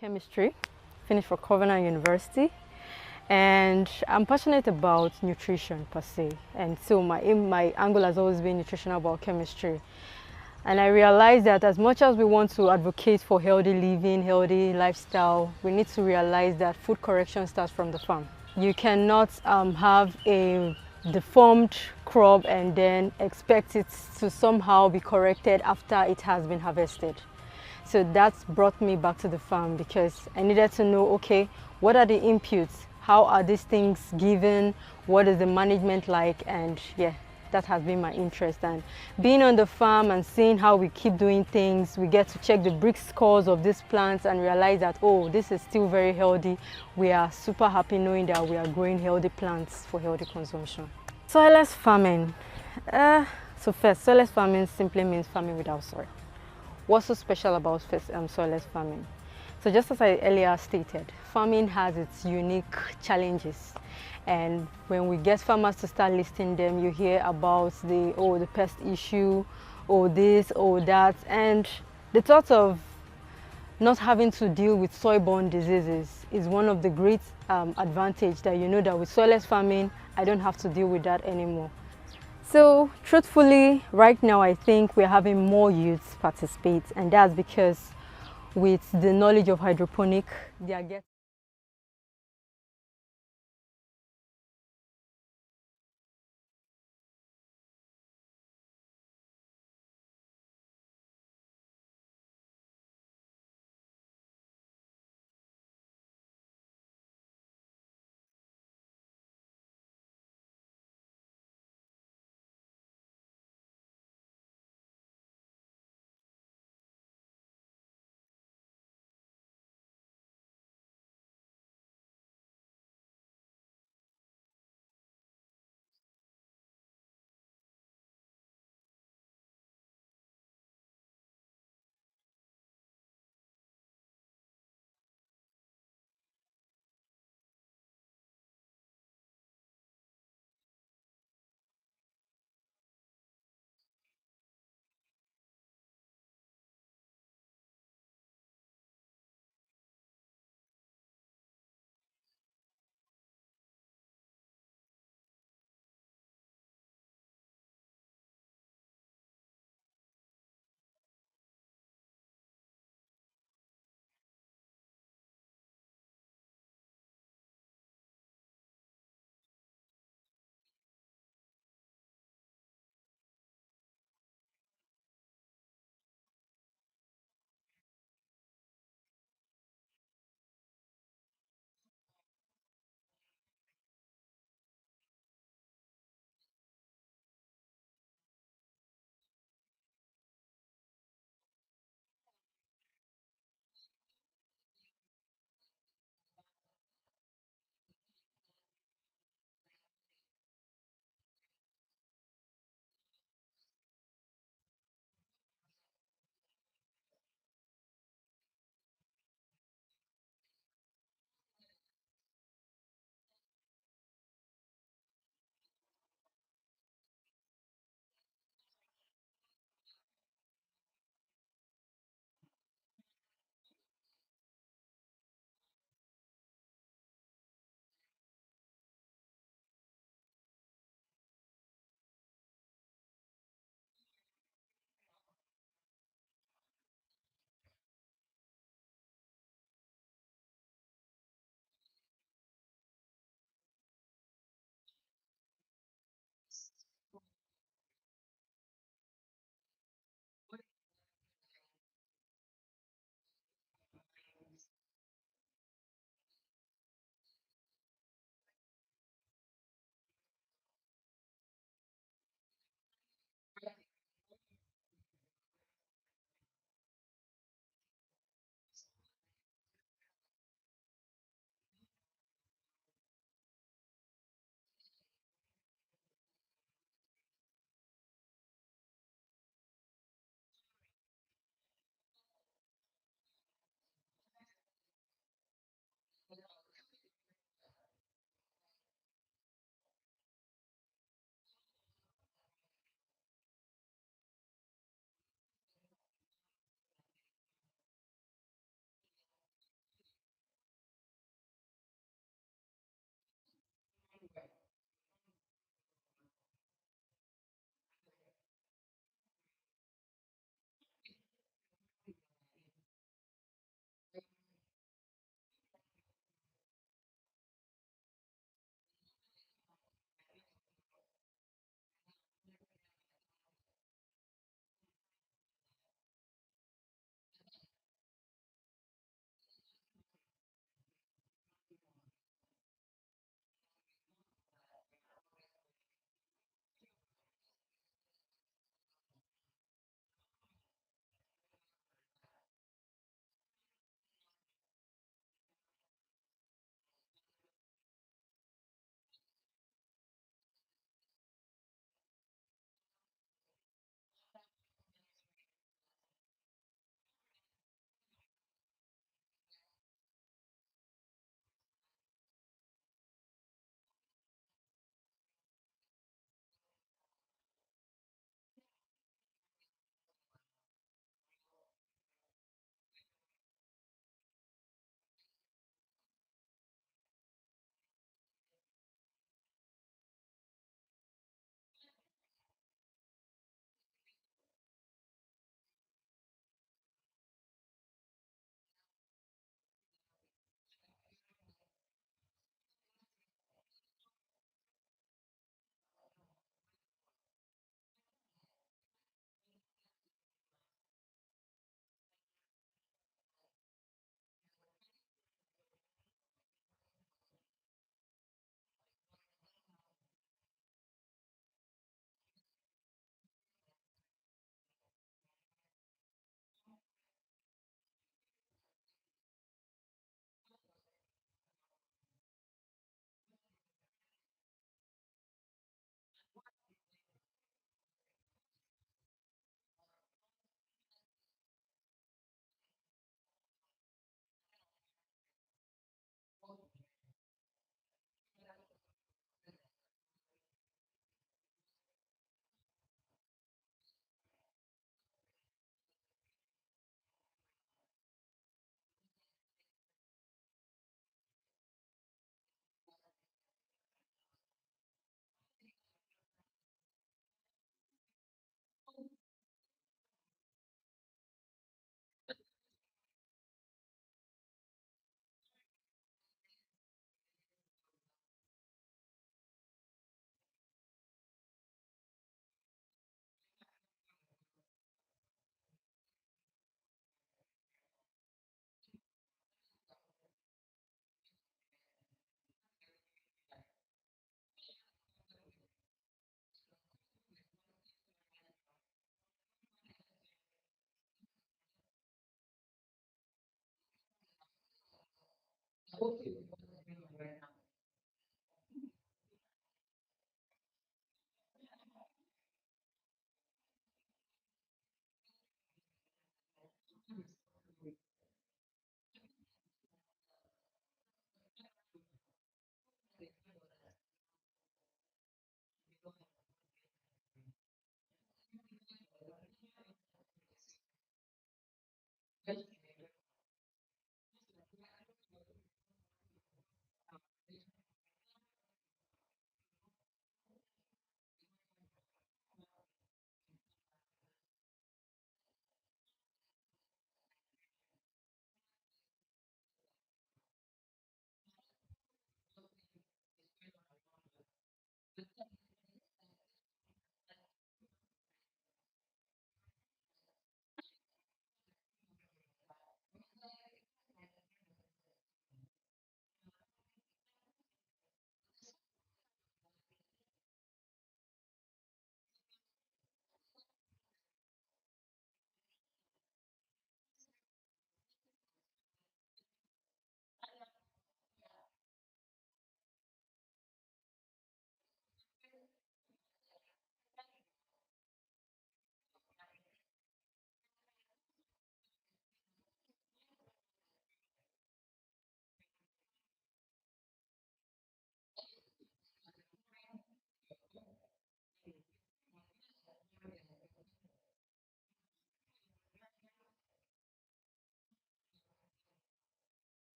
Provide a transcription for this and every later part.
chemistry, finished for Covenant University, and I'm passionate about nutrition per se. And so my angle has always been nutritional biochemistry. And I realized that as much as we want to advocate for healthy living, healthy lifestyle, we need to realize that food correction starts from the farm. You cannot have a deformed crop and then expect it to somehow be corrected after it has been harvested. So that's brought me back to the farm because I needed to know, okay, what are the inputs? How are these things given? What is the management like? And yeah, that has been my interest. And being on the farm and seeing how we keep doing things, we get to check the brick scores of these plants and realize that, oh, this is still very healthy. We are super happy knowing that we are growing healthy plants for healthy consumption. Soilless farming. So first, soilless farming simply means farming without soil. What's so special about soilless farming? So just as I earlier stated, farming has its unique challenges. And when we get farmers to start listing them, you hear about the pest issue, or this, or that. And the thought of not having to deal with soil-borne diseases is one of the great advantage that you know that with soilless farming, I don't have to deal with that anymore. So truthfully, right now I think we're having more youths participate, and that's because with the knowledge of hydroponic, they are getting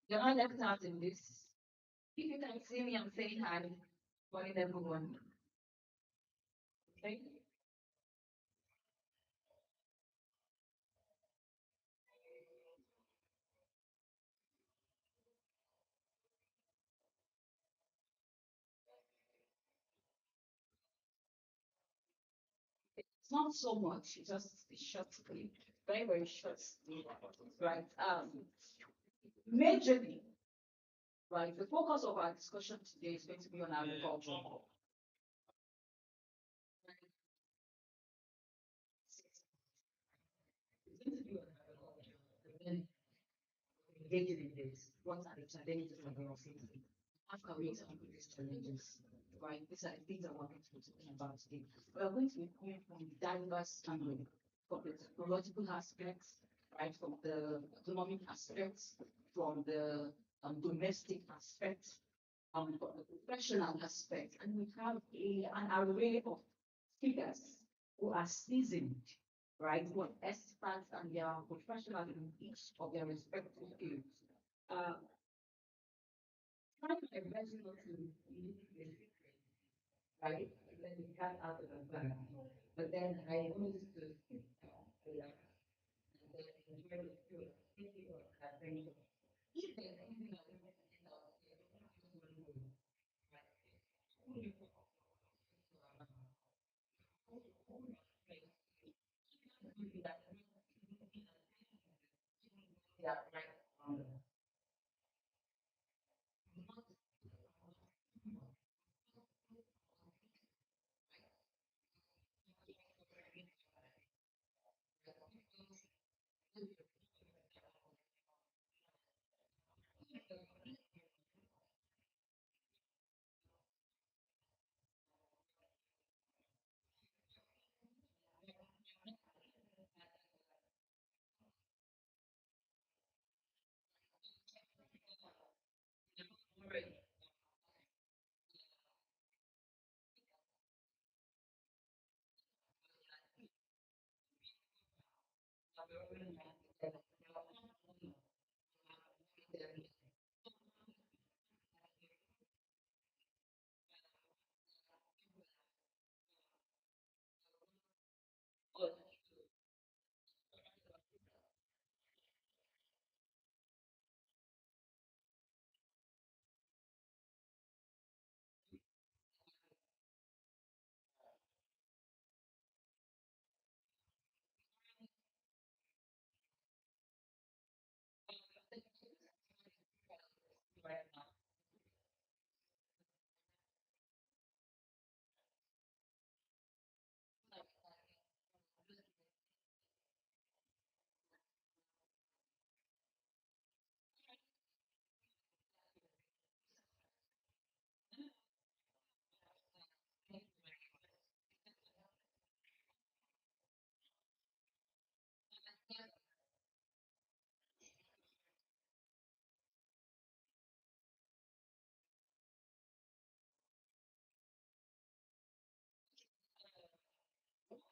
You're not left out in this. If you can see me, I'm saying hi. Morning, everyone. Okay. It's not so much, it's just a short clip, very, very short clip, right? Majorly, right, the focus of our discussion today is going to be on agriculture. It's going to be on agriculture. And then engaging in this, what are the challenges that we are facing? How can we tackle these challenges? Right, these are the things I want to be talking about today. We are going to be coming from diverse angle, from the technological aspects, right, from the economic aspects, from the domestic aspects, from the professional aspect, and we have an array of speakers who are seasoned, right, who are experts and they are professionals in each of their respective fields. Uh, Trying my best not to leave the secret, right? Then you cut out the back. But then I wanted to sit down, relax, and then enjoy the food, thinking of that thing. If there's anything I want to get out, I just want to go. Right? Yeah, right.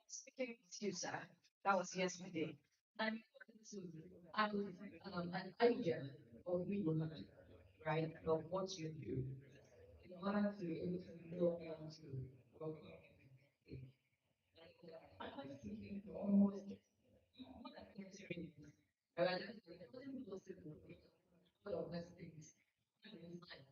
Speaking with you, sir, that was yesterday. I'm an idea or vision, right, of what you do in order to be able to know how to work on it. I was thinking for almost more than 30 minutes. I realized that it wasn't possible to make all of those things at the same time.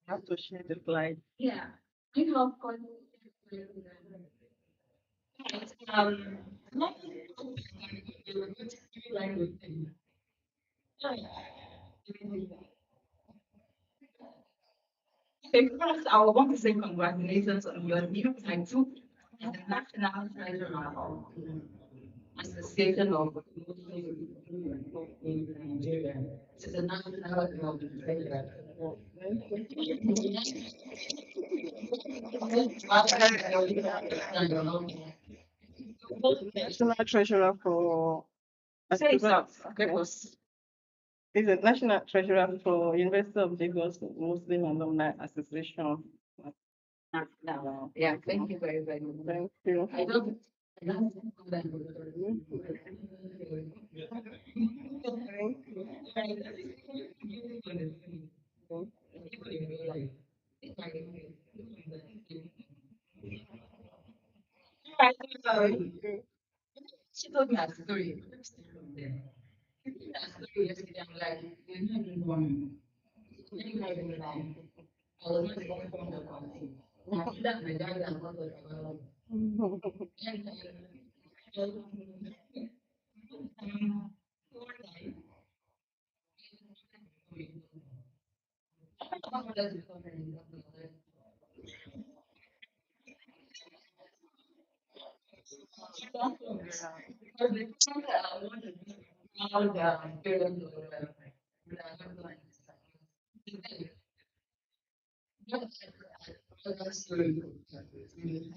Have to share the slide. Okay, first, I want to say congratulations on your new title as the National Treasurer of Association of in Nigeria. It's a national treasurer. National treasurer for say it out. Lagos. He's a national treasurer for University of Lagos Muslim Alumni Association. Yeah, thank you very, very much. Thank you. I don't. She told me a story. A story yesterday. I'm like, you're not even one. You're not even one. I was not even from the country. That's my dad and what was about. All the parents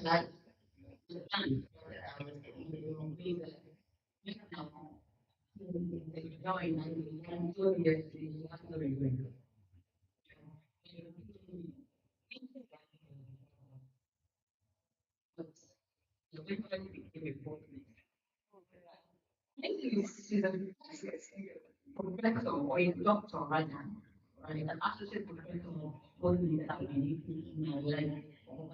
like This is a professor or a doctor rather, right? An associate professor told me that I will be thinking my life over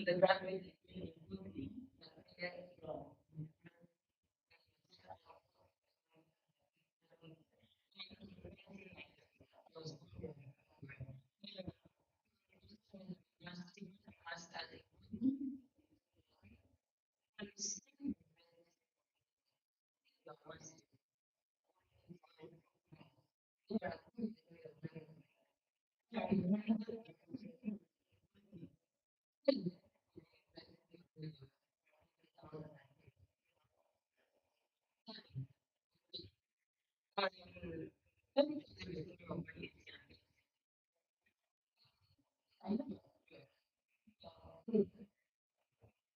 the graduate.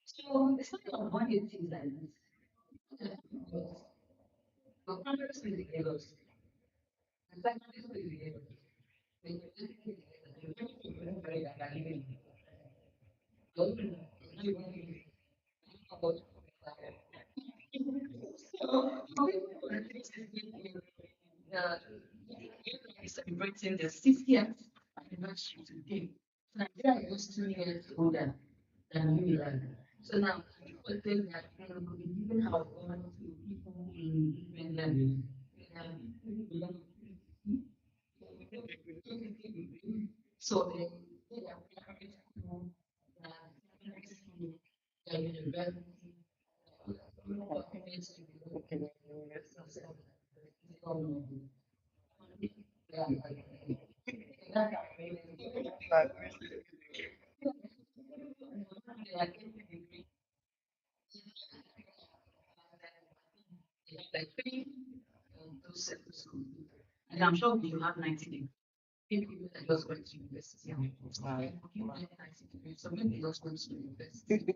So it's not about one of the things like this. The primary school is Lagos. The secondary school is Lagos. The university is Lagos. The university is Lagos. The university is Lagos. The is celebrating the 60th anniversary today. So Nigeria is 2 years older than we are. So now people think that we even have gone to people in different levels. So they are primary school, secondary school, university, like three those secondary school. And I'm sure you have 90 people that just went to university and some people just went to university.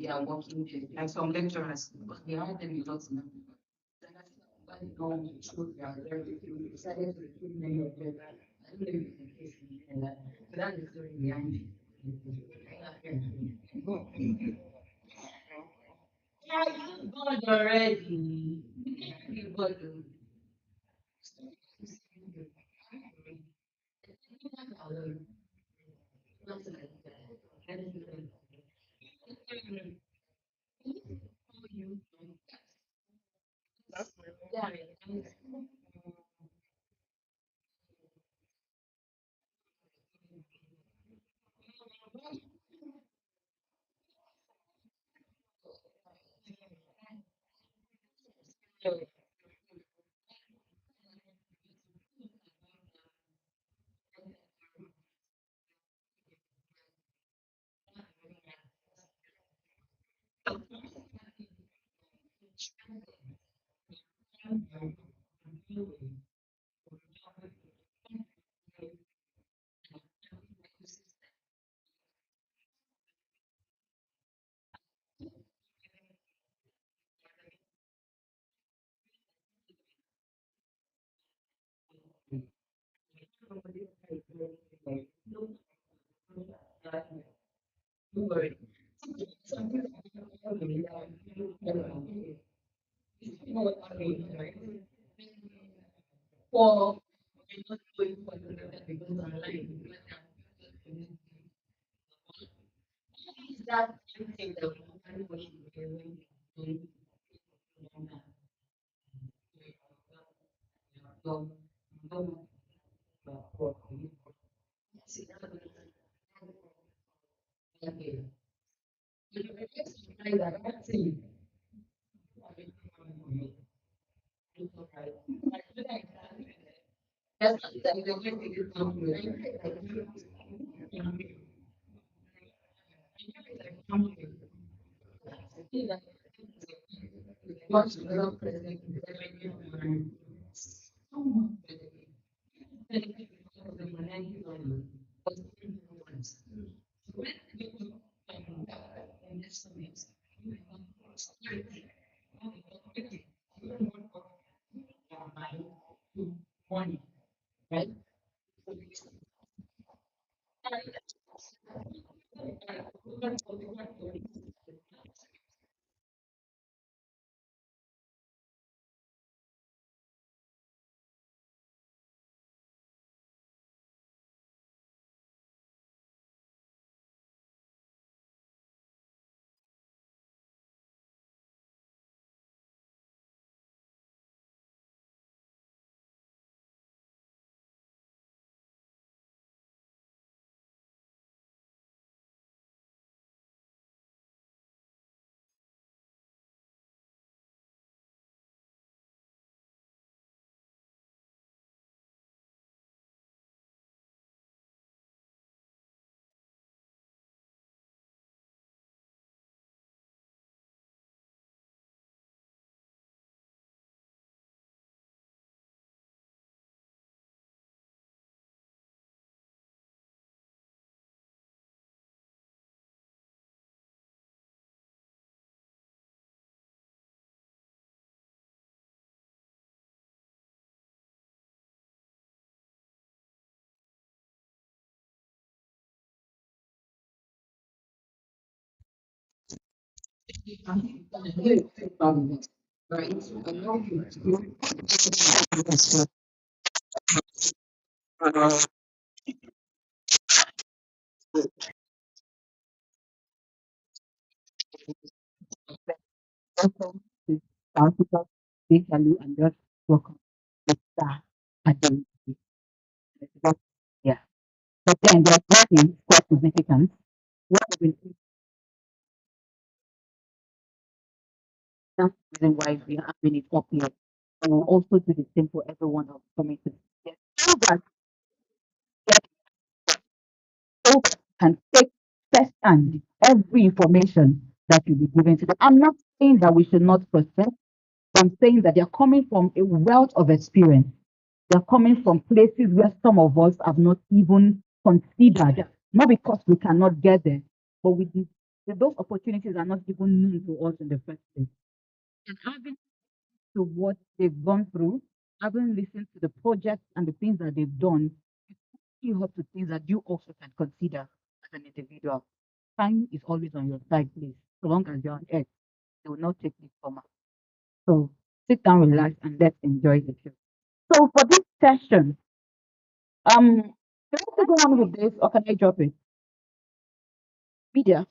They are working there, like some lecturers, but they are them a lot now. But no, true, they are very few. Decided to recruit many of them. I don't know if it's the case in Canada, but that is the story behind it. Yeah, you God already. You God alone. Not like that. Yeah, don't worry. Something you know what I mean, right? For not going for the because online, is that something that everybody is doing? See, that's okay. You know, it's like that thing. That's not that you don't think it's something. Watch the president. so much better. The millennial learning was in the ones. When we were in this space, we were security. We were one, right? Right? I know you also to practical basically and just work on that identity. Yeah. But then there's one thing quite significant. What we will do, that's the reason why we are having it up here. And we'll also do the same for everyone else coming to get so that get so that can take first hand every information that will be given to them. I'm not saying that we should not process. I'm saying that they're coming from a wealth of experience. They're coming from places where some of us have not even considered, not because we cannot get there, but those opportunities are not even known to us in the first place. And having to what they've gone through, having listened to the projects and the things that they've done, you have to things that you also can consider as an individual. Time is always on your side, please. So long as you're on earth, they will not take it from us. So sit down, relax, and let's enjoy the show. So for this session, can I go on with this or can I drop it? Media.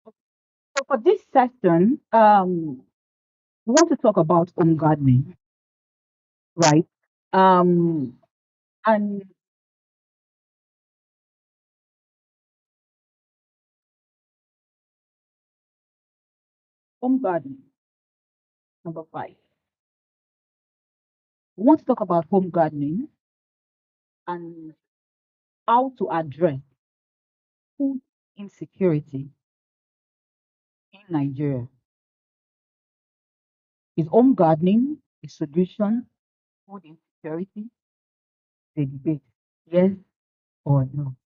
So for this session, we want to talk about home gardening, right? Um, and home gardening, number five. We want to talk about home gardening and how to address food insecurity in Nigeria. Is home gardening a solution to food insecurity? The debate, yes or no?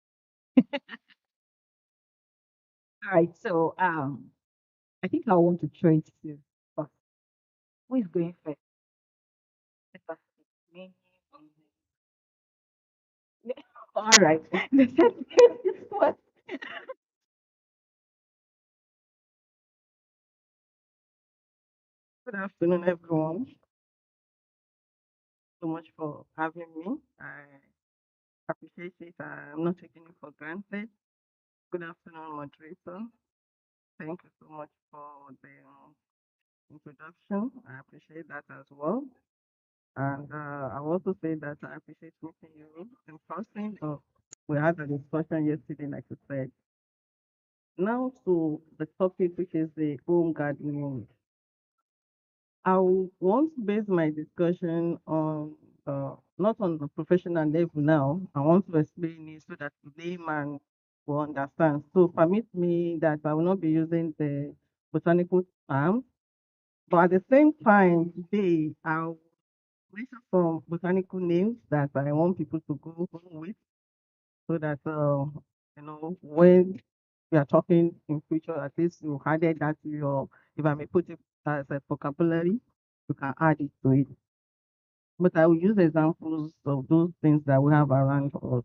All right, so I think I want to throw it to us. Who is going first? Let us see. Me, me. All right. The second is what? Good afternoon, everyone. So much for having me. I appreciate it. I'm not taking it for granted. Good afternoon, moderator. Thank you so much for the introduction. I appreciate that as well. And I also say that I appreciate meeting you in person. We had a discussion yesterday, like you said. Now to the topic, which is the home gardening. I want to base my discussion on not on a professional level now. I want to explain it so that the layman will understand. So permit me that I will not be using the botanical terms, but at the same time, today mention some botanical names that I want people to go home with so that when we are talking in future, at least you added that to your, if I may put it as a vocabulary, you can add it to it. But I will use examples of those things that we have around us.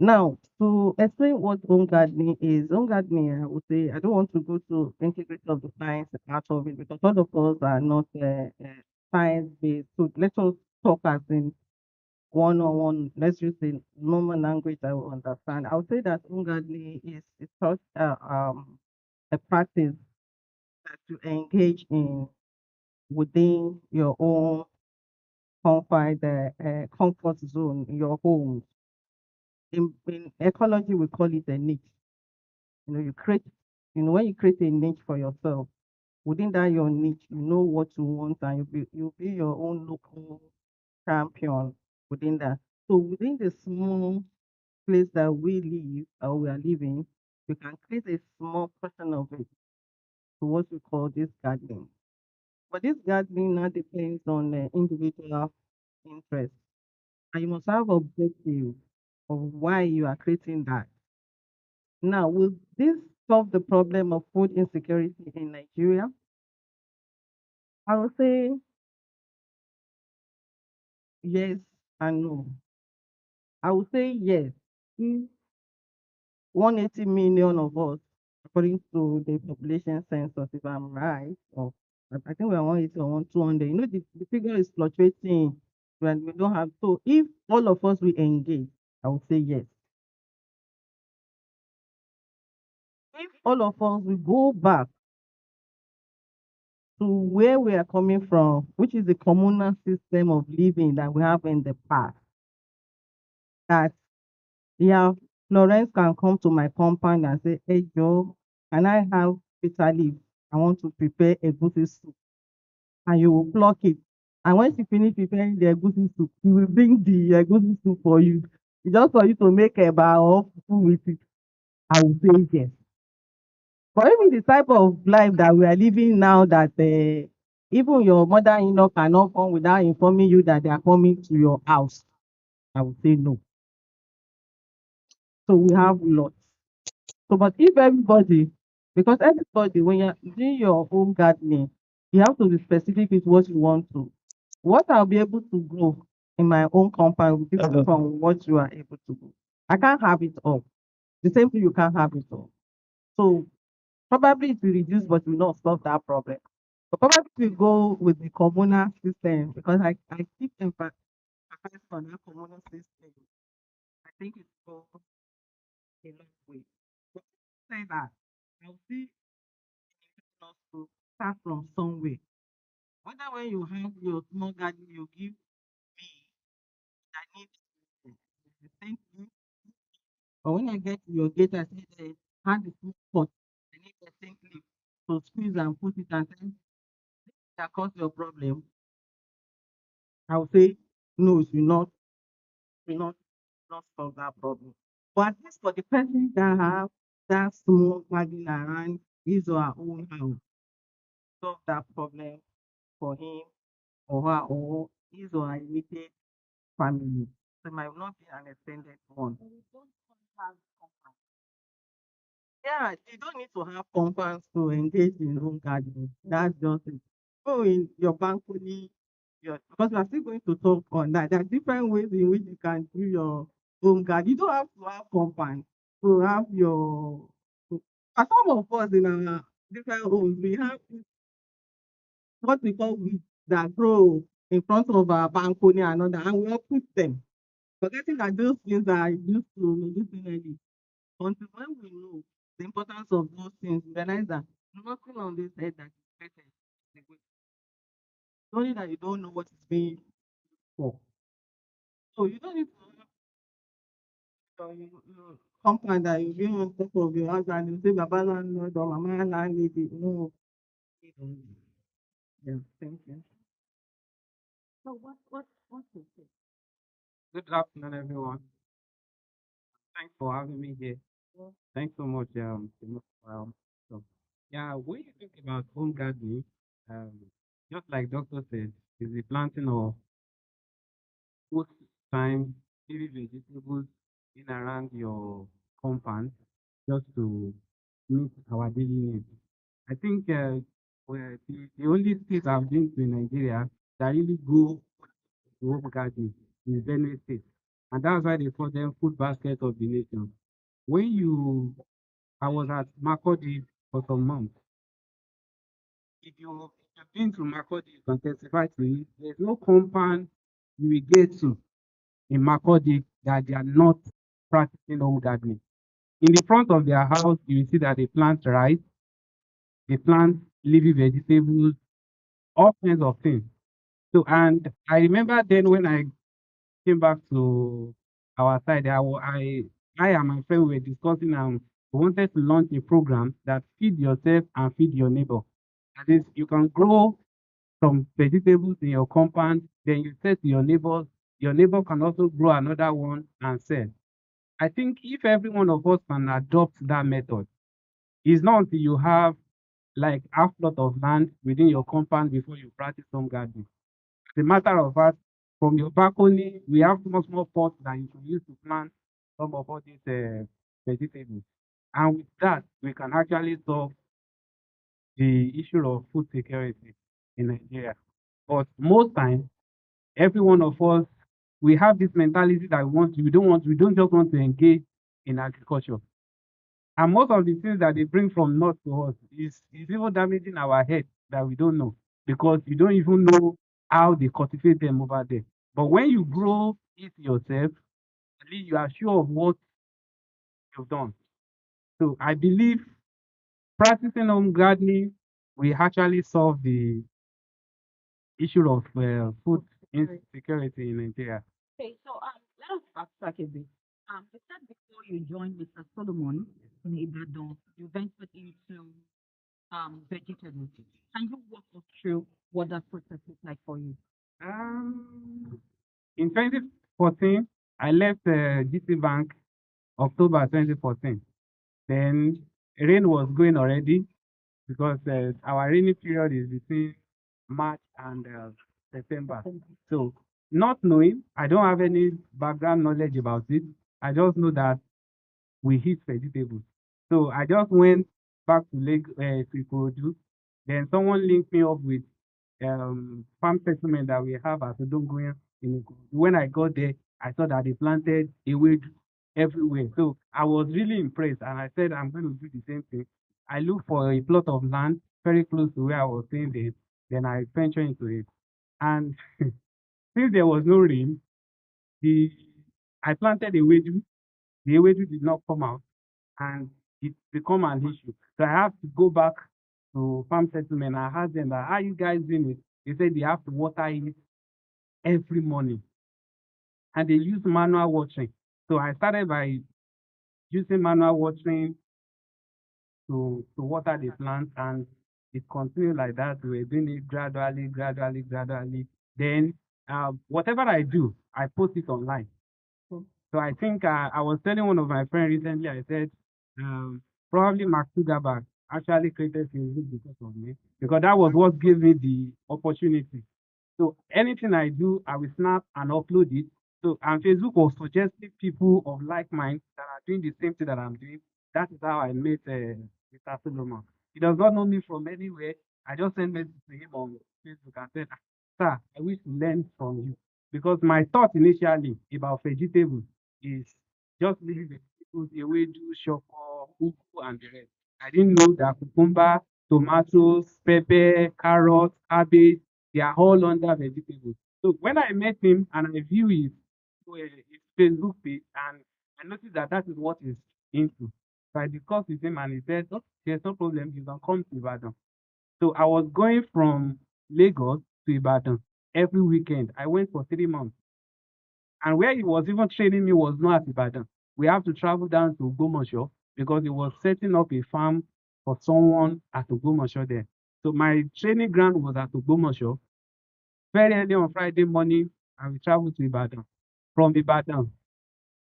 Now, to explain what home gardening, I would say I don't want to go to integrity of the science part of it because all of us are not science based. So let us talk as in one on one. Let's use the normal language I will understand. I would say that home gardening is such a practice that you engage in within your own confined comfort zone in your home. In ecology, we call it a niche. You create, when you create a niche for yourself, within that your niche, you know what you want and you'll be your own local champion within that. So within the small place that we live or we are living, you can create a small portion of it to what we call this gardening. But this gardening now depends on individual interest. And you must have objective of why you are creating that. Now, will this solve the problem of food insecurity in Nigeria? I would say yes and no. I would say yes. If 180 million of us, according to the population census, if I'm right, or I think we're 180 or 200, the figure is fluctuating when we don't have. So if all of us we engage, I would say yes. If all of us we go back to where we are coming from, which is the communal system of living that we have in the past, that yeah, Florence can come to my compound and say, "Hey Joe, can I have bitter leaf? I want to prepare a goosey soup." And you will pluck it. And when she finish preparing the egusi soup, she will bring the egusi soup for you. It's just for you to make a bar of food with it. I will say yes. But even the type of life that we are living now, that even your mother-in-law cannot come without informing you that they are coming to your house, I would say no. So we have lots. So, but if everybody, because everybody, when you're doing your home gardening, you have to be specific with what you want to. What I'll be able to grow in my own compound will be different from what you are able to grow. I can't have it all. The same thing, you can't have it all. So probably it will reduce, but will not solve that problem. But probably we go with the communal system because I keep emphasizing on that communal system. I think it's go a long way. But say that I'll see us to start from somewhere. Whether when you have your small garden, you give me, I need the same thing. Or when I get to your gate, I say, hand the small pot. I need the same leaf to squeeze and put it and say, that cause your problem. I will say, no, it will not solve that problem. But at least for the person that have that small garden around his or her own house, solve that problem for him or her or his or her immediate family. So it might not be an extended one. But we don't have compound. Yeah, you don't need to have compounds to engage in home gardening. That's just it. Go in your balcony, because we are still going to talk on that. There are different ways in which you can do your home garden. You don't have to have compound to have your. For some of us in our different homes, we have what we call weeds that grow in front of our balcony and all that, and we all put them. Forgetting that those things are used to medicinally. Until when we know the importance of those things, we realize that nothing on this earth that is perfect is a good. It's only that you don't know what it's being used for. So you don't need to have your compound that you be on top of your house and you say, Baba landlord or Mama landlady. No. You don't. Yeah, thank you. So what is it? Good afternoon, everyone. Thanks for having me here. Thanks so much. So yeah, when you think about home gardening, um, just like Doctor said, is the planting of both time maybe vegetables in around your compound just to meet our daily needs. I think the only state I've been to in Nigeria that really go to home garden is Benue State. And that's why they call them food basket of the nation. When you, I was at Makodi for some months. If you've been to Makodi, you can testify to it. There's no compound you will get to in Makodi that they are not practicing home gardening. In the front of their house, you will see that they plant rice, they plant leafy vegetables, all kinds of things. So, and I remember then when I came back to our side, I and my friend were discussing and we wanted to launch a program that feed yourself and feed your neighbor. That is, you can grow some vegetables in your compound, then you sell to your neighbor can also grow another one and sell. I think if every one of us can adopt that method, it's not until you have like half lot of land within your compound before you practice some gardening. As a matter of fact, from your balcony, we have small, small pots that you can use to plant some of all these vegetables. And with that, we can actually solve the issue of food security in Nigeria. But most times, every one of us, we have this mentality that we don't just want to engage in agriculture. And most of the things that they bring from north to us is even damaging our head that we don't know because you don't even know how they cultivate them over there. But when you grow it yourself, at least you are sure of what you've done. So I believe practicing home gardening will actually solve the issue of food insecurity in Nigeria. Okay, so let us backtrack a bit. You said before you joined Mr. Solomon in Ibadan, you ventured into vegetables. Can you walk us through what that process is like for you? Um, in 2014, I left GT Bank October 2014. Then rain was going already because our rainy period is between March and September. So, not knowing, I don't have any background knowledge about it. I just know that we eat vegetables. So I just went back to to Ikorodu. Then someone linked me up with farm settlement that we have at Odongoyan in Ikorodu. When I got there, I saw that they planted ewedu everywhere. So I was really impressed and I said I'm going to do the same thing. I looked for a plot of land very close to where I was staying then I ventured into it. And since there was no rain, the I planted ewedu. The ewedu did not come out and it become an issue. So I have to go back to farm settlement. I asked them that how you guys doing it? They said they have to water it every morning and they use manual watering. So I started by using manual watering to water the plant and it continued like that. We were doing it gradually, gradually, gradually. Then whatever I do, I post it online. So I think I was telling one of my friends recently, I said, probably Mark Zuckerberg actually created Facebook because of me, because that was what gave me the opportunity. So anything I do, I will snap and upload it. So and Facebook was suggesting people of like mind that are doing the same thing that I'm doing. That is how I met Mr. Solomon. He does not know me from anywhere. I just sent message to him on Facebook and said, "Ah, sir, I wish to learn from you. Because my thought initially about vegetables is just leaving vegetables, ewedu, shoko, ugu, and the rest. I didn't know that cucumber, tomatoes, pepper, carrots, cabbage, they are all under vegetables. So when I met him and I view his Facebook page and I noticed that that is what he's into. So I discussed with him and he said, oh, there's no problem, you can come to Ibadan. So I was going from Lagos to Ibadan every weekend. I went for 3 months. And where he was even training me was not at Ibadan. We have to travel down to Ogbomoso because he was setting up a farm for someone at Ogbomoso there. So my training ground was at Ogbomoso. Very early on Friday morning, I will travel to Ibadan. From Ibadan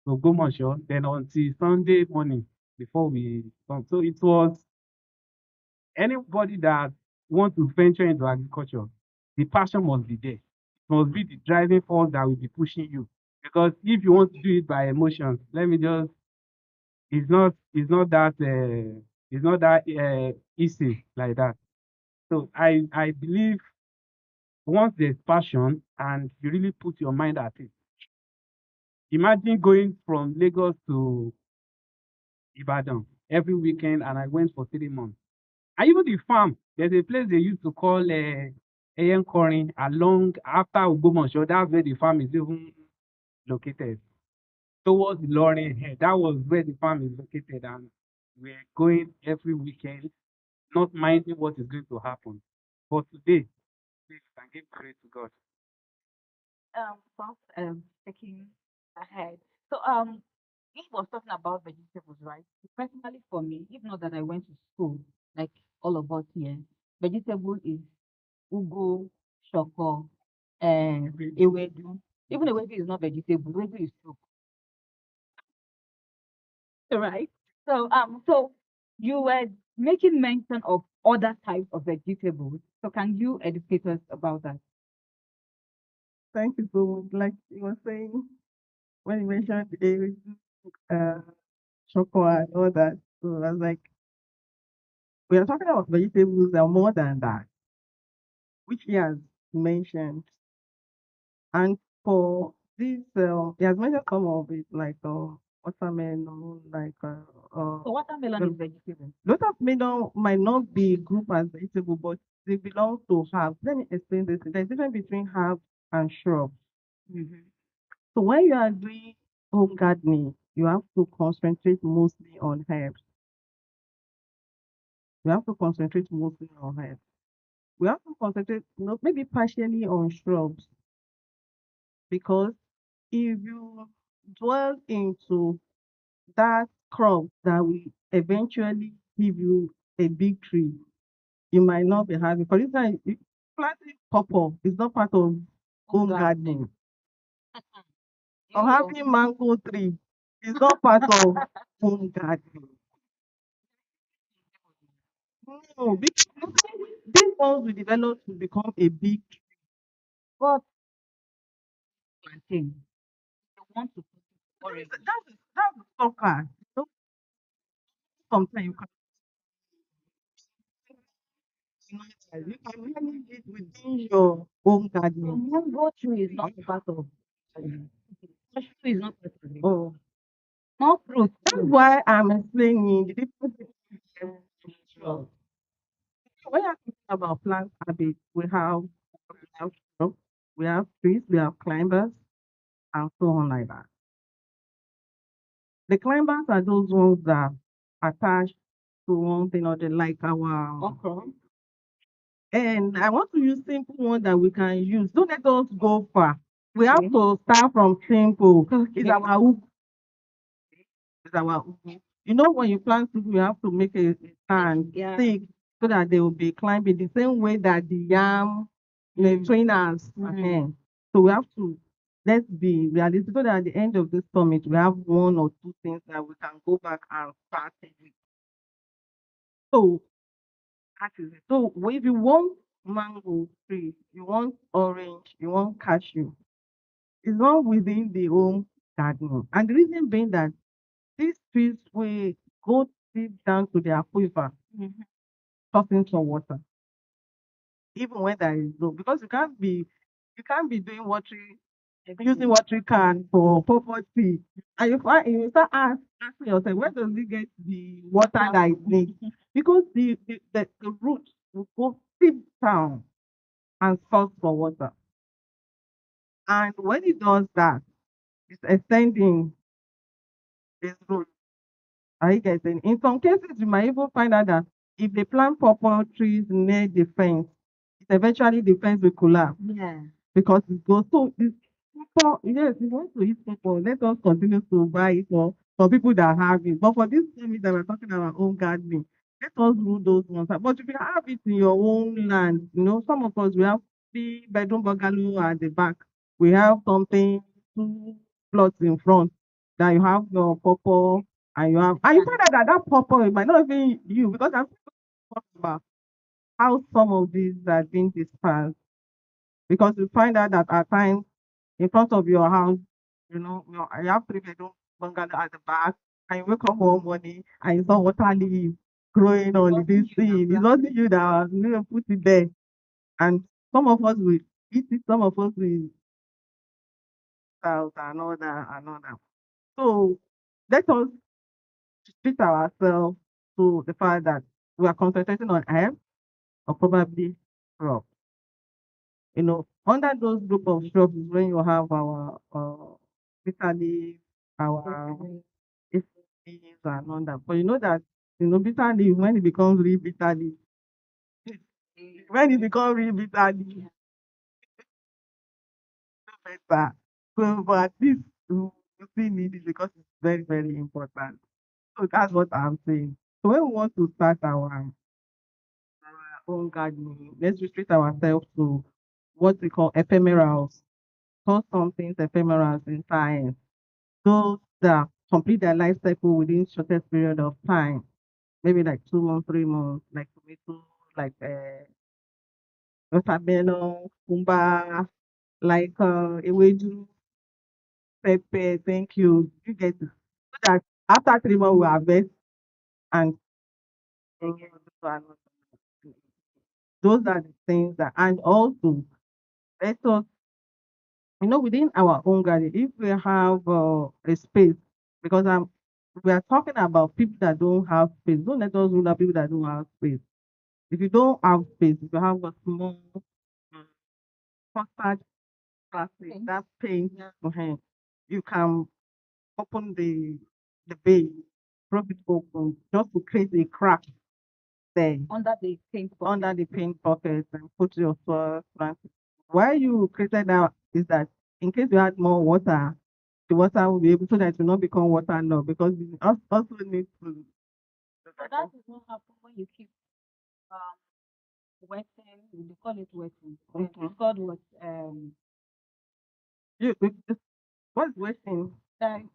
to Ogbomoso, then until Sunday morning before we come. So it was anybody that wants to venture into agriculture, the passion must be there. must be the driving force that will be pushing you. Because if you want to do it by emotions, let me just it's not that easy like that. So I believe once there's passion and you really put your mind at it, imagine going from Lagos to Ibadan every weekend, and I went for 3 months. And even the farm, there's a place they used to call Eyenkorin along after Ogbomoso. That's where the farm is even located. Towards Lorin Head. That was where the farm is located, and we're going every weekend, not minding what is going to happen. But today, please can give praise to God. Prof, taking ahead. So, he was talking about vegetables, right? Personally, for me, if not that I went to school, like all of us here, vegetable is ugu, shoko, and ewedu. Even ewedu is not vegetable. Ewedu is soup, right? So you were making mention of other types of vegetables. So, can you educate us about that? Thank you so much. Like you were saying, when you mentioned uh, chocolate and all that, so I was like, we are talking about vegetables and more than that, which he has mentioned. And for this, he has mentioned some of it, like watermelon, like So, watermelon is vegetable. watermelon might not be grouped as vegetable, but they belong to herbs. Let me explain this. There's a difference between herbs and shrubs. Mm-hmm. So when you are doing home gardening, you have to concentrate mostly on herbs. You have to concentrate mostly on herbs. We have to concentrate, maybe partially on shrubs, because if you dwell into that crop that will eventually give you a big tree, you might not be happy. For instance, planting pawpaw is not part of home gardening. Or having mango tree is not part of home gardening. No, because these ones will develop to become a big tree. But plantain, they want to put it orange. That's a stalker. Sometimes you can manage it within your home So, garden. mango tree is not part of gardening. Cashew is not part of it. Oh, More fruit that's too. why I'm explaining the difference between them and shrubs. When you're talking about plant habits, we have shrubs, we have trees, we have climbers, and so on like that. The climbers are those ones that are attached to one thing or the like our. Okra. And I want to use simple one that we can use. Don't let us go far. We have Okay. to start from simple. It's Okay. our hook. It's our hook. You know, when you plant people, you have to make a stand Yeah. stick so that they will be climbing the same way that the yam, the trainers. So we have to, let's be realistic so that at the end of this summit, we have one or two things that we can go back and start it with. So that is it. So if you want mango tree, you want orange, you want cashew, it's not within the home garden. And the reason being that these trees will go deep down to the aquifer, sucking some water, even when there is no, because you can't be doing watering, using watering can for property. And you start asking yourself, where does it get the water that it needs? Because the roots will go deep down and source for water. And when it does that, it's extending its roots. Are you getting? In some cases, you might even find out that if they plant purple trees near the fence, it eventually the fence will collapse Yeah. because it goes. So it's purple. Yes, we want to eat purple. Let us continue to buy it for people that have it. But for this summit that we're talking about own gardening, let us rule those ones out. But if you have it in your own land, some of us we have 3 bedroom bungalow at the back. We have something 2 plots in front that you have your purple and you find out that purple it might not even you because I'm talking about how some of these are being dispersed. because you find out that at times in front of your house, you have three-bedroom bungalow at the back, and you wake up one morning and you saw water leaf growing on this thing. It's not you that put it there. And some of us will eat it, some of us will out another. So let us treat ourselves to the fact that we are concentrating on herbs or probably crop. Under those group of shrubs is when you have our bitter leaf, our leaves and all that. But you know that bitter leaf when it becomes real bitter leaf, when it becomes real bitter leaf, it's better. So but at least you still need it because it's very, very important. So that's what I'm saying. So when we want to start our own gardening, let's restrict ourselves to what we call ephemerals. Call some things ephemerals in science. Those that complete their life cycle within shortest period of time, maybe like 2 months, 3 months, like tomato, like watermelon, kumba, like ewedu, pepper. Thank you. You get it. So that after 3 months we harvest and again, those are the things that, and also let us, within our own garden, if we have a space, because we are talking about people that don't have space. Don't let us rule out people that don't have space. If you don't have space, if you have a small custard plastic, that paint, you can open the bay, prop it open, just to create a crack there under the paint bucket and put your soil plant. Why you created that is that in case you add more water, the water will be able so that it will not become water now because you also need to. So that is what happens when you keep wetting. They call it wetting. It's called what? You, what's wetting?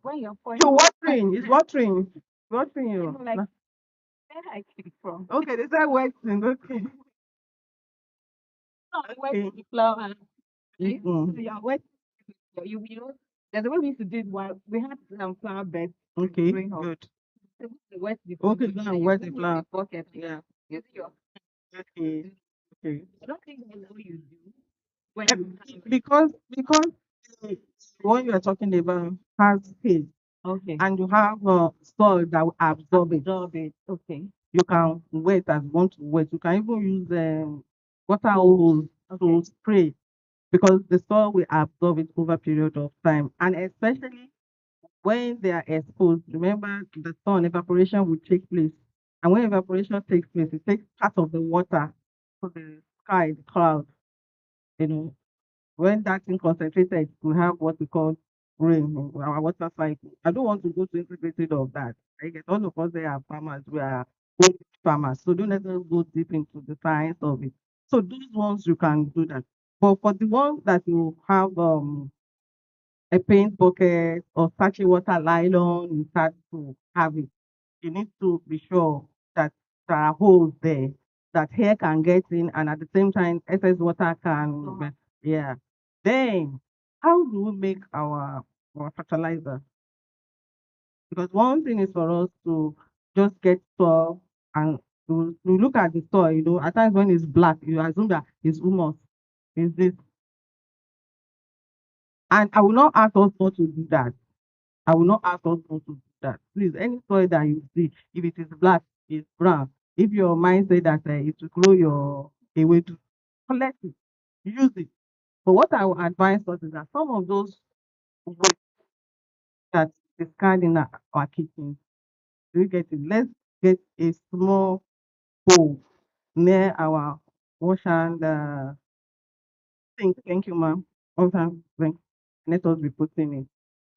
When you're pouring. You watering. It's watering. Watering you. Like where I came from. Okay, they say wetting. Okay. Not wetting the flower. Right? So you're wetting. You know, there's a way we used to do it while we had flower beds. Okay, growing up. Good. So we wet the flower. Okay, go and wet the flower. Bucket. Yeah. Use your. Okay. Okay. I don't think that's what you do when you have. Because the one you are talking about has space. Okay. And you have soil that will absorb it. Absorb it. Okay. You can wet as you want to wet. You can even use water hose to spray because the soil will absorb it over a period of time. And especially when they are exposed, remember the sun evaporation will take place. And when evaporation takes place, it takes part of the water to the sky, the cloud, you know. When that thing concentrated, we have what we call rain, our water cycle. I don't want to go to integrated of that. I get all of us there are farmers, we are old farmers. So don't let us go deep into the science of it. So those ones you can do that. But for the ones that you have a paint bucket or sachet water nylon, you start to have it. You need to be sure that there are holes there that air can get in and at the same time excess water can yeah. Then how do we make our fertilizer? Because one thing is for us to just get soil and you look at the soil, at times when it's black, you assume that it's humus. Is this and I will not ask us not to do that. I will not ask us not to do that. Please, any soil that you see, if it is black, it's brown. If your mind say that it will grow your away to collect it, use it. But what I will advise us is that some of those waste that is carried in our kitchen, we get it. Let's get a small bowl near our wash and sink. Thank you, ma'am. Okay, sink. Let us be putting it.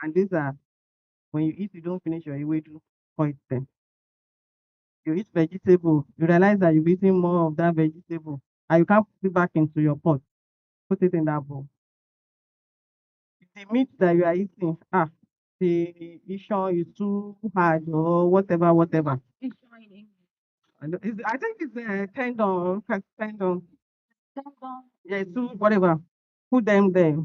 And these are when you eat, you don't finish your away to point them. You eat vegetable, you realize that you've eaten more of that vegetable and you can't put it back into your pot. Put it in that bowl. The meat that you are eating, the issue is too hard or whatever, whatever. I think it's tendon, tendon. Yeah, it's too whatever. put them there.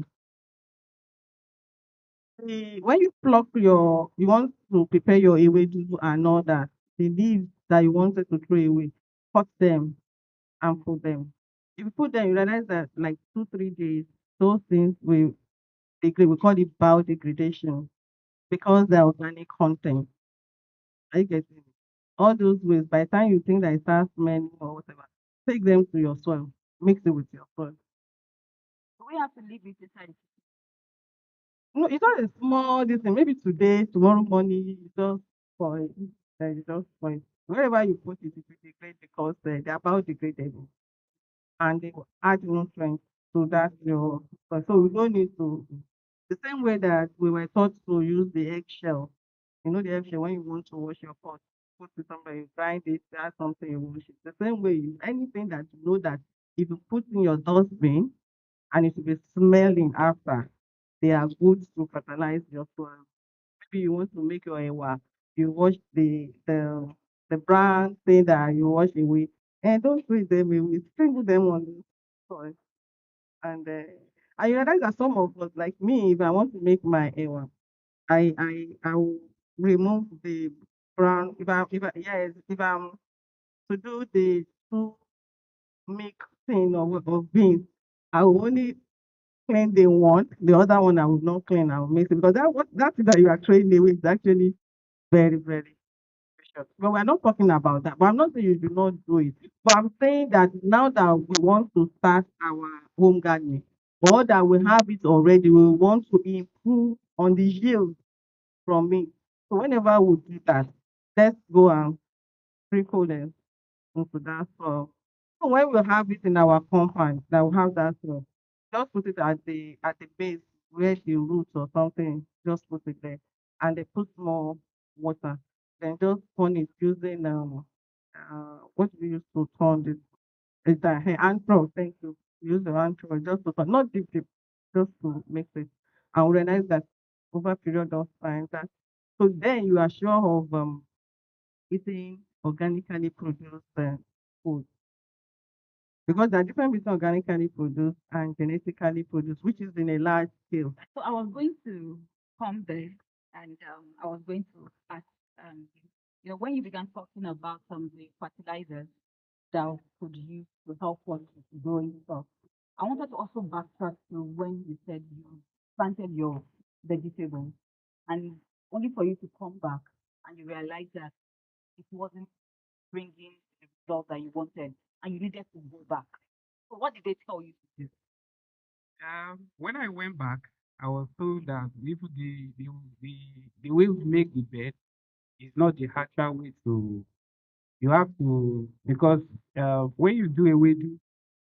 When you pluck you want to prepare your ewedu and all that, the leaves that you wanted to throw away, cut them and put them. If you put them, you realize that like 2, 3 days, those things will degrade. We call it biodegradation because they're organic content. Are you getting it? All those ways, by the time you think that it starts smelling or whatever, take them to your soil, mix it with your soil. Do we have to leave it inside? No, it's not a small this thing. Maybe today, tomorrow morning, you just spoil. Then you just spoil. Wherever you put it, it will degrade because they're biodegradable and they will add nutrients to that your soil. So we don't need to. The same way that we were taught to use the eggshell. You know the eggshell when you want to wash your pot, put it somewhere, you grind it, add something, you wash it. The same way, anything that you know that if you put in your dustbin and it will be smelling after, they are good to fertilize your soil. Maybe you want to make your ewa, you wash the brown thing that you wash away, and don't throw them away, sprinkle them on the soil. And I realize that some of us, like me, if I want to make my ewa, I will remove the brown. If I'm to do the two mix thing of beans, I will only clean the one, the other one I will not clean. I will mix it because that thing that you are throwing away is actually very very precious. But we're not talking about that. But I'm not saying you do not do it. But I'm saying that now that we want to start our home gardening, or that we have it already, we want to improve on the yield from it. So whenever we do that, let's go and sprinkle them into that soil. So when we have it in our compound, that we have that soil, just put it at the base where the roots or something, just put it there, and they put more water. Then just turn it using what we use to turn this. It's a hand throw. Thank you. Use the hand throw just to turn, not deep, just to mix it. And realize that over a period of time that so then you are sure of eating organically produced food because there are different between organically produced and genetically produced, which is in a large scale. So I was going to come there, and I was going to ask, when you began talking about the fertilizers that could use to help us with growing stuff, I wanted to also backtrack to when you said you planted your vegetables, and only for you to come back and you realize that it wasn't bringing the result that you wanted, and you needed to go back. So what did they tell you to do? When I went back, I was told that if the the way we make the bed is not the actual way to. You have to because when you do a wedu,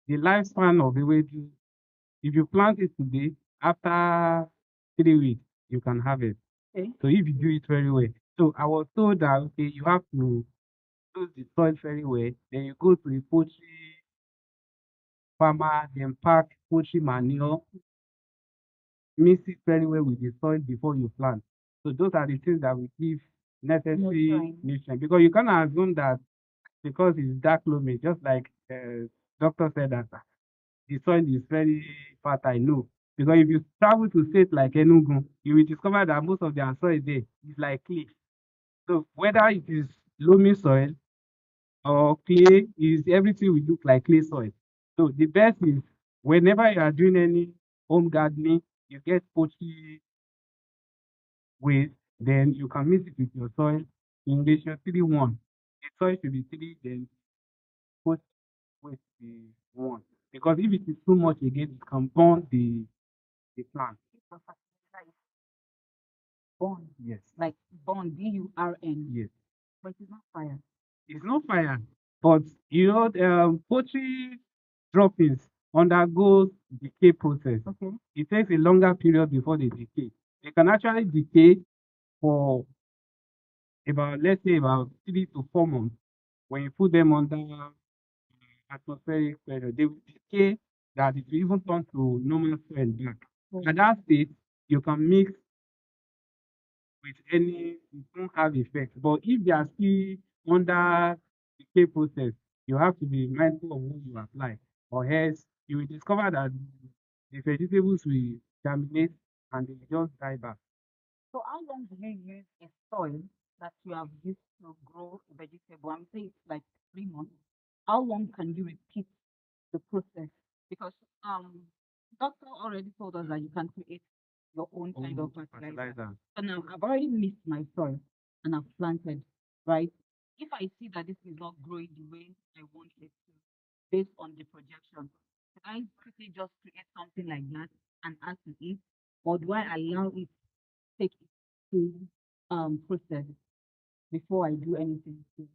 the lifespan of a wedu, if you plant it today, after 3 weeks you can harvest. Okay. So if you do it very well. So I was told that okay, you have to use the soil very well. Then you go to a poultry farmer, then pack poultry manure, mix it very well with the soil before you plant. So those are the things that will give necessary Nurturing. nutrients because you cannot assume that because it's dark loamy, just like doctor said that the soil is very fertile. No, because if you travel to states like Enugu, you will discover that most of their soil there is like clay. So whether it is loamy soil or clay, is everything will look like clay soil. So the best is whenever you are doing any home gardening, you get poultry waste, then you can mix it with your soil in ratio 3:1. The soil should be 3, then poultry waste be 1. Because if it is too much again, it can burn the plant. If the fertilizer is born, Yes. like born, burn, Yes. but it is not fire. It's not fire, but poultry droppings undergoes decay process. Okay. It takes a longer period before they decay. They can actually decay for about, let's say, about 3 to 4 months. When you put them under atmospheric pressure, they will decay that it will even turn to normal soil back. Mm. At that state, you can mix with any, it won't have effect. But if they are still under decay process, you have to be mindful of what you apply, or else you will discover that the vegetables will germinate and they will just die back. So how long do you use a soil that you have used to grow a vegetable? I'm saying it's like 3 months. How long can you repeat the process? Because doctor already told us that you can create your own kind of fertilizer. Fertilizer. So now I've already mixed my soil and I've planted, right? If I see that this is not growing the way I want it to, based on the projection, can I quickly just create something like that and add to it? Or do I allow it take it to process before I do anything to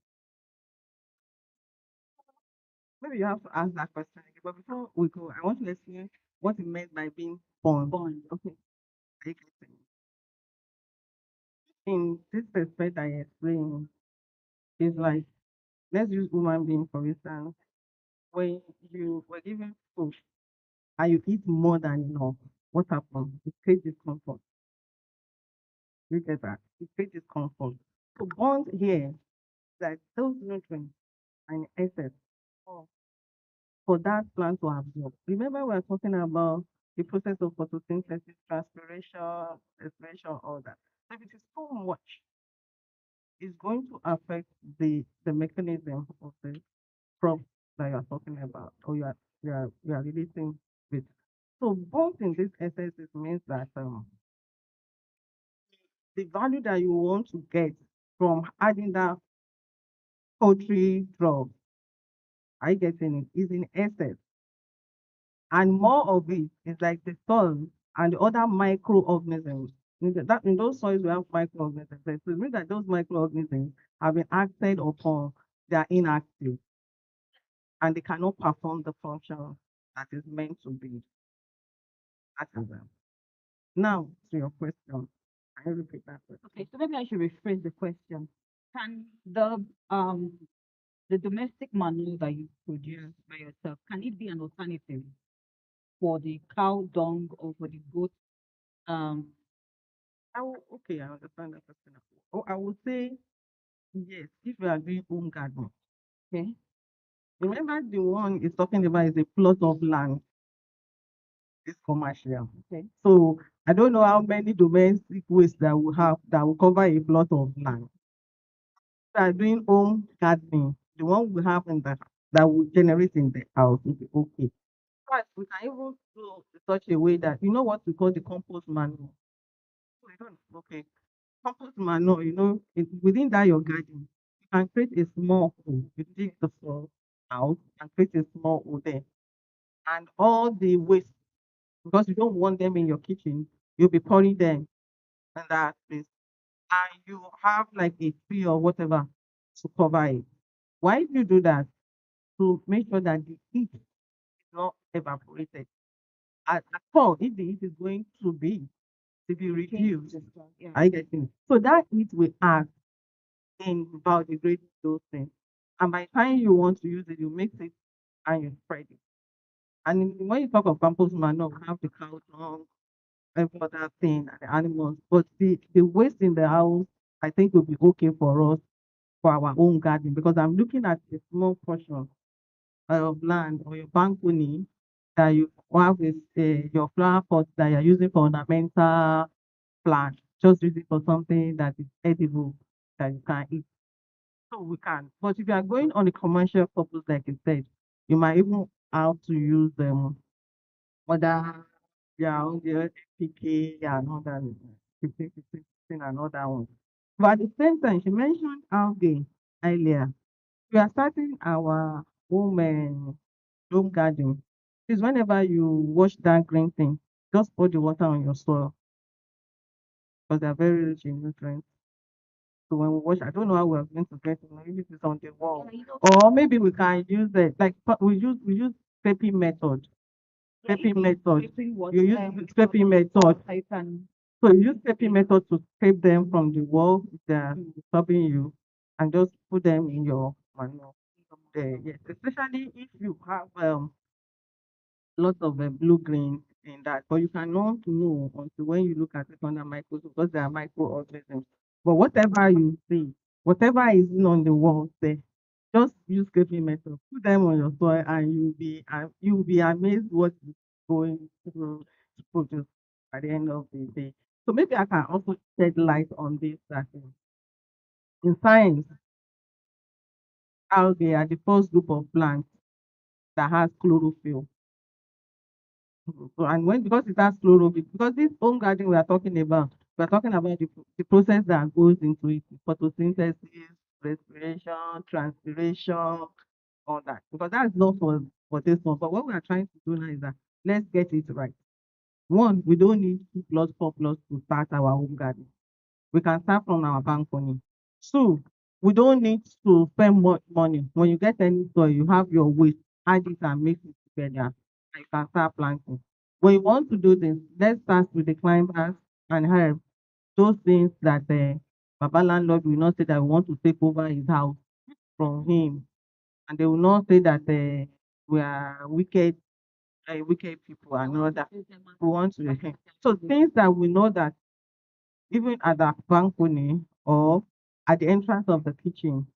Maybe you have to ask that question again. But before we go, I want to explain what it meant by being born. bond? Okay. Are you getting it? In this respect I explained, it's like, let's use human being for instance. When you were given food and you eat more than enough, what happens? It creates discomfort. You get that? It creates discomfort. So bond here, that those nutrients and excess for that plant to absorb. Remember, we are talking about the process of photosynthesis, transpiration, respiration, all that. So if it is too much, it's going to affect the mechanism of the crop that you are talking about, or you are releasing with. So both in this essence means that the value that you want to get from adding that poultry drug, I getting it, is in excess. And more of it is like the soil and the other microorganisms. In those soils we have microorganisms. So it means that those microorganisms have been acted upon, they are inactive and they cannot perform the function that is meant to be. That is them. Now to your question. Can you repeat that Okay, question? so maybe I should rephrase the question. Can the domestic manure that you produce by yourself, can it be an alternative for the cow dung or for the goat? Um, Okay, I understand that question. Oh, I would say yes, if you are doing home gardening. okay, Remember the one is talking about is a plot of land, is commercial. okay, So I don't know how many domestic waste that we have that will cover a plot of land. We are doing home gardening, the one we have in the that will generate in the house will be okay. But we can even do in such a way that you know what we call the compost manure. So you don't okay. Compost manure, within that your garden, you can create a small hole. You dig the soil out and create a small hole there. And all the waste, because you don't want them in your kitchen, you'll be pouring them in that place. And you have like a tree or whatever to cover it. Why do you do that? To make sure that the heat is not evaporated at all. If the heat is going to be change reduced, the stuff, yeah. I get it. So that heat will act in biodegrade those things. And by the time you want to use it, you mix it and you spread it. And when you talk of compost manure, we have the cow dung, every other thing, and the animals. But the waste in the house, I think will be okay for us for our own garden because I'm looking at a small portion of land or your balcony that you have with your flower pot that you're using for ornamental plant. Just use it for something that is edible that you can eat. So we can. But if you are going on a commercial purpose, like you said, you might even have to use other, yeah, on the PK and other 15, 15, 15 and other ones. But at the same time, she mentioned algae earlier. We are starting our home garden. Is whenever you wash that green thing, just pour the water on your soil because they are very rich in nutrients. So when we wash, I don't know how we are going to get it. Maybe it's on the wall, Yeah, or maybe we can use it like we use scraping method. yeah, if Scraping you method. scraping what You use scraping water, method. you can So you use scraping method to scrape them from the wall if they are disturbing you, and just put them in your manure. There, yes, especially if you have lots of blue green in that, but you cannot know until when you look at it under microscope because there are microorganisms. But whatever you see, whatever is on the walls there, just use scraping method, put them on your soil, and you'll be amazed what going to produce at the end of the day. So maybe I can also shed light on this that in science, algae are the first group of plants that has chlorophyll. So, and when because it has chlorophyll, because this home garden we are talking about the process that goes into it, photosynthesis, respiration, transpiration, all that. Because that's not for this one. But what we are trying to do now is that let's get it right. One, we don't need 2 plus 4 plus to start our home garden. We can start from our balcony. Two, we don't need to spend much money. When you get any soil, you have your waste, add it and mix it together, and you can start planting. When you want to do this, let's start with the climbers and herbs, those things that Baba landlord will not say that we want to take over his house from him, and they will not say that we are wicked people and all that. We want to. So things that we know that even at the balcony or at the entrance of the kitchen,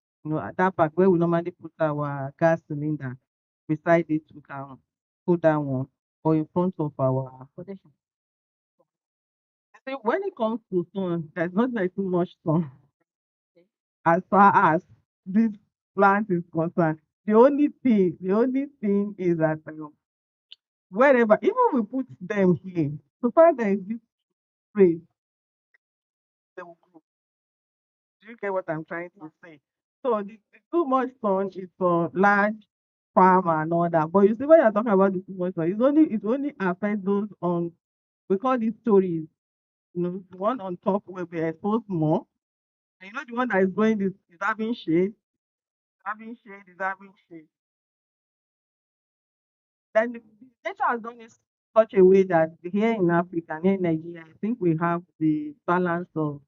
at that back where we normally put our gas cylinder, beside it we can put that one, or in front of our protection. See, when it comes to sun, there's not like too much sun as far as this plant is concerned. The only thing is that wherever, even we put them here, so far there is this spray, they will grow. Do you get what I'm trying to say? So the too much sun is for large farm and all that. But you see, when you're talking about the too much sun, it only affects those on, we call these stories. The one on top will be exposed more. And the one that is growing is having shade, is having shade. Then the nature has done it such a way that here in Africa, here in Nigeria, I think we have the balance of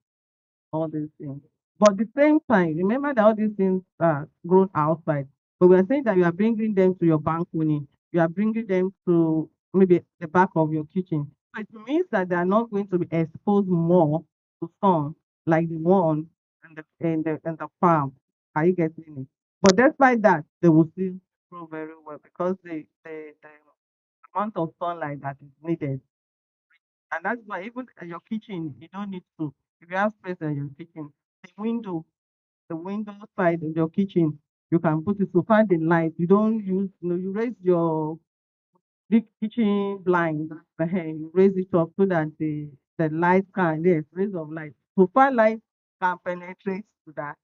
all these things. But at the same time, remember that all these things are grown outside. But we are saying that you are bringing them to your balcony. You are bringing them to maybe the back of your kitchen. So it means that they are not going to be exposed more to sun like the one in the farm. Are you getting it? But despite that, they will still grow very well because the amount of sunlight that is needed, and that's why even in your kitchen, you don't need to. If you have space in your kitchen, the window side of your kitchen, you can put it to find the light. You don't use, you raise your big kitchen blind, you raise it up so that the light can, yes, rays of light. So far light can penetrate to that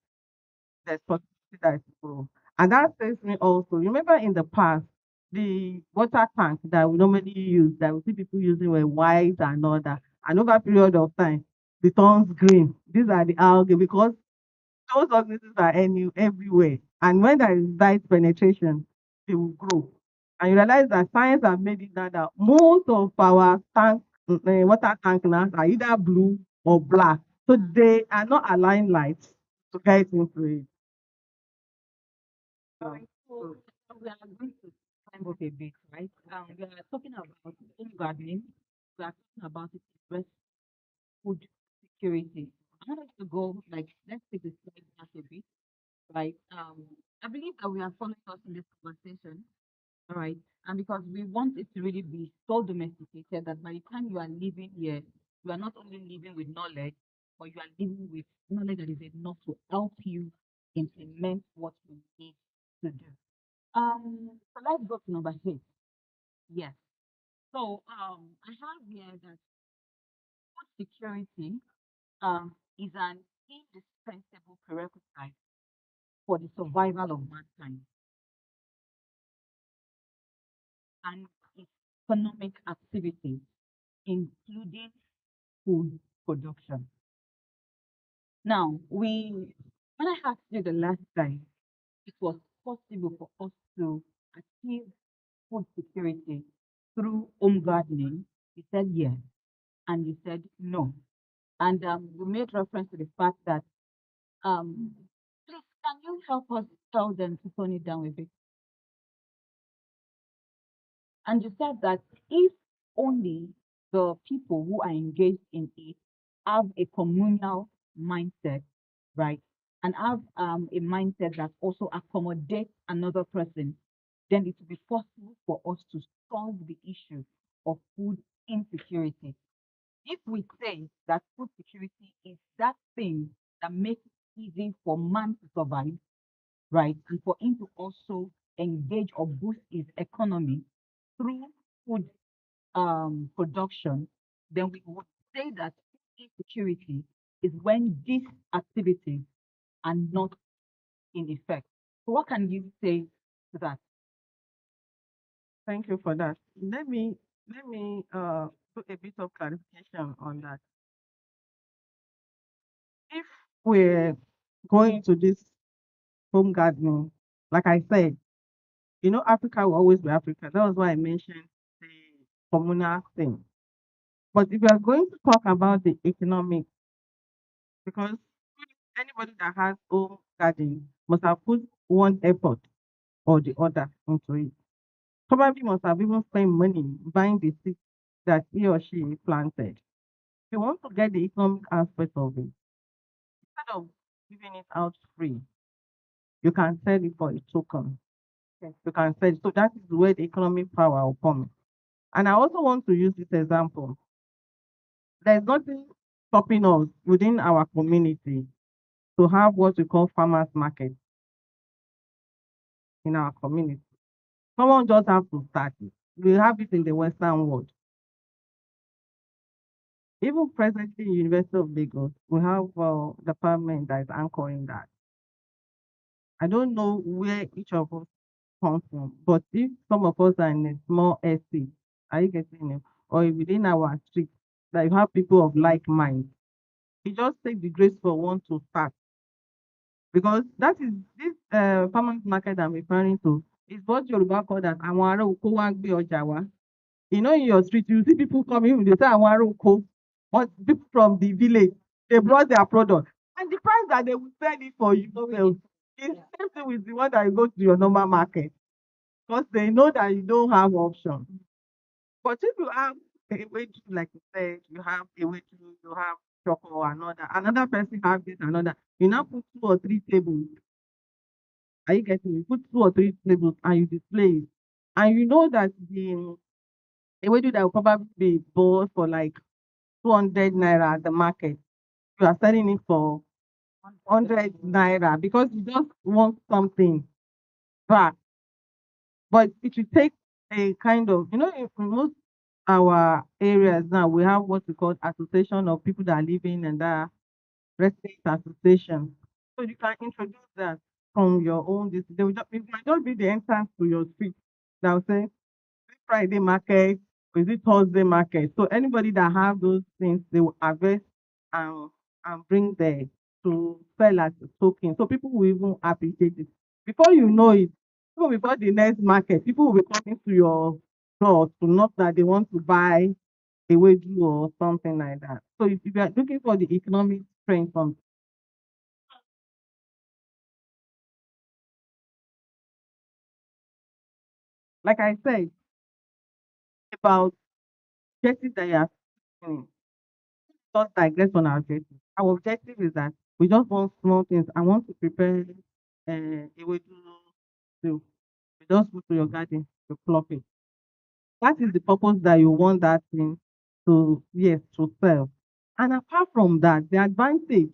there's possibility that it will grow. And that says me also, remember in the past, the water tank that we normally use, that we see people using were white and all that. And over a period of time, it turns green. These are the algae because those organisms are everywhere. And when there is light penetration, they will grow. And you realize that science has made it now that most of our water tank now are either blue or black. So they are not allowing light to get into it. Alright, so we are going to climb up a bit, right? We are talking about home gardening. We are talking about it, breast food security. I want us to go like let's take the slide back a bit, right? I believe that we are following us in this conversation, all right? And because we want it to really be so domesticated that by the time you are living here, you are not only living with knowledge, but you are living with knowledge that is enough to help you implement what you need to do. So let's go to number 8. Yes. So I have here that food security is an indispensable prerequisite for the survival of mankind and economic activity, including food production. Now, when I asked you the last time, it was possible for us to achieve food security through home gardening. You said yes, and you said no. And we made reference to the fact that, um, please, can you help us tell them to tone it down a bit? And you said that if only the people who are engaged in it have a communal mindset, right, and have a mindset that also accommodates another person, then it will be possible for us to solve the issue of food insecurity. If we say that food security is that thing that makes it easy for man to survive, right, and for him to also engage or boost his economy through food production, then we would say that food insecurity is when these activities are not in effect. So what can you say to that? Thank you for that. Let me put a bit of clarification on that. If we're going to this home gardening, like I said, Africa will always be Africa. That was why I mentioned the communal thing. But if we are going to talk about the economic, because anybody that has home garden must have put one effort or the other into it. Probably must have even spent money buying the seed that he or she planted. If you want to get the economic aspect of it, instead of giving it out free, you can sell it for a token. Yes. You can sell it. So that is where the economic power will come in. And I also want to use this example. There's nothing stopping us within our community to have what we call farmers market in our community. Someone just have to start it. We have it in the Western world. Even presently in University of Lagos, we have a department that is anchoring that. I don't know where each of us come from, but if some of us are in a small estate, are you getting it? Or within our street, that you have people of like mind, it just takes the grace for one to start. Because that is this farmers market I'm referring to is what Yoruba call that àwọn ará oko wá gbé ọjà wá. In your street, you see people coming, they say àwọn ará oko, but people from the village, they brought their product. And the price that they will sell it for you well, is same thing with the one that you go to your normal market. Because they know that you don't have option. But if you have a way to, like you said, you have a way to, you have choco or another person have this, another. You now put two or three tables. Are you getting? You put two or three tables and you display it, and you know that the ewedu that will probably be bought for like 200 naira at the market, you are selling it for 100 naira because you just want something back. But it will take a kind of, in most our areas now, we have what we call association of people that are living in that resident association. So you can introduce that from your own. They will just, it might just be the entrance to your street that will say, Friday market, or is it Thursday market? So anybody that have those things, they will harvest and bring there to sell as a token. So people will even appreciate it. Before you know it, even before the next market, people will be coming to your door to knock that they want to buy a wedu or something like that. So if you are looking for the economic strength from, like I said, about objectives that you are seeking, just digress on our objective. Our objective is that we just want small things. I want to prepare a way to do. You just go to your garden, you pluck it. That is the purpose that you want that thing to, yes, to sell. And apart from that, the advantage,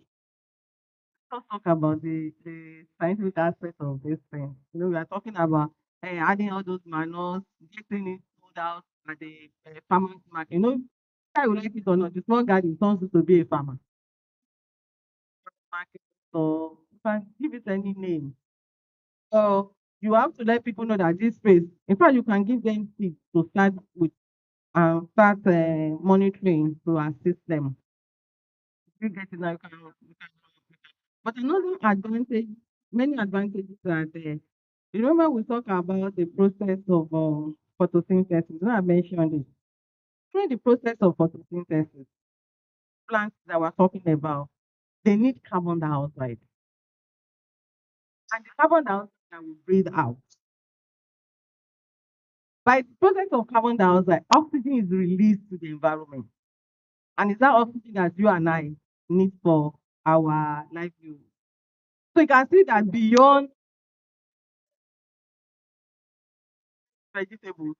let's talk about the scientific aspect of this thing. We are talking about adding all those manures, getting it sold out at the farmers market. I would like it or not, the small garden turns to be a farmer market, or you can give it any name. So you have to let people know that this place, in fact, you can give them tips to start with and start monitoring to assist them. You get it now, you can. But another advantage, many advantages are there. You remember we talked about the process of photosynthesis. I mentioned it. During the process of photosynthesis, plants that we're talking about, they need carbon dioxide. And the carbon dioxide that we breathe out, by the process of carbon dioxide, oxygen is released to the environment. And it's that oxygen that you and I need for our livelihood. So you can see that beyond vegetables,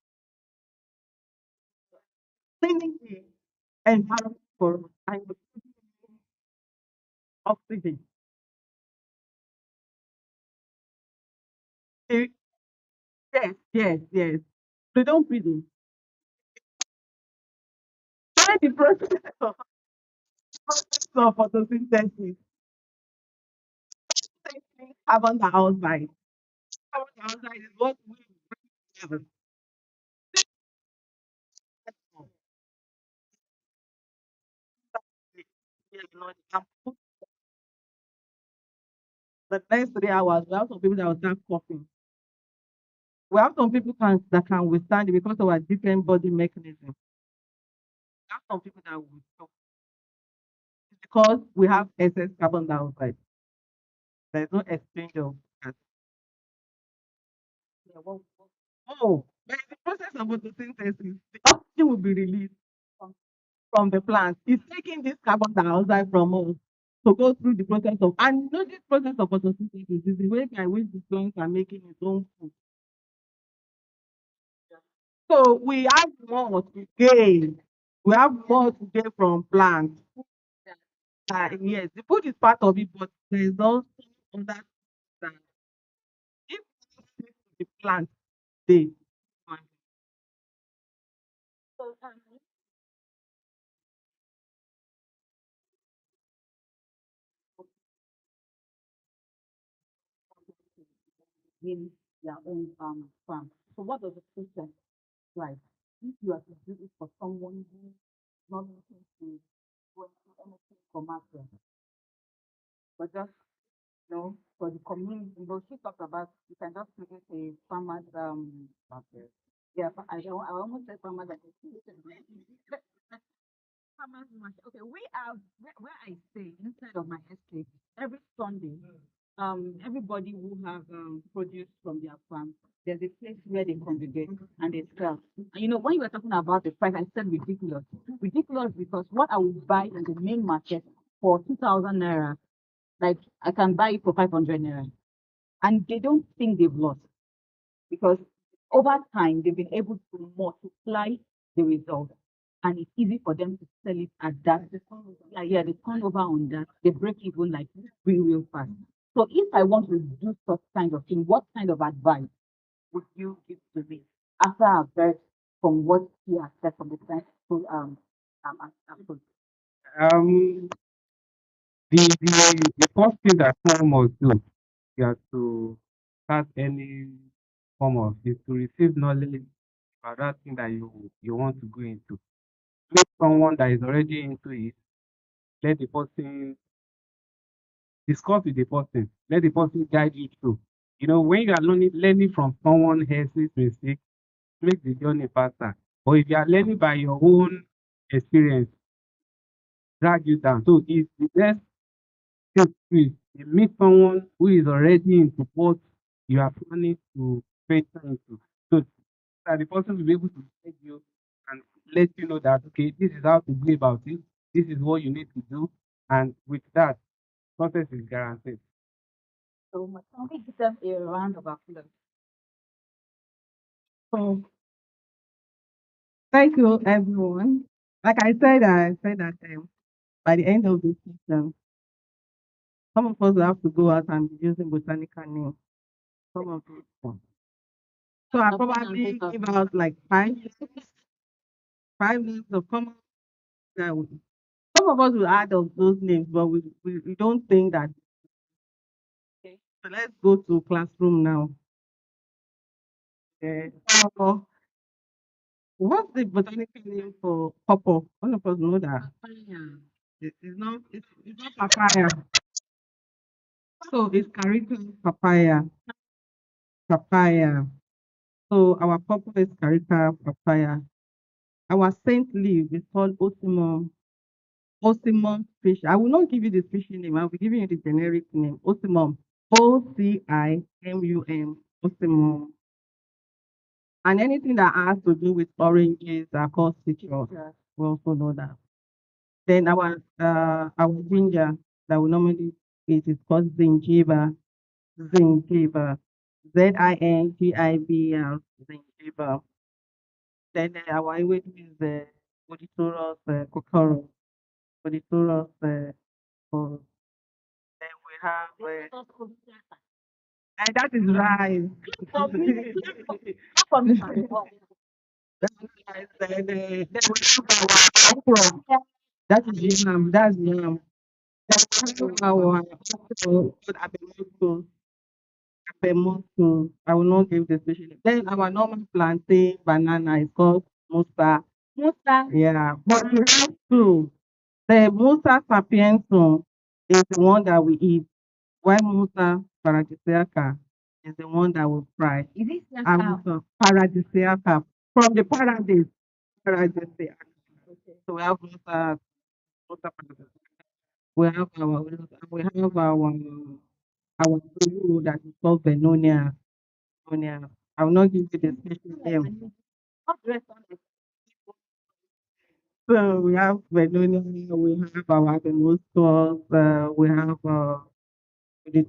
cleaning the environment for us and you're putting oxygen. Eh, yes, yes, yes. They don't breathe in. During the process of photosynthesis, taking carbon dioxide. Carbon dioxide is what we breathe in. Yeah, no, and put the next 3 hours, we have some people that will start coughing. We have some people that can withstand it because of our different body mechanism. We have some people that will stop because we have excess carbon dioxide. There's no exchange of gas. Yeah, oh, but in the process of photosynthesis, the oxygen will be released from, from the plant. It's taking this carbon dioxide from us to go through the process of, and you know, this process of photosynthesis is the way by which the plants are making its own food. So we have more to gain. We have more to gain from plants. Yes, the food is part of it, but there is also other that if the plant they in their own farm. So what does the process like? If you are to do it for someone who is not looking to go into anything commercial, but just for the community, she talked about you can just create a farmers okay. Yeah, but I almost said farmers association. Farmers market. Okay, we have where I stay inside of my estate every Sunday. Everybody who have produce from their farm, there's a place where they congregate and they sell. And when you were talking about the price, I said ridiculous. Ridiculous because what I would buy in the main market for 2,000 naira, like I can buy it for 500 naira. And they don't think they've lost because over time they've been able to multiply the result and it's easy for them to sell it at that. Yeah, the turnover on that, they break even like real fast. So if I want to do such kind of thing, what kind of advice would you give to me after I've heard from what you have said from the time to approach? Um, the first thing that someone must do is to start any form of is to receive knowledge about that thing that you want to go into. Meet someone that is already into it. Let the person discuss with the person. Let the person guide you through. When you are learning from someone else's mistake, make the journey faster. But if you are learning by your own experience, drag you down. So it's the best thing to is you meet someone who is already into what you are planning to venture into. So that the person will be able to guide you and let you know that okay, this is how to go about it. This is what you need to do, and with that, success is guaranteed. So much. Can we give them a round of applause? So thank you everyone. Like I said that by the end of this session, some of us will have to go out and be using botanical names. Some of us. So I probably give out like five names of common that some of us will add of those names, but we don't think that. Okay. So let's go to classroom now. Uh, what's the botanical name for purple? One of us know that. Papaya. It's not papaya. So it's carica papaya. Papaya. So our purple is carica papaya. Our saint leaf is called Osimum. Osimum fish. I will not give you the species name. I'll be giving you the generic name. Osimum. Ocimum. Osimum. And anything that has to do with oranges are called citrus. We also know that. Then our ginger that we normally eat is called zingiber. Zingiber. Zingibr. Zingiber. Then our ewedu is Odysseus Kokoro, Odysseus for then we have and that is right. That's right. Then we have our okra. That is yam. That's yam. Then we have our okra, abemoto, abemoto. I will not give the special. Then our normal plantain banana is called musa. Yeah, but we have two. The Musa sapiensum is the one that we eat, while Musa paradisiaca is the one that we fry. And paradisiaca from the paradise, paradisiaca. So we have Musa paradisiaca. We have our tofu that is called Benonia. Benonia. I will not give you the special name. So we have Benonia, we have our Muscos, we have what do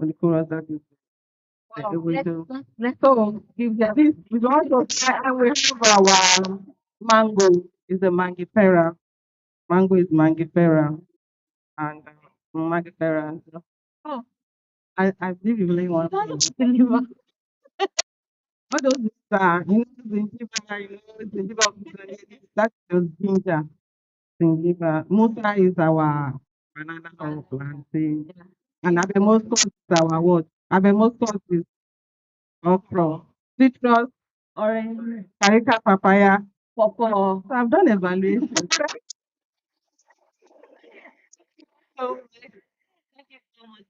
you call us that is we do. So if this we also try and we have our mango is the mangifera. Mango is mangifera and mangifera. Oh, I believe you really want to deliver. All those zingiber, that's just ginger. Zingiber. Musa is our banana or plantain. And Abemoscos is our what? Abemoscos is okra. Citrus, orange, carica papaya. So I've done evaluation. So, thank you so much.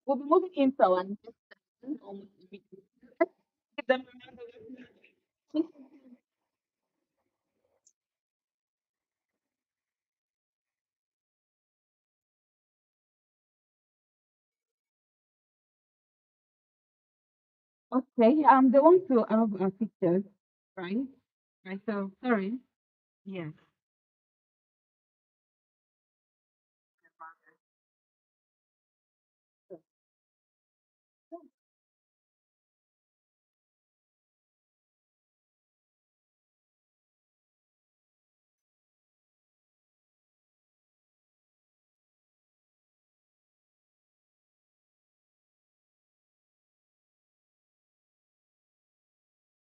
We'll be moving into our next section almost immediately. Give them a round of applause. Okay, they want to have pictures, right? Right, so sorry. Yes.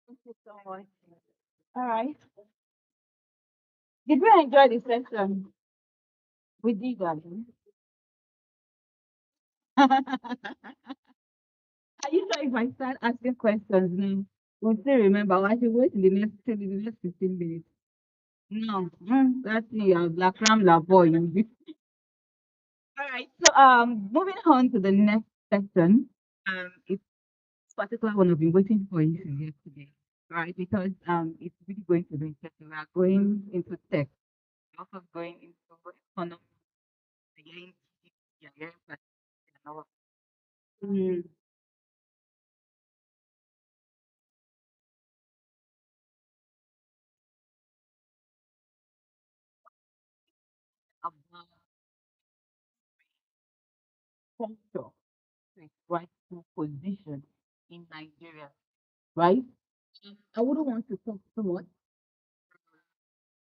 Thank you so much. All right. Did we enjoy the session? We did, darling. Are you sure if I start asking questions now, we'll still remember? Or I should wait till the next 15 minutes. No, that's your black rambler boy. All right. So moving on to the next section. It's particular one I've been waiting for you since yesterday, right? Because it's really going to be interesting. We are going into tech, we're also going into economy, again, yeah, yeah, but you know, mm, about culture, its rightful position in Nigeria, right? I wouldn't want to talk too much.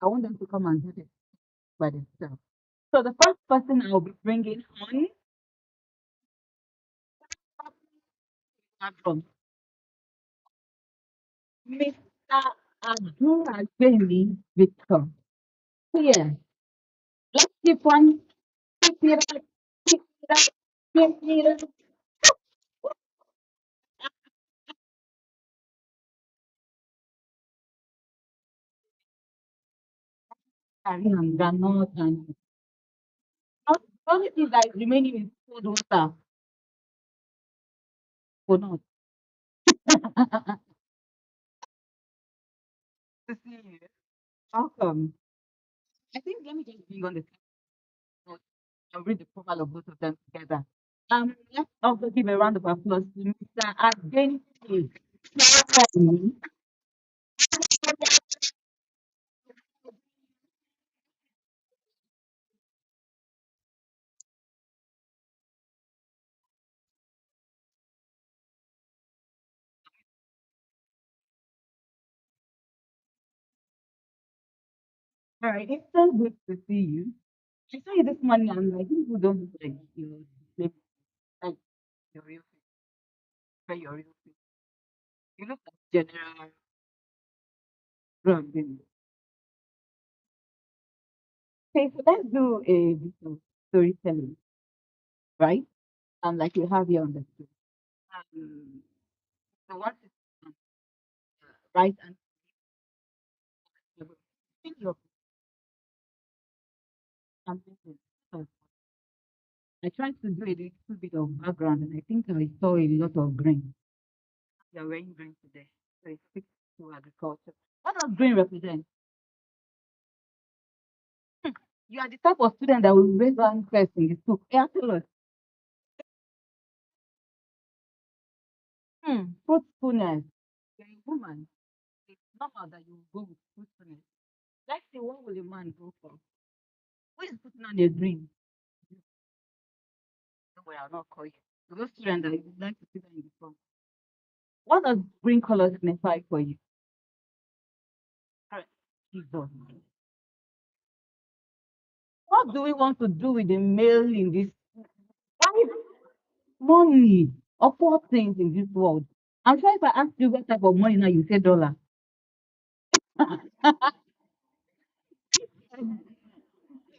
I want them to come and do this by themselves. So the first person I'll be bringing on are from Mr. Abdul Victor. So yeah, let's keep on keep it up, keep it up, keep it up. Carry and granite and not the only thing that is remaining is cold water for not. To see you. Welcome. I think let me just bring on the note and read the profile of both of them together. Let's also give a round of applause to Mr. Adenti. All right, it's so good to see you. I saw you this morning. I'm like, you people don't look like you display like your real face, but your real face. You look like General Robin. Okay, so let's do a bit of storytelling, right? Like you have here on the screen. Um, so what is right and in your ambition? I tried to do a little bit of background, and I think I saw a lot of green. You're wearing green today, so it speaks to agriculture. What does green represent? You are the type of student that will raise hand first in the school. Yeah, tell us. Fruitfulness. You're a woman. It's normal that you will go with fruitfulness. Let's see, what will a man go for? Who is putting on a green? No way, I'll not call you. Those students that would like to sit down in the front. What does green color signify for you? Correct. Jesus. What do we want to do with the male in this? Why money of all things in this world? I'm sure if I ask you what type of money now, you say dollar.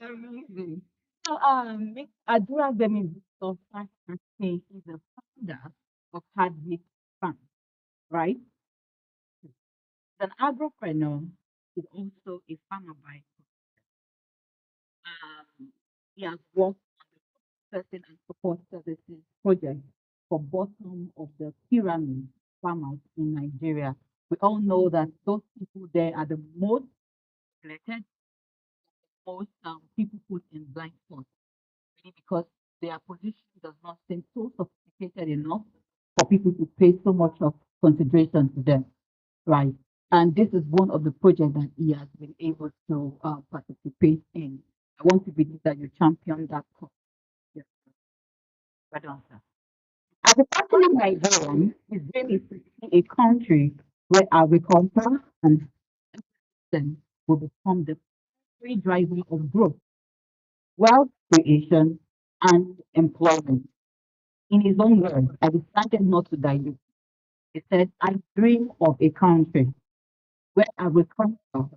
Amazing. So, Adura Gbemi is the founder of Hardwick Farm, right? He's an agropreneur. He's also a farmer by he has worked on the person and support services project for bottom of the pyramid farmers in Nigeria. We all know that those people there are the most neglected, most people put in blind spots, really because their position does not seem so sophisticated enough for people to pay so much of consideration to them, right? And this is one of the projects that he has been able to participate in. I want to believe that you champion that cause. Yes, well done, sir. As a passionate Nigerian, his dream is to see a country where agriculture and then will become the free driver of growth, wealth creation, and employment. In his own words, I decided not to dilute. He said, I dream of a country where agriculture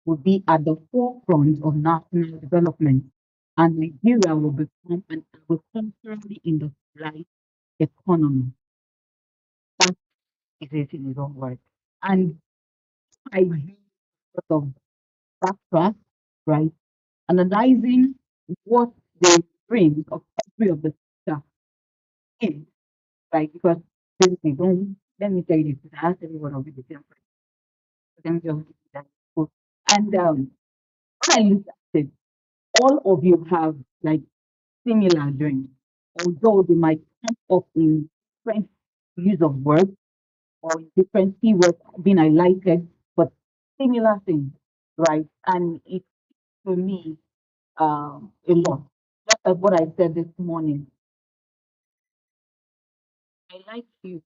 will be at the forefront of national development and Nigeria will become an agriculturally industrialized economy. That is it in his own words. And I do sort of backtrack, right? Analyzing what the dreams of every of the sector is, right? Because basically, don't let me tell you this, I asked everyone of you the same question. Let me just give you that. And when I looked at it, all of you have like similar dreams, although they might come up in different use of words or in different keywords being highlighted, but similar things, right? And it's for me a lot. Just like what I said this morning, I like you.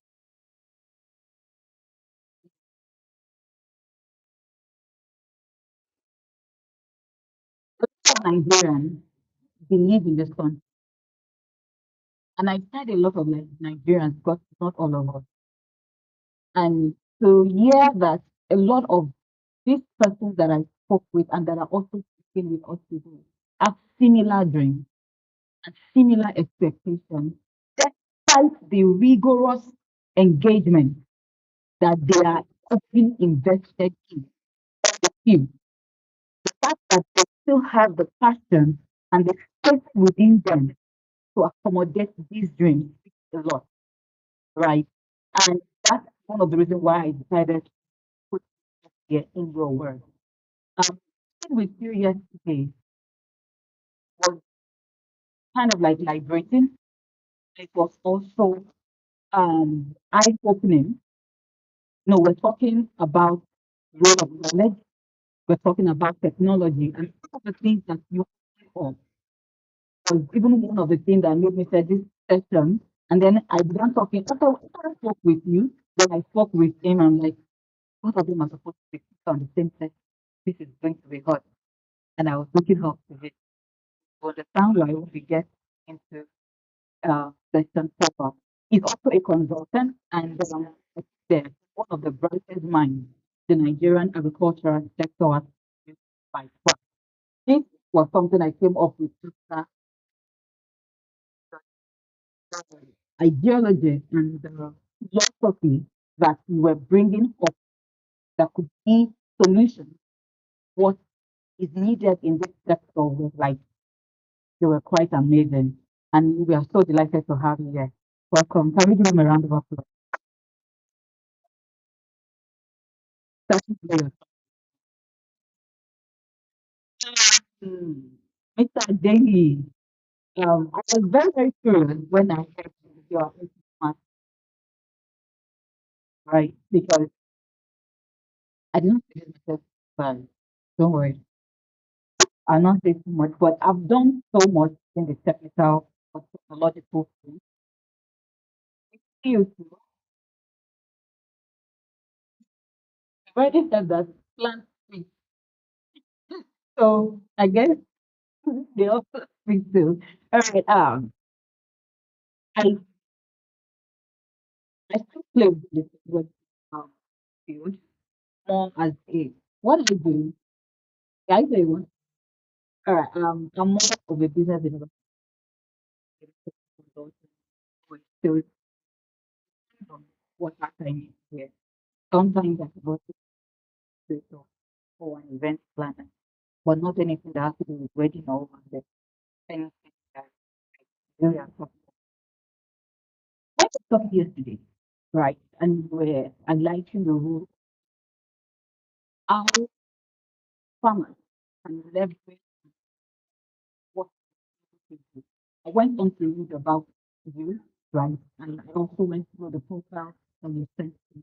A lot of Nigerians believe in this country, and I've had a lot of like Nigerians, because not all of us. And to hear that a lot of these persons that I spoke with and that are also speaking with us today have similar dreams and similar expectations, despite the rigorous engagement that they are often invested in. The few, the fact that they still have the passion and the space within them to accommodate these dreams speaks a lot, right? And that's one of the reasons why I decided to put it here in your words. Speaking with you yesterday was kind of like liberating. It was also eye-opening. No, we're talking about role of knowledge. We're talking about technology, and some of the things that you have was even one of the things that made me say this session. And then I began talking. After I spoke with you, then I spoke with him. I'm like, both of them are supposed to be on the same session. This is going to be hot. and I was looking up to it to understand why when we get into Session 4. He's also a consultant and the, one of the brightest minds the Nigerian agricultural sector has produced by far. This was something I came up with after the ideology and the philosophy that we were bringing up that could be solutions. What is needed in this sector was like they were quite amazing. And we are so delighted to have you here. Welcome. Can we give him a round of applause? Thank you for your time. Mr. Daly, I was very, very curious when I heard your smart, right? Because I did not say myself, but don't worry, I'll not say too much, but I've done so much in the technical or technological field. You already said that plant speak. So I guess they also speak too. All right, I I still play with this with field more as a what I do. I do. All right, I'm more of a business development consultant, which still on what happened here. Sometimes I go to for an event planner, but not anything that has to do with wedding or the anything that we are talking. I was talking yesterday, right? And we're highlighting the role how farmers can leverage what they do. I went on to read about you, right? And I also went through the profile and you sent me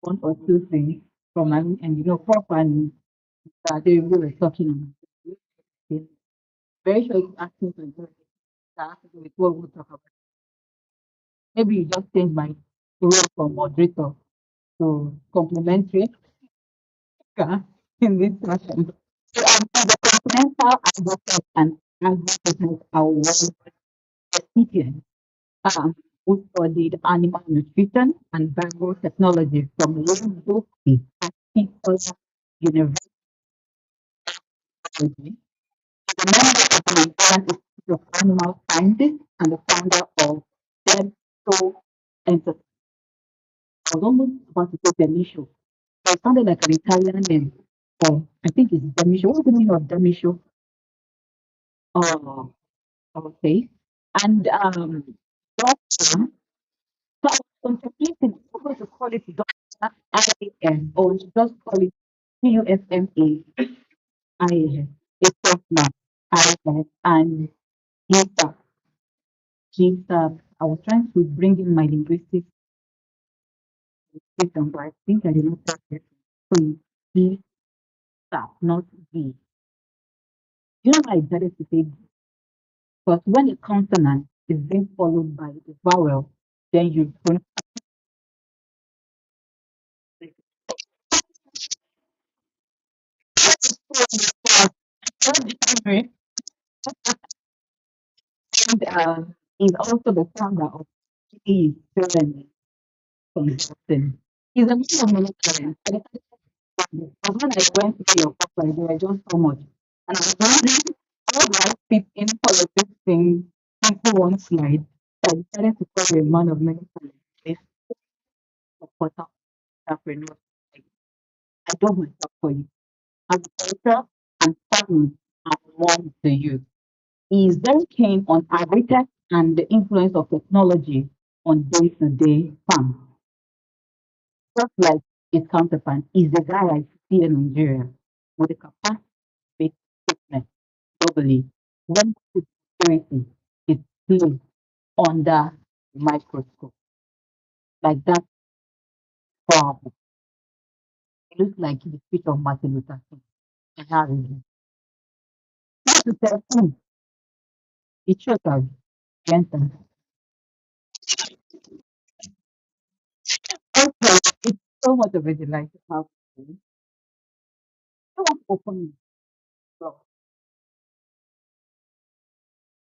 one or two things from my and you know, Prof and they were talking about. It. Very sure it's asking for information that has to do with what we'll talk about. Maybe you just change my role from moderator to complementary in this session. So as a continental advocate and advocate our world recipient, who studied animal nutrition and biotechnology from Liverpool at People University, a member of the Nigerian Institute of Animal Sciences and the founder of Dead Soul Enterprise. I was almost about to say Demisho. It sounded like an Italian name. Oh, I think it's Demisho. What's the meaning of Demisho? Oh, okay. And doctor, so I was contemplating whether to call it Doctor IAM or to just call it PUFMA IAM. It's Doctor IAM and GSAP. GSAP. I was trying to bring in my linguistics system, but I think I did not touch it. So it's GSAP, not V. You know why I decided to say because when a consonant is being followed by a vowel, then you pronounce it. And he's also the founder of He Parent Consulting. He's a man of many talents. But when I went through your profile, there were just so much. And I was wondering, how do I fit in all of these things into one slide? So I decided to call you a man of many talents. This supporter entrepreneur. I don't myself for you. Agriculture and farming are one to you. He is very keen on agri-tech and the influence of technology on day-to-day farm. Just like his counterpart, is the guy I see in Nigeria with the capacity to make statements globally when food security is placed under the microscope. Like that powerful. It looks like the speech of Martin Luther King. And how is it? Not to tell whom it shows us the So much of a delight to have you. I want to open the door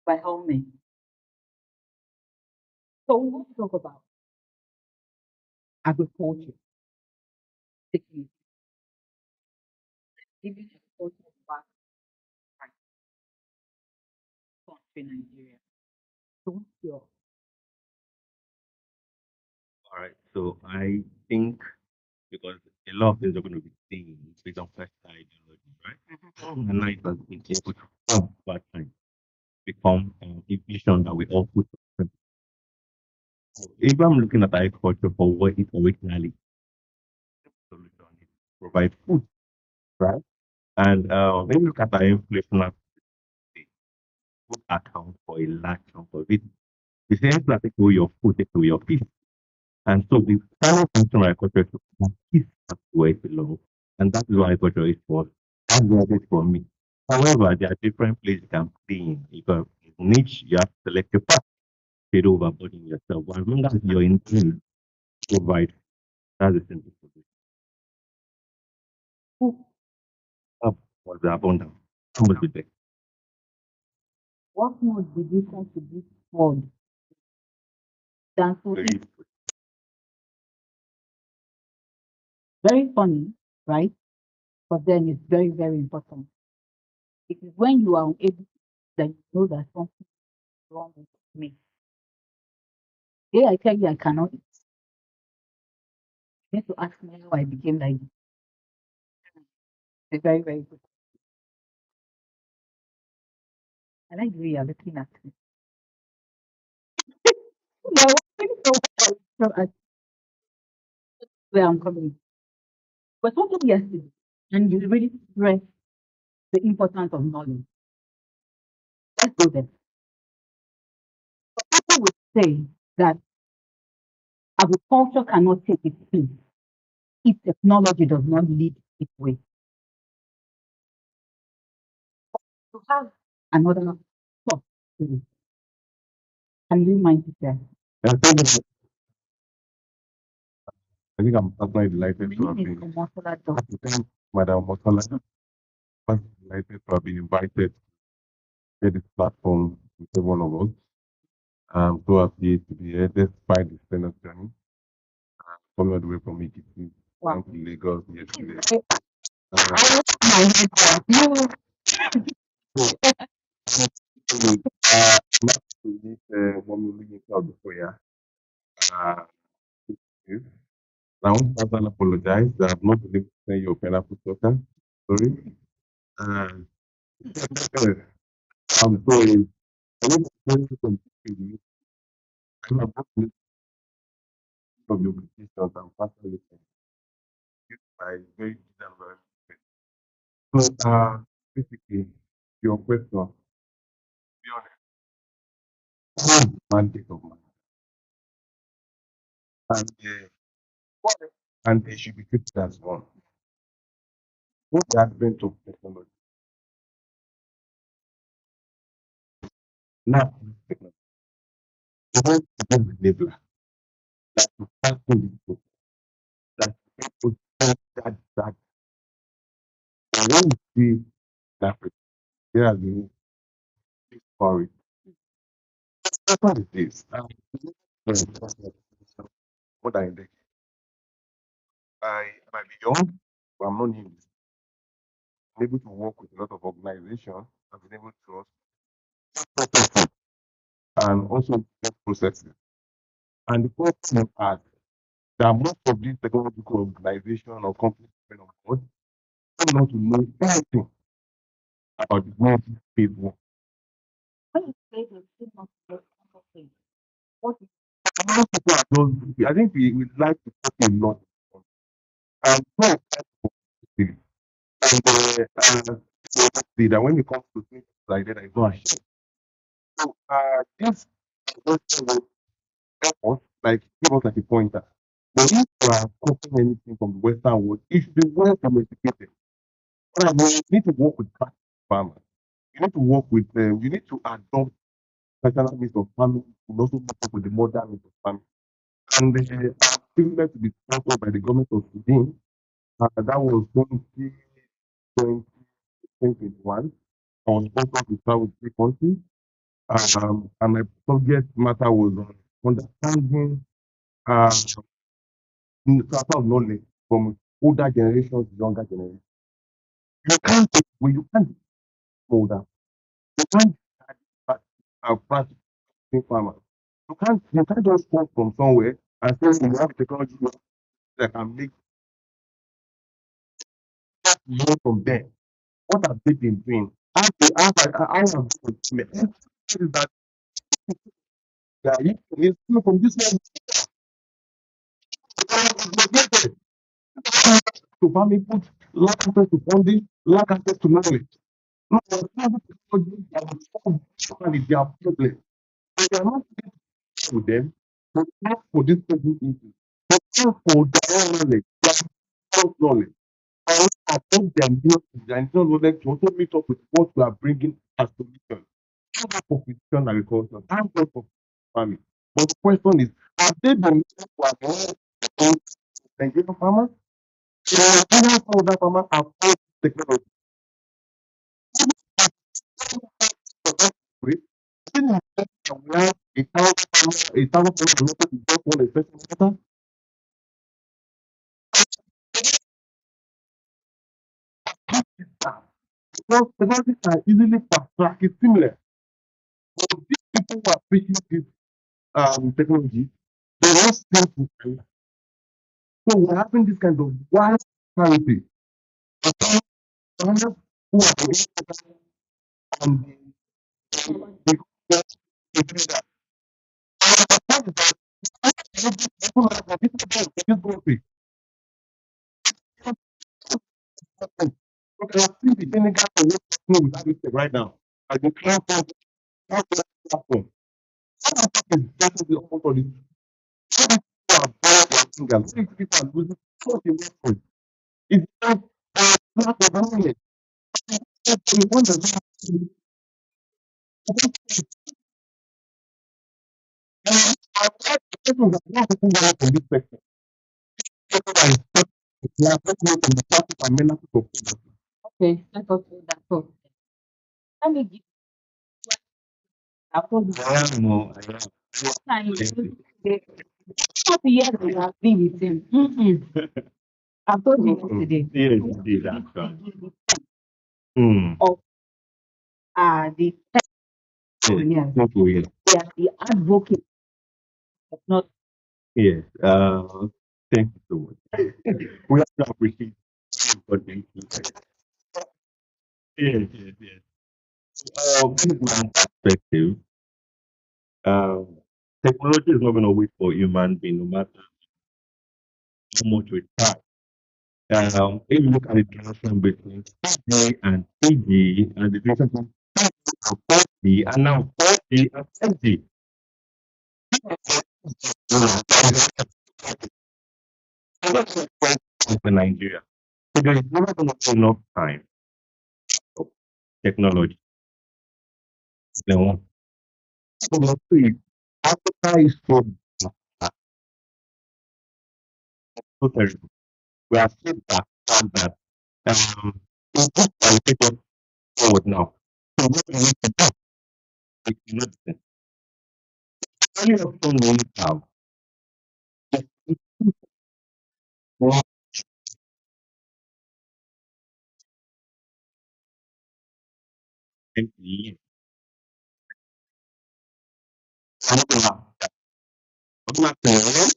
by all means. So we want to talk about agriculture, taking giving agriculture back right country Nigeria. So what's your All right. So I think because a lot of things are going to be seen based on first ideology, right? And now it has been able to come back and become a vision that we all put. So if I'm looking at agriculture for what it originally solution is, provide food, right? And when you look at our inflation, food account for a large chunk of it. The same people that take away your food, take away your peace. And so the final function of agriculture is to put peace back to where it belongs. And that is what agriculture is for. That's what it is for me. However, there are different places you can play in. If you're in niche, you have to select your path, get overburden yourself. But as long as you're in tune, provide. That's the simple solution. who Up was the abundance. Somebody there. what more did you contribute toward than to Very eat? Very funny, right? But then it's very, very important. It is when you are unable that you know that something is wrong with me. Yeah, I tell you I cannot eat. You need to ask me how I became like this. It's very, very good. I like the way you're looking at me. You're watching so at where I'm coming. But talking yesterday, and you really stress the importance of knowledge. Let's go there. People would say that agriculture cannot take its place if technology does not lead its way. To have another thought to it. Can you mind to share? I think I'm personally My delighted to have name is been. Omotola I have to thank Madam Motola. I'm delighted to have been invited to this platform with every one of us. I'm so happy to be here despite the strenuous journey. Coming all the way from Ekiti Wow. down to Lagos yesterday. I lost my head down. You So, not to meet Mommy Lee before, yeah. Uh, yes. I want to personally apologize that I've not been able to send you a pineapple daughter. Sorry. Uh, I'm sorry. I want to thank you from you. I'm about to make some your decisions and personally thank you by very December. So, basically, your question, be honest, mandate of mine, and and they should be treated as one. With the advent of technology, now technology, the whole enabler that to fasten the book, that people that and when you see that there has been this story. That's what it is. More than a decade. I might be young, but I'm not new. I'm able to work with a lot of organizations. I've been able to also and also get processes. And the question is that most of these technological organizations or companies on board don't want to know anything about the way these things work. when you say they still not get something, what is Most people are just, I think we like to talk a lot. And so and see that when it comes to things like that, I don't share. So this question will help us, like give us like a pointer. But if you are copying anything from the Western world, it should be well domesticated. Right, but you need to work with practical farmers. You need to work with them. You need to adopt traditional means of farming. You also work with the modern means of farming. And privileged to be sponsored by the government of Sweden. That was 2020, 2021. I was sponsored to travel to three countries. And my subject matter was on understanding transfer of knowledge from older generations to younger generations. You can't take away, you can't older. You can't practice farmers. You can't just come from somewhere and say you have technology that can make more from them. What have they been doing? How have they been doing? Is that you know, from this one to farming put lack access to funding, lack access to knowledge. No, there's no technology that will solve their problem. They are not dealing with them to ask for this present issue. They ask for their own knowledge, their own knowledge. I think their internal knowledge to also meet up with what we are bringing as solution. Thank God for precision agriculture. Thank God for farming. But the question is, have they been able to avoid Nigerian farmers? Nigerian farmers have all technology. We didn't have a thousand farmers connected to just one expression matter. Because technologies are easily fast-tracked, it's similar. But these people who are preaching this technology, they're not simple. So we're having this kind of wide clarity. Farmers who are the and the that. People have a different geography. Okay, I see the vinegar for what happening with agriculture right now. I can clear platform. Is definitely open for the people are buying their fingers. People are losing so much money. It's not lack of knowledge. You want to people that want to come out from this sector. People that is they are not from the plastic and mental of Okay, let us do that. So let me give I told you I am more. I am. time Thank you. 40 years we have been with him. I told you yesterday. Yes, you did actually. Mm. Of the Yes. yes, Thank you. Yes. they are the advocate of not Yes. Thank you so much. We have to appreciate what thank you. Yes, yes, yes. This is my perspective. Um, Technology is not going to wait for human being, no matter how much we try. If you look at the transition between 2G and 3G and the difference between 4G and now 4G and 5G, for Nigeria. So there is never going to be enough time for technology. Number one. Number two, Africa is so terrible. We are so back that it's just I will take us forward now. So what we need to do is medicine. The only option we have is for 20 years. Something like that. I'm not saying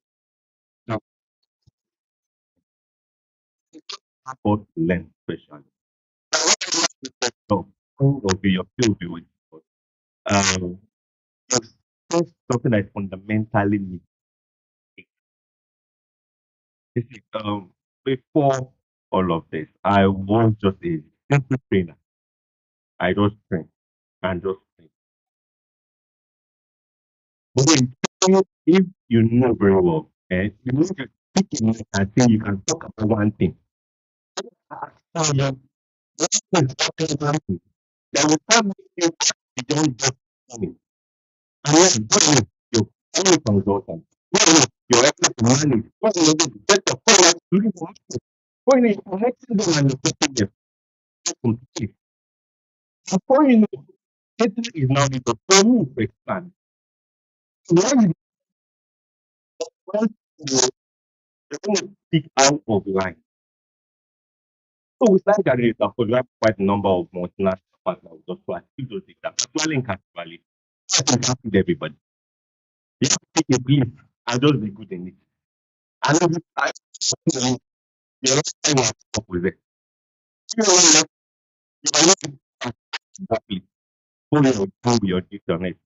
now how to learn especially. So will be your field be with um there's just something that is fundamentally needed. You see, before all of this, I was just a simple trainer. I just train and just train. But then, if you know very well, and you know to pick a minute and say you can talk about one thing, that will start making you beyond just training. And yes, God is your only consultant. You're able to manage. When you're able to get your product, looking for market. When you're connecting them and you're getting them, that's completely. Before you know, data is now the problem to expand. So when you want to, you're going to speak out of line. So we started gathering data because we have quite a number of multinational partners just to achieve those data, particularly in Capital Valley. I can happen with everybody. You have to take a brief and just be good in it. And every time you're not trying to up with it. You know, you're not exactly who your data on it.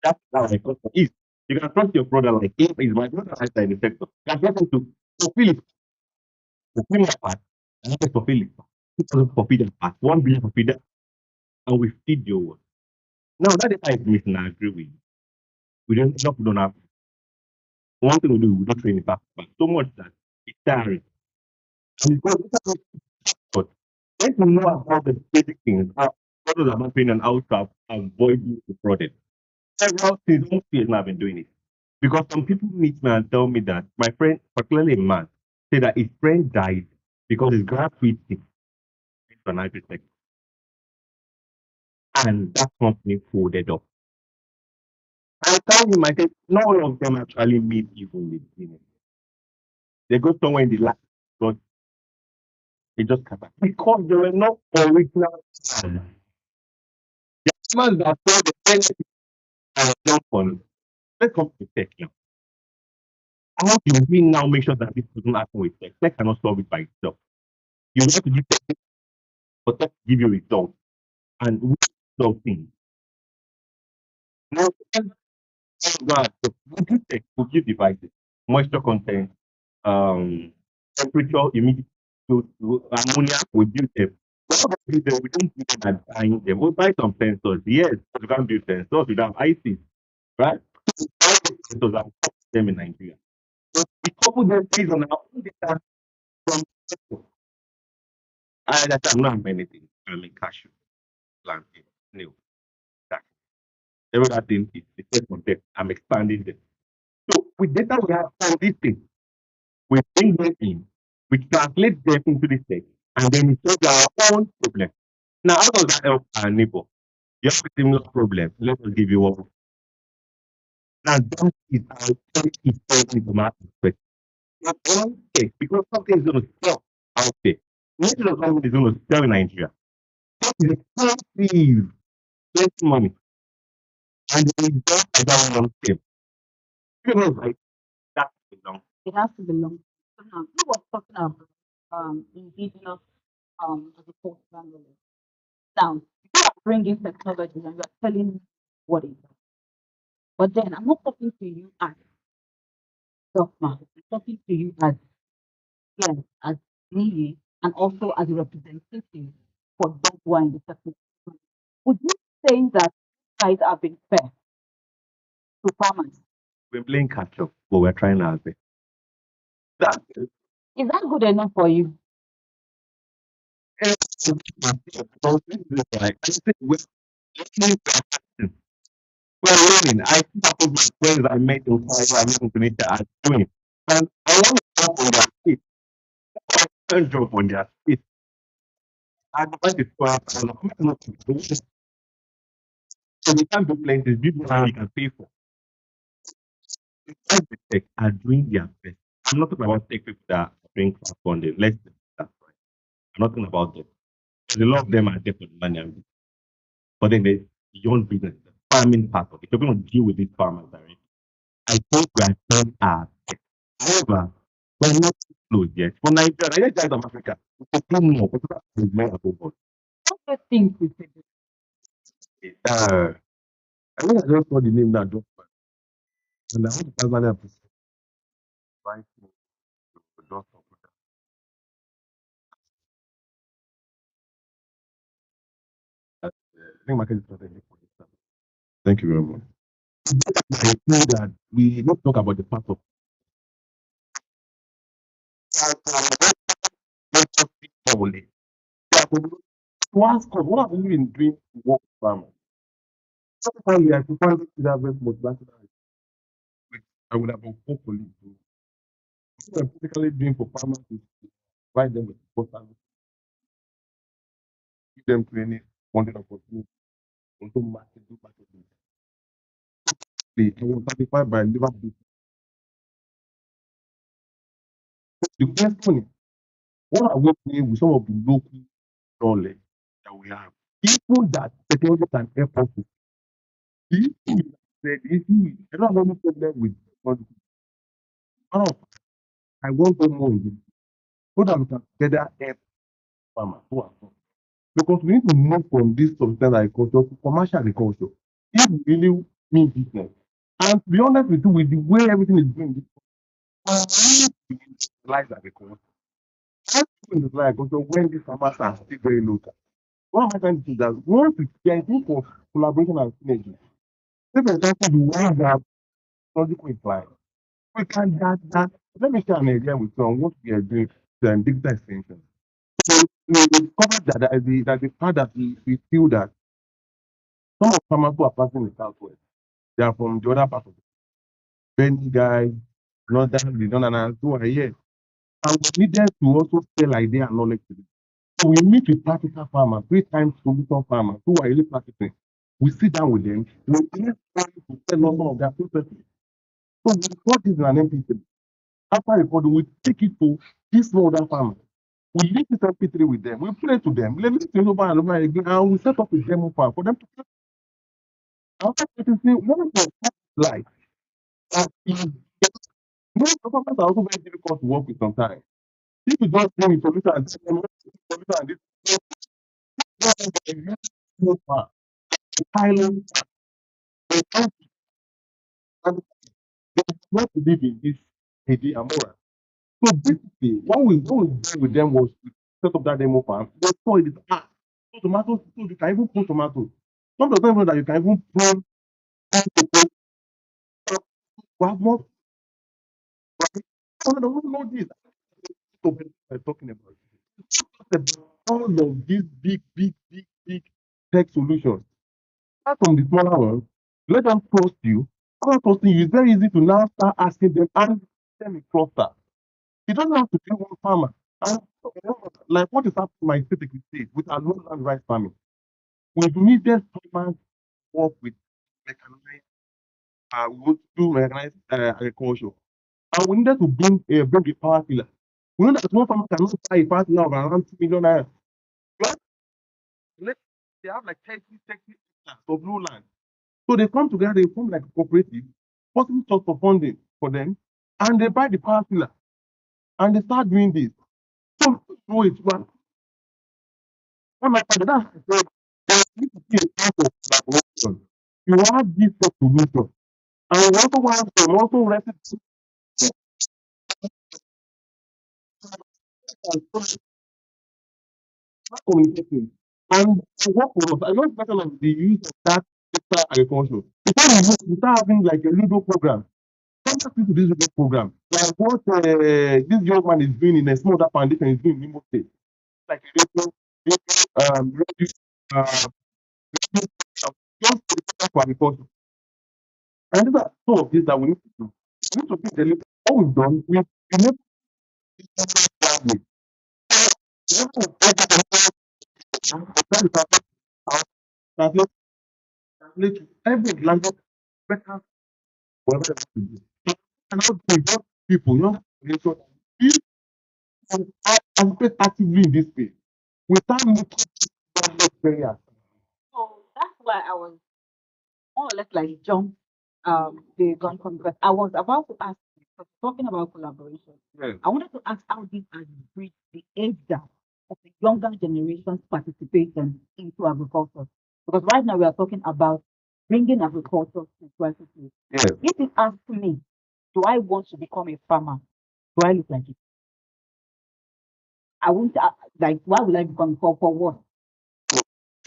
That's how I got it. You can trust your brother like if is my brother outside the sector. You can trust him to fulfill it, fulfill my part. And I fulfill it. 2,000 fulfill that part, 1 billion fulfill that, and we feed your work. Now that data is missing, I agree with you. We don't have one thing we do, we don't train it back, but so much that it's tiring. And because but when you know about the basic things, what does I'm opinion how to avoid the product. Several things, don't see I've been doing it. Because some people meet me and tell me that my friend, particularly a man, say that his friend died because his graduate is an IT sector. And that company folded up. I tell him, I said, not all of them actually meet even in the beginning. They go somewhere in the last, but they just come back. Because they were not original fans. The man that saw the benefit and jump on. Let's come to tech now. How do we now make sure that this doesn't happen with tech? Tech cannot solve it by itself. You have to give tech for tech to give you results. And we something. Now, God, so we do tech, we give devices, moisture content, temperature, humidity, ammonia, we build them. But what we do them, we don't do them and buying them. We buy some sensors, yes, but we can't build sensors, we don't have ICs, right? So we buy the sensors and put them in Nigeria. So we couple them based on our own data from sector. I'm not anything. I'm in cashew, planting, new. That every other thing is the same content. I'm expanding them. So with data we have from this thing, we bring them in, we translate them into this text, and then we solve our own problem. Now, how does that help our neighbor? You have a similar problem. Let us give you one. Now, that is how tech is solving from our perspective. Not one tech, because something is going to sell out there. Nothing of something is going to sell in Nigeria. Tech is expensive, plenty money, and it is just as that one step. You know, like that long. It has to belong. So now, you were talking about indigenous agricultural knowledge. Now, you are bringing technology and you are telling me what it is. But then I'm not talking to you as Dogma. I'm talking to you as yes, as me and also as a representative for those who are in the technical. Would you say that you guys are being fair to farmers? We're playing catch up, but we're trying our best. That's it. Is that good enough for you? Like, I think we're learning. I see some of my friends I met in Cairo, I met in Tunisia are doing. And I want to jump on their feet. I can't jump on their feet. I want to square up and I'm not to do it. So we can't do plenty. People we can pay for. Every tech are doing their best. I'm not talking about tech people that are doing crowdfunding. Let's that's right. I'm not talking about them. Because a lot of them are there for the money. But then there's beyond business, the farming part of it. You're going to deal with these farmers directly. I think we are done our best. However, we're not close yet. For Nigeria guys of Africa, we can do more. Because that's more above us. What do you think we should do? I think I just saw the name now, just and I want to pass my name to try to just I think market is strategy for this. Thank you very much. I feel that we not talk about the part of only. To ask us, what have you been doing to work with farmers? Sometimes we are to find that very motivational. I would have hopefully do. What I'm basically doing for farmers is to provide them with support and give them training, funding opportunities, also market, do marketing. I was satisfied by Liverpool. The question is, what are we doing with some of the local knowledge that we have? Even that technology can help us to see. The issue is, I don't have any problem with technology. Oh, I want to more in this so that we can together help farmers who are poor. Because we need to move from this subsistence agriculture to commercial agriculture. If we really mean business. And to be honest with you, with the way everything is going, we industrialize agriculture. How do we industrialize agriculture when these farmers are still very local? What am I trying to say that once we get into collaboration and synergy, say for example, the ones that have technological incline, we can that let me share an idea with you on what we are doing the digital extension. So we discovered that the part that we feel that some of farmers who are passing the southwest, they are from the other part of the Benny guys, northern, the northerners who are here. And we needed to also sell idea and knowledge to them. So we meet with practical farmers, three-time solution farmers who are really practicing. We sit down with them, we ask them to tell us some of their processes. So we record this in an MP3. After recording, we take it to this small other farmer. We leave this MP3 with them, we play to them, let me say over and over again, and we set up a demo farm for them to play. After practicing, one of the like, most farmers are also very difficult to work with sometimes. If you just bring a solution and tell them solution and this so far, Thailand, they can't and they do not believe in this idea moral. So basically, what we did with them was to set up that demo farm. They saw it is so tomatoes, so you can even put tomatoes. Some of them know that you can even plant we have more some of them don't know this. So we're talking about all of these big tech solutions. Start from the smaller ones, let them trust you. After trusting you, it's very easy to now start asking them and them a cluster. You don't have to be one farmer. And like what is happening in my state with our low land rice farming. We've needed farmers to work with mechanized, we want to do mechanized agriculture. And we needed to bring a power tiller. We know that one farmer cannot buy a power tiller of around 2 million naira. But they have like 30 hectares of low land. So they come together, they form like a cooperative, possibly source for funding for them, and they buy the power tiller and they start doing this. So know it, but when my father that's there needs to be a part of collaboration. You have this solution. And we also want some also recipes and communicating. And to work for us, I know better of the use of that extra agriculture. Before we start having like a Ludo program, contact into this Ludo program, like what this young man is doing in a small other foundation is doing in Imo State. Like radio, uh, just for agriculture. And these are some of these that we need to do. We need to be deliberate. What we've done, we need to language. We have to translate translate to every language better whatever they want to do. And how to involve people, generation. If you participate actively in this space, without making barriers. So that's why I was more or less like jump the gun from because I was about to ask you, because talking about collaboration. Yes. I wanted to ask how this has bridged the age gap of the younger generation's participation into agriculture. Because right now we are talking about bringing agriculture to 20th. Yes. If you ask me, do I want to become a farmer? Do I look like it? I won't like. Why would I become for what?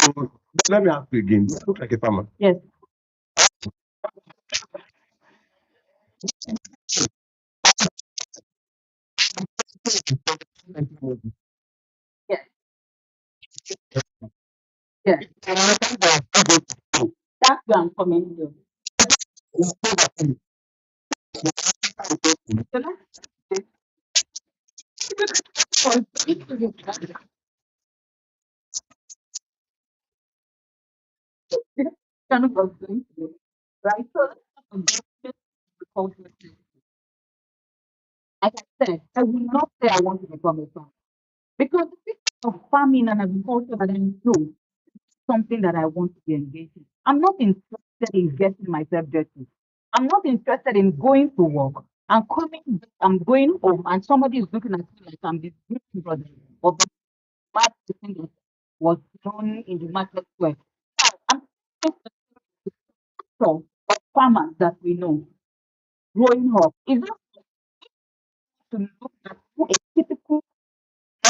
So let me ask you again. Do you look like a farmer? Yes, yes, yes. That's where I'm coming to. So that's kind of what I was going through, right? So let's talk about agriculture. Like I said, I will not say I want to become a farmer because the system of farming and agriculture that I do something that I want to be engaged in. I'm not interested in getting myself dirty. I'm not interested in going to work and coming back, I'm going home and somebody is looking at me like I'm this beautiful brother or the bad person that was thrown in the market square. I'm so of farmers that we know growing up. Is that to look at who a typical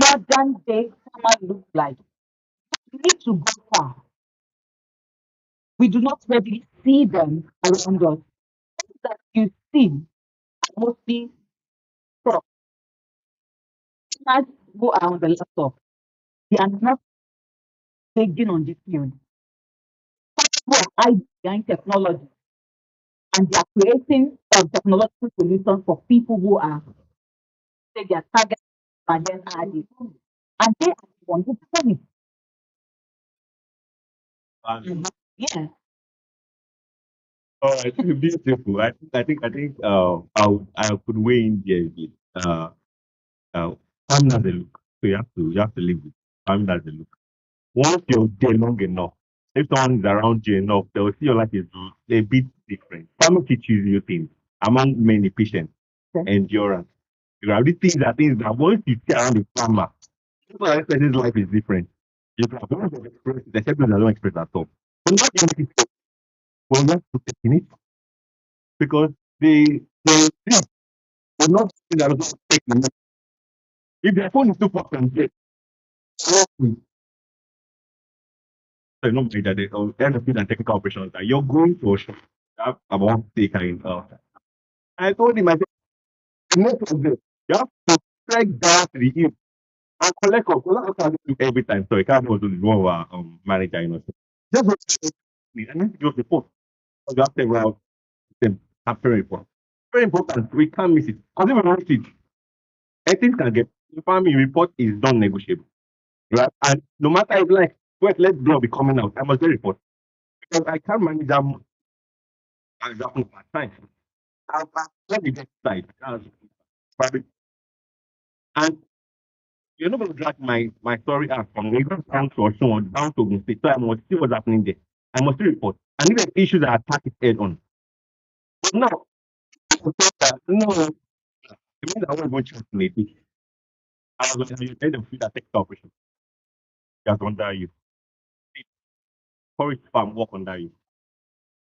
modern day farmer looks like? We need to go far. We do not readily see them around us. That you see mostly from farmers who are on the laptop. They are not engaging on the field. Who are hiding behind technology and they are creating technological solutions for people who are say their target and then add it. And they are the ones who perform it. And Yeah. oh, I think beautiful. I could weigh in there a bit. Farming has a look, so you have to live with farming has a look. Once you're there long enough, if someone is around you enough, they will see your life is a bit different. Farming teaches you things, among many patience, Okay. endurance. You know, these things that once you see around the farmer, people are expecting life is different. You can have a lot of experiences, except those that don't experience at all. But not everything, well, you have to take in it because they think they're not something that doesn't take in it. If their phone is too far from them, so not by that they end up and technical operations that you're going to a shop that about take kind I told him, I said, the next of this, you have to strike down to the hill and collect up. So that's what I do every time. So I can't go to the one of our manager, Just go to me and then just report. So you have to route them after report. Very important. We can't miss it. Because if we miss it, anything can get the farming report is non-negotiable. Right? And no matter if like wait, let blood be coming out, I must get report. Because I can't manage that much as that much at time. Let me get side. That's private. And you're not going to drag my story out from Lagos down to Osun or down to Ogun State. So I must see what's happening there. I must see report. And if there's issues that attack it head on. But now, no, it means I won't even trust Lady. I was going to tell them that take operation. That's under you. Forest farm work under you.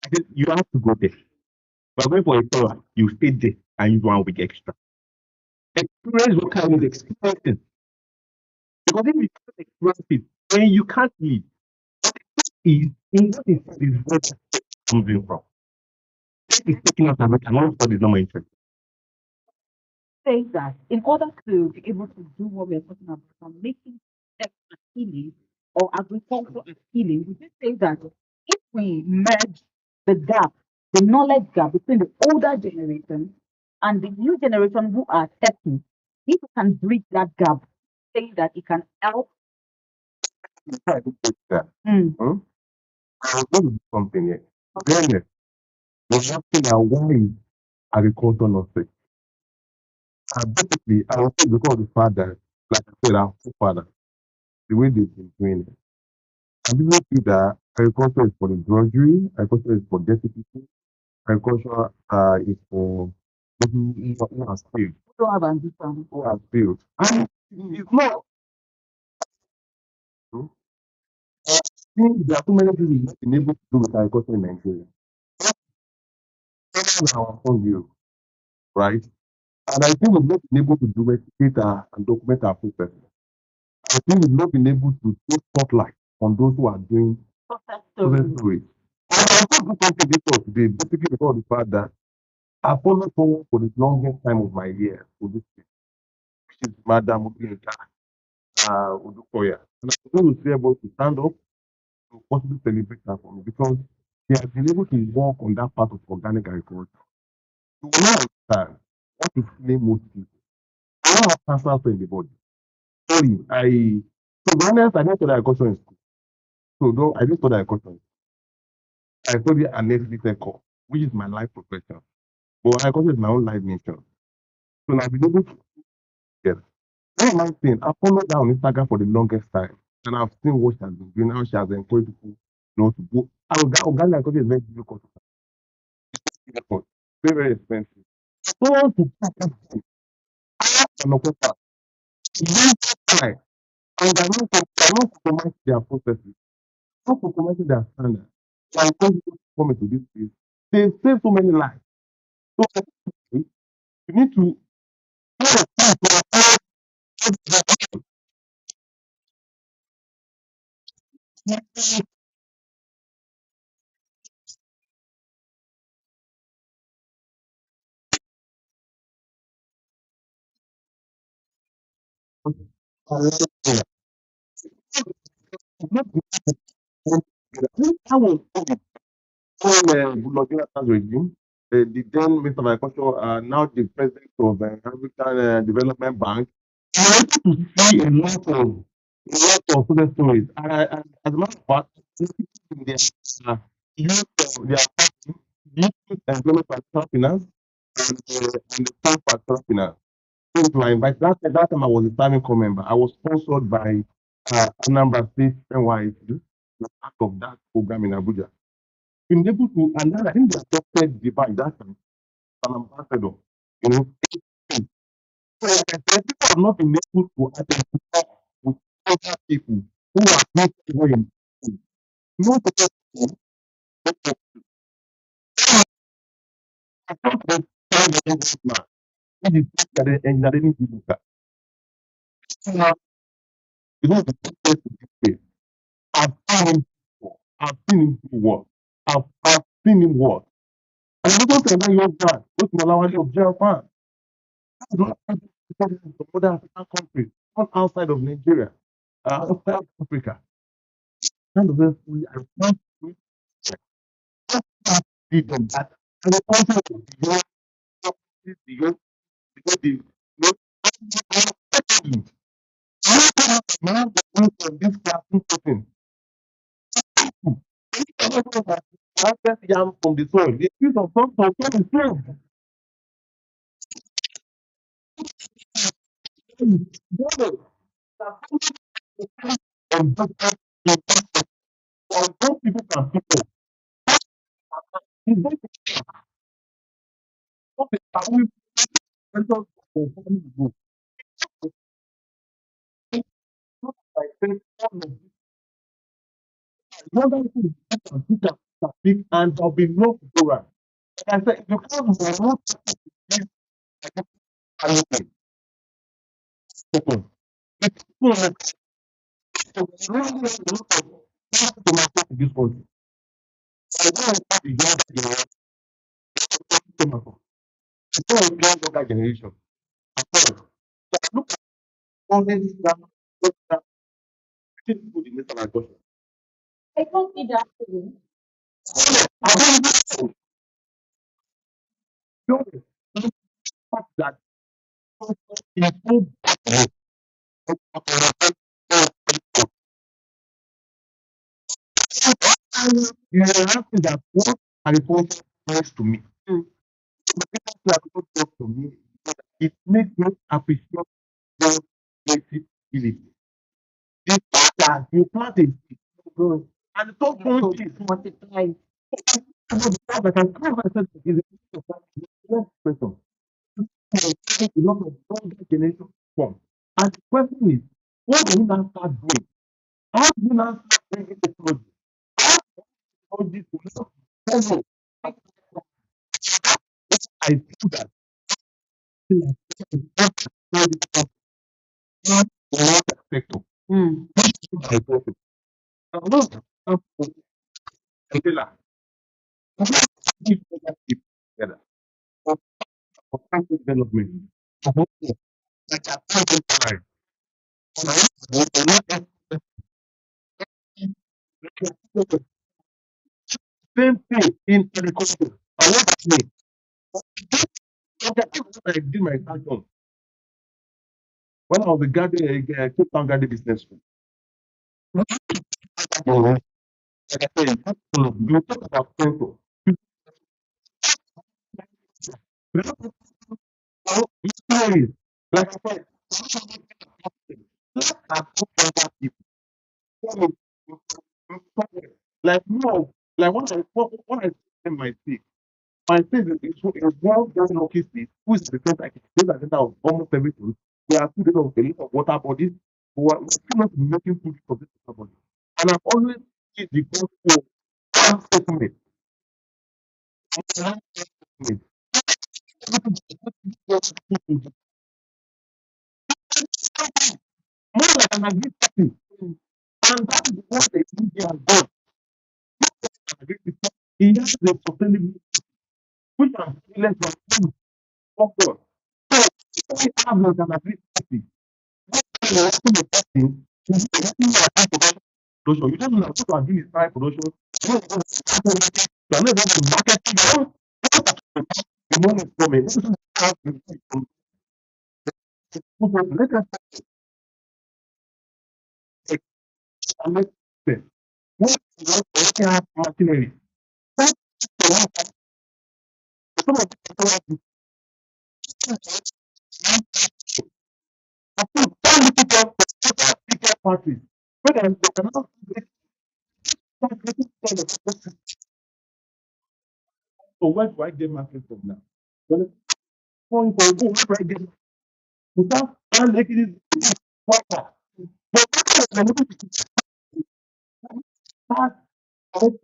I said, you have to go there. We're going for a tour. You stay there and you do 1 week extra. Experience what kind of experiencing. Because if you can't experience it, then you can't leave. Is in what is where the comes in from. Tech is taking us away and all studies not my interest. Say that in order to be able to do what we're talking about, and making tech appealing or agriculture appealing, we just say that if we merge the gap, the knowledge gap between the older generation and the new generation who are techy, if we can bridge that gap, say that it can help. I do take that. Mm. Hmm? I was going to do something here. Awareness. We're asking now why is agriculture not safe? And basically, I was saying because of the fact that, like I said, our forefathers, the way they've been doing it. And people see that agriculture is for the drudgery, agriculture is for dirty people, agriculture is for people who are failed, We don't have ambition. who have failed. And it's not. Hmm? I think there are too many people who've been able to do with agriculture in Nigeria. That's our own view, right? And I think we've not been able to document and document our process. I think we've not been able to put spotlight on those who are doing Success success stories. stories. And I also do something this talk today, basically because of the fact that I followed someone for the longest time of my year for this thing, which is Madam Ubinika Udukoya. And I'm going to be able to stand up to possibly celebrate her for me because she has been able to work on that part of organic agriculture. You will not understand what is killing most people. I don't have cancer in the body. Sorry, to be honest, I didn't study agriculture in school. So no, I didn't study agriculture. I studied an education course, which is my life profession. But agriculture is my own life mission. So I've been able to get. That's my thing. I followed her on Instagram for the longest time. And I've seen what she has been doing, how she has encouraged people, to go. Organic agriculture is very difficult to afford. Very, very expensive. So to an offer, very high. And they're not compromising their processes, not compromising their standards. So I encourage people to come into this space. They save so many lives. So you need to I was Goodluck Jonathan's regime, the then Minister of Agriculture, now the President of African Development Bank, I wanted to see a lot of success stories. As a matter of fact, in youth, their youth employment particular finance and the staff particular finance. Things were invited. That time I was a starting core member. I was sponsored by Anambra State NYSU, part of that program in Abuja. Been able to, and then I think they adopted the bank that time, an ambassador. You know, so like I said, people have not been able to identify with other people who are not very important. Not because I thought that time was man. It is engineering people. Now, you know, the process to this way. I've seen him before. I've seen him do work. I've seen him work. And I don't tell young man, what's my language of jail fan? Not from other African countries, not outside of Nigeria, outside Africa. None of them fully I want to see them that. And the country is beyond, because the no, now the one from this classroom setting. Harvest yam from the soil. The use of some is true. And those people can pick up. It's not a family person for family group. I think all of this, another thing can pick up, can pick, and there'll be no program. Like I said, because we are not this anything. It's so much. So we really have a lot of tomato in this country. I don't want the younger generation tomato. I don't want the younger generation. At all. So look at all these that people in this agriculture. I don't need that. I don't need know the fact that it's so bad. You are asking that what agriculture means to me. What agriculture to me, it makes me appreciate God's basic ability. The fact that you plant a seed, and the top one is multiply. The fact that I can come myself is a question. A lot of younger generation form. And the question is, what do we now start doing? How do we now start bringing technology? How do technology to now follow? I feel that not the water sector. I profit. I'm not a killer. Keep together for country development. I don't know. Like I can't get time. And I want to same thing in agriculture. I want to say Okay, I did my research on when I was a graduate, Cape Town graduate business school. Like I said, you talk about sensor. Stories. Like I said, like no, like when I see my face, my face is one very lucky state, who is the first I can say that of almost everything. There are two days of a lot of water bodies who are still not making food for this water body. And I've always used the goal for one statement. One statement. More like an agreed party. And that is what the media has done. Agreed with party. He has the sustainability, which are less than two factors. So we have like an agreed party. You are asking the person, production. You don't know what to agree with price production. You are not able to market it. The money is coming. This is how let us connect them. What we have machinery. Some of the parties. But they cannot so where do I get market from now? Well, point for go, where do I get without and making it proper? But I'm able to start from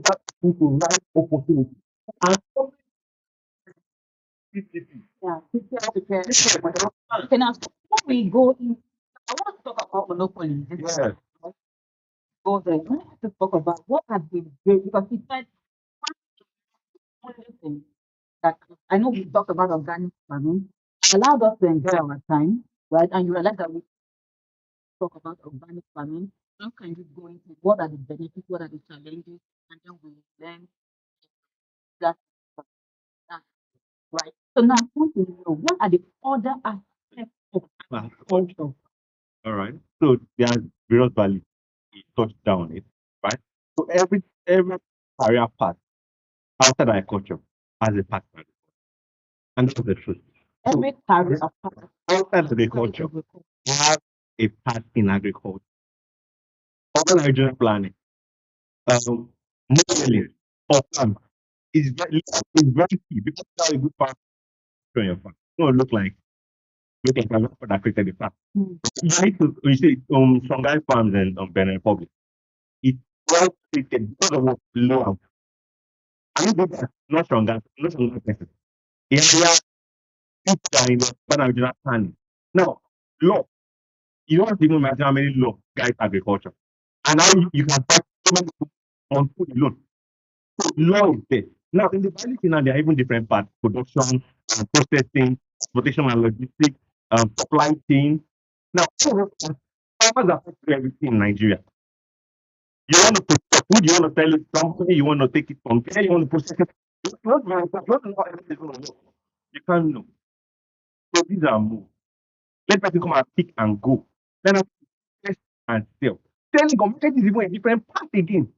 that into right opportunity. And PPP. Yeah, prepare. Okay, now before we go in, I want to talk about monopoly. Yes. Go there. I want to talk about what has been great because he said one only thing that I know we talked about organic farming, allowed us to enjoy our time, right? And you realize that we talk about organic farming. How can you go into what are the benefits, what are the challenges, and then we learn that, that right? So now I want to know what are the other aspects of agriculture? All right. So there are various values he touched down on it, right? So every career path outside agriculture has a path to agriculture. And that's the truth. So Every career path outside outside agriculture, agriculture. you have a path in agriculture. Urban regional planning, modeling of farm is very key because you have a good farm on your farm. It's going to look like a farm that created the farm. Hmm. You see, Songhai farms in Benin Republic, it's well treated because of what low. I mean, people not Songhai person. Area people are in the urban regional planning. Now, law, you don't even imagine how many law guide agriculture. And how you can find so many people on food alone. So law is there. Now, in the value chain, now, there are even different parts: production, processing, transportation and logistics, supply chain. Now, farmers are affected everything in Nigeria. You want to process food, you want to sell it to somebody, you want to take it from there, you want to process it. You don't know how everything is going to work. You can't know. So these are moves. Let person come and pick and go. Then I test and sell. Selling market is even a different part again.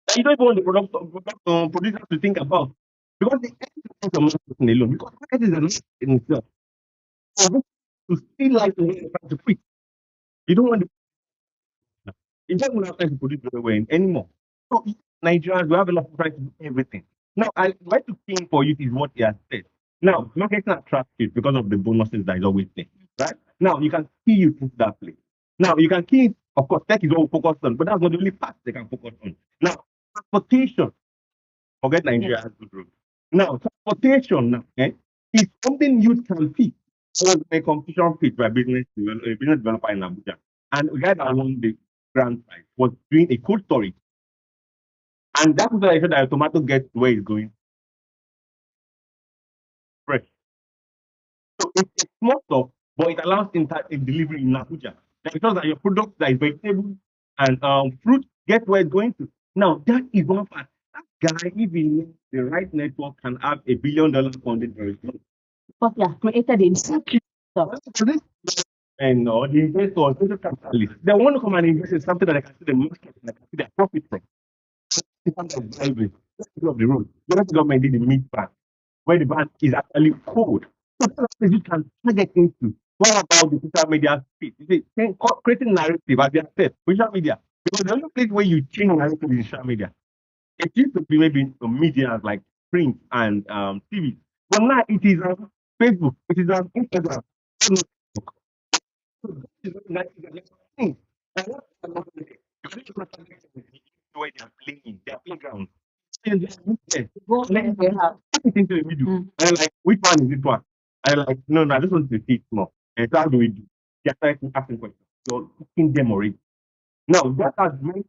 That you don't even want the producer to think about. Because the end is a market alone. Because market is a lot in itself. So to still like to quit. You don't want you don't want to have time to produce very well anymore. So Nigerians, we have a lot of trying to do everything. Now, I why to king for youth is what he has said. Now, marketing attractive because of the bonuses that is always there, right? Now, you can key you into that place. Now, you can key, of course, tech is all focused on, but that's not the only part they can focus on. Now, transportation, forget Nigeria has good roads. Now, transportation now, is something youth can fit. There was a competition fit by a business developer in Abuja. And a guy that won the grand prize was doing a cold storage. And that is why I said that tomato gets where it's going fresh. So it's a small stuff, but it allows in delivery in Abuja. That ensures that your product that is vegetable and fruit get where it's going to. Now that is one part. guy, if he needs the right network, can have $1 billion funding very soon. Because he has created a stuff. And the investors, venture capitalists, they want to come and invest in something that they can see the market and they can see their profit from. In terms of driving, let's of the road. The federal government did the meat ban, where the ban is actually cold. So that's what you can target into. What about the social media space? You see, creating narrative as they have said, social media. Because the only place where you change narrative is social media. It used to be maybe some media like print and TV. But now it is on Facebook, it is on Instagram. Where they are playing, their playground. And Go in the house. put it into the middle. And like, which one is this one? And like, no, I just want to see it more. And so how do we do? They are starting asking questions. So asking them already. Now that has meant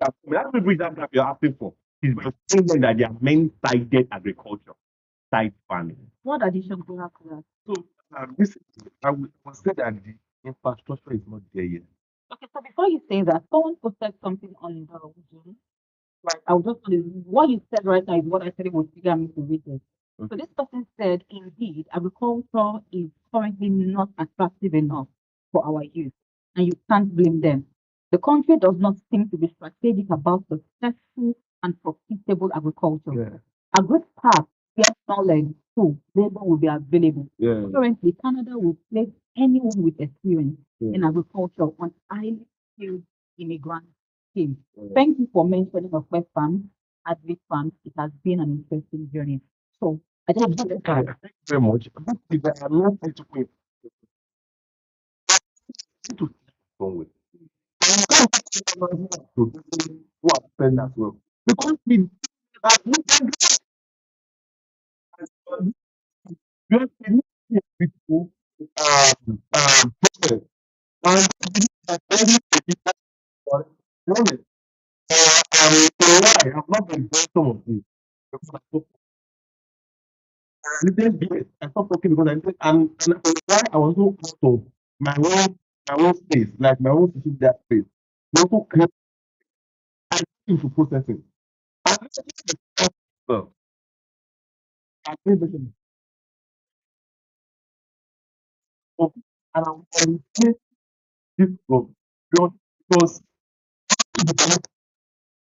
that the bridge that gap you're asking for is by saying them that they are main-sided agriculture, side farming. What addition do you have to that? So this I would say that the infrastructure is not there yet. Okay, so before you say that, someone posted something on the Zoom. Right. I was just what you said right now is what actually would trigger me to read it. So this person said, indeed, agriculture is currently not attractive enough for our youth, and you can't blame them. The country does not seem to be strategic about successful and profitable agriculture. Yeah. A good path where knowledge, tools, labor will be available. Yeah. Currently, Canada will place anyone with experience Yeah. in agriculture on highly skilled immigrant scheme. Yeah. Thank you for mentioning of West Farms, Advic Farms. It has been an interesting journey. So I just Thank you very much. But if I am not going to wait to go with. To who have spent as well. Because we just need people process. And every people for knowledge. Why I've not been doing some of this. Because little bit I stopped talking because I think and why I was so out of my own space, like my own social media space. I also create into processing. And well, I think of and I will say this from because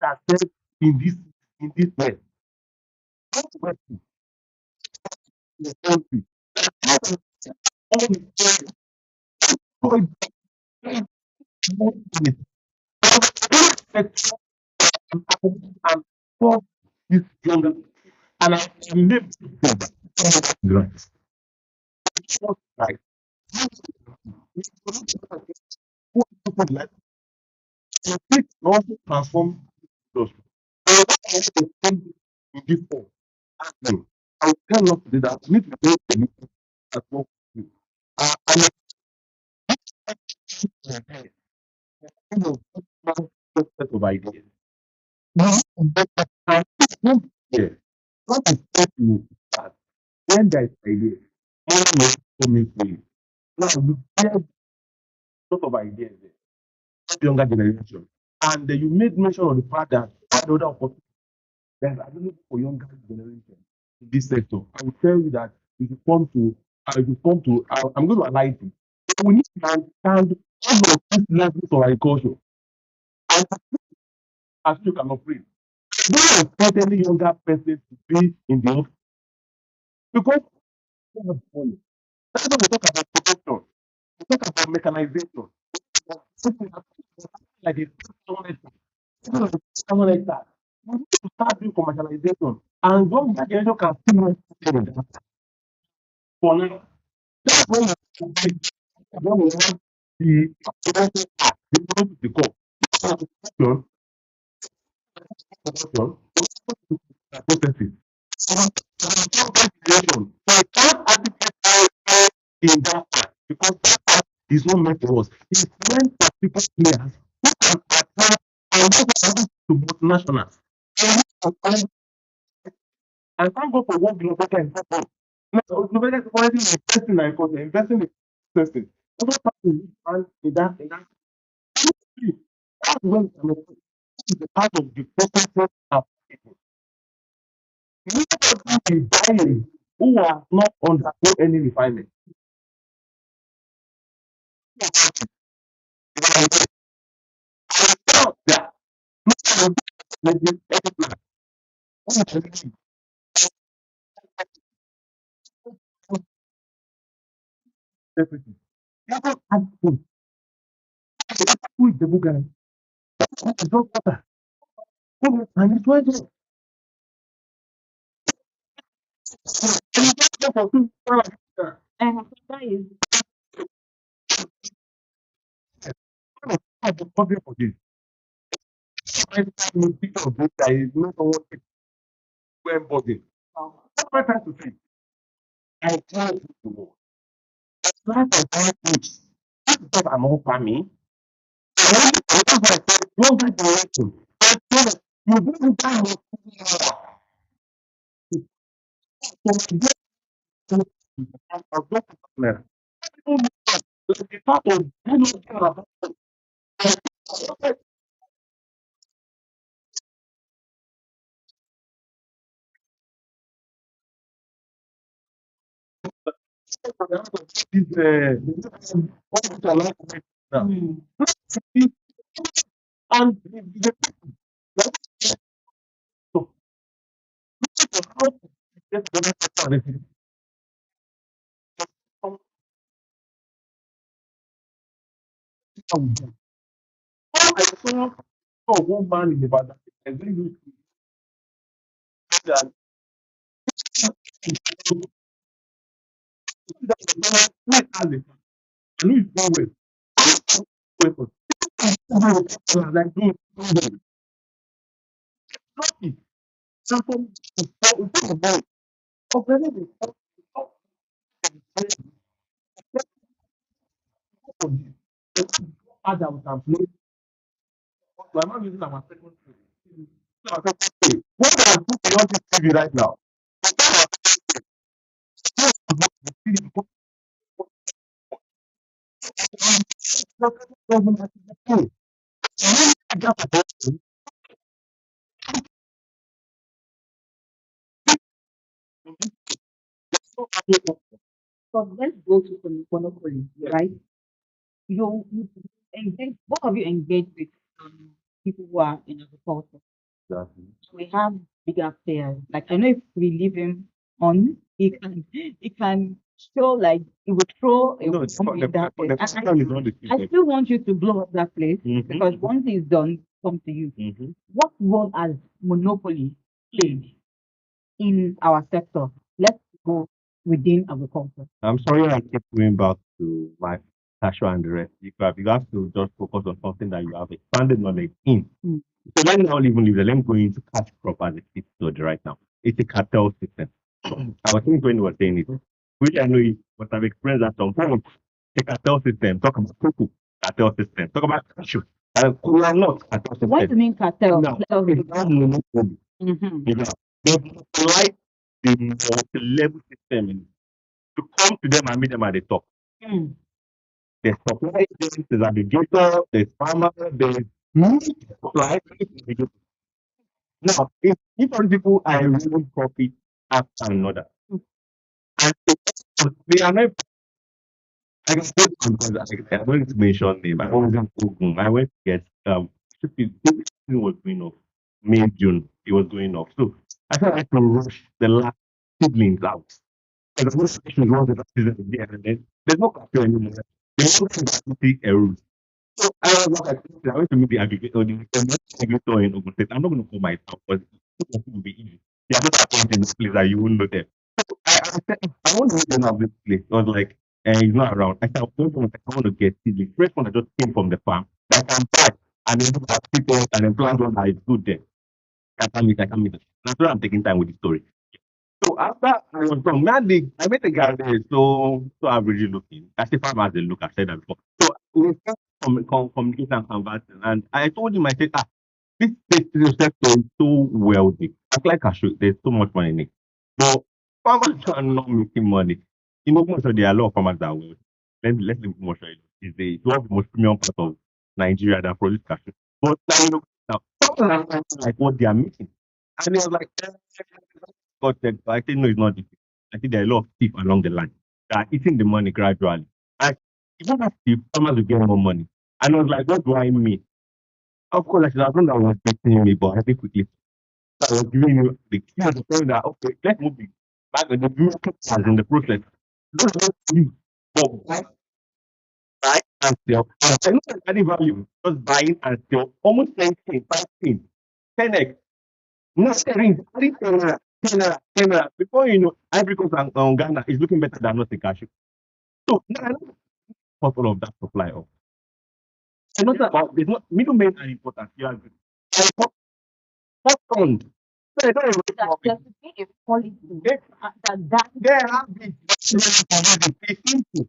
that said in this way. Not working in the country. All the time, and for this younger and I live right. Right. Like it also transform those. In this form. I will tell you today that we need to pay the at work. And kind of set of ideas. And yeah, what is happening is that when there is idea, more will come into it. Now you get a lot of ideas there, younger generation. And you made mention of the fact that the other opportunity that is available for younger generation in this sector. I will tell you that I'm going to highlight it. We need to understand all of these levels of agriculture and as you can operate. Don't expect any younger person to be in the office because they have money. That's when we talk about production, we talk about mechanization. Like a someone like that. We need to start doing commercialization and younger generation can still not for now. That's when we have the production part, the core. Production, processing. Creation. So I can't advocate in that part because that part is not meant for us. It's meant for people players who can attract and who can to multinationals. And thank God for what Global is happening. Now, Global is already investing in agriculture, investing in processing. Other parties and in that that's when it's a part of the processing of people. Nobody is dying who has not undergone any refinement. Stop that. Everything. You don't ask who is the good guy? Who is not better? And it's why just for two That is I the problem for this. I think picture of this guy is not someone to embody. What am I trying to say? I try to do. I try to find things. Because I'm all family. Younger generation. You don't time of like the part of this what is alive now. And the so how to get the next person I saw one man in the back and then you that like Ali. And he's going with like lucky. So from Father, we can play. So I'm not using our second TV. So I said, okay, what are putting on this TV right now? but let's go to some monopoly, right? You engage both of you engage with people who are in agriculture. We have bigger players. Like I know if we leave him on, he can show like he would throw a No, it's bomb for in that place. the question is not the I still want you to blow up that place because Mhm. once it's done, come to you. Mhm. What role has monopoly played in our sector? Let's go within agriculture. I'm sorry I keep going back to my Tasha and the rest. You have to just focus on something that you have expanded knowledge in. Mm. So let me not even leave that. Let me go into cash crop as a case study right now. It's a cartel system. I was thinking when you were saying it, which I know you must have experienced at some point. The cartel system, talk about cocoa, cartel system, talk about cashew, cola nut, cartel What do you system. mean cartel? Now, Let us it's not monopoly. mm-hmm. You know, they like the multi-level system to come to them and meet them at the top. Mm. There's supply chain, there's aggregator, there's farmer, there's meat supply. Now, if all people are really profit after another, and they are not, I can say because I don't mention name. I was in Ogun. I went to get everything was going off. May, June, it was going off. So I felt like to rush the last siblings out. Because the most section was the season again, and then there's no cafe anymore. There's no see a route. So I was like, I went to meet the aggregator, the aggregator in Ogun State. I'm not going to call myself because it will be easy. They are not appointed in this place that you won't know them. I said, I want to meet them of this place. I was like, he's not around. I said, I want to get the fresh one that just came from the farm that I can buy and then look at people and then plant one that is good there. I can meet them. That's why I'm taking time with the story. So after I was done, man, I met a guy there, so average looking. I say farmers they look, I said that before. So we start communicating and conversing. And I told him, I said, this this sector is so wealthy. As like I should, there's so much money in it. But farmers are not making money. In Ogun, there are a lot of farmers that are wealthy. Let's leave Ogun is the one of the most premium part of Nigeria that produce cashew. But now, you know, now farmers are not like what they are making. And he was like, got checked. I think no, it's not this. I think there are a lot of thief along the line that are eating the money gradually. And even if the farmers will get more money. And I was like, what do I mean? Of course, I should have known that was expecting me, but I think quickly. So I was giving you the key of the point that, okay, let's move it back with the market as in the process. Don't let you but buy and sell. And I know that adding value, just buying and sell almost 10K, 5K, 10X. Not selling, adding 10 naira. Before you know, Ivory Coast and Ghana is looking better than nothing cash. So now I know all of that supply of. I know that about there's not middlemen are important. You agree? And first fund. So I don't even That there should be a policy they that they have it. It's simple.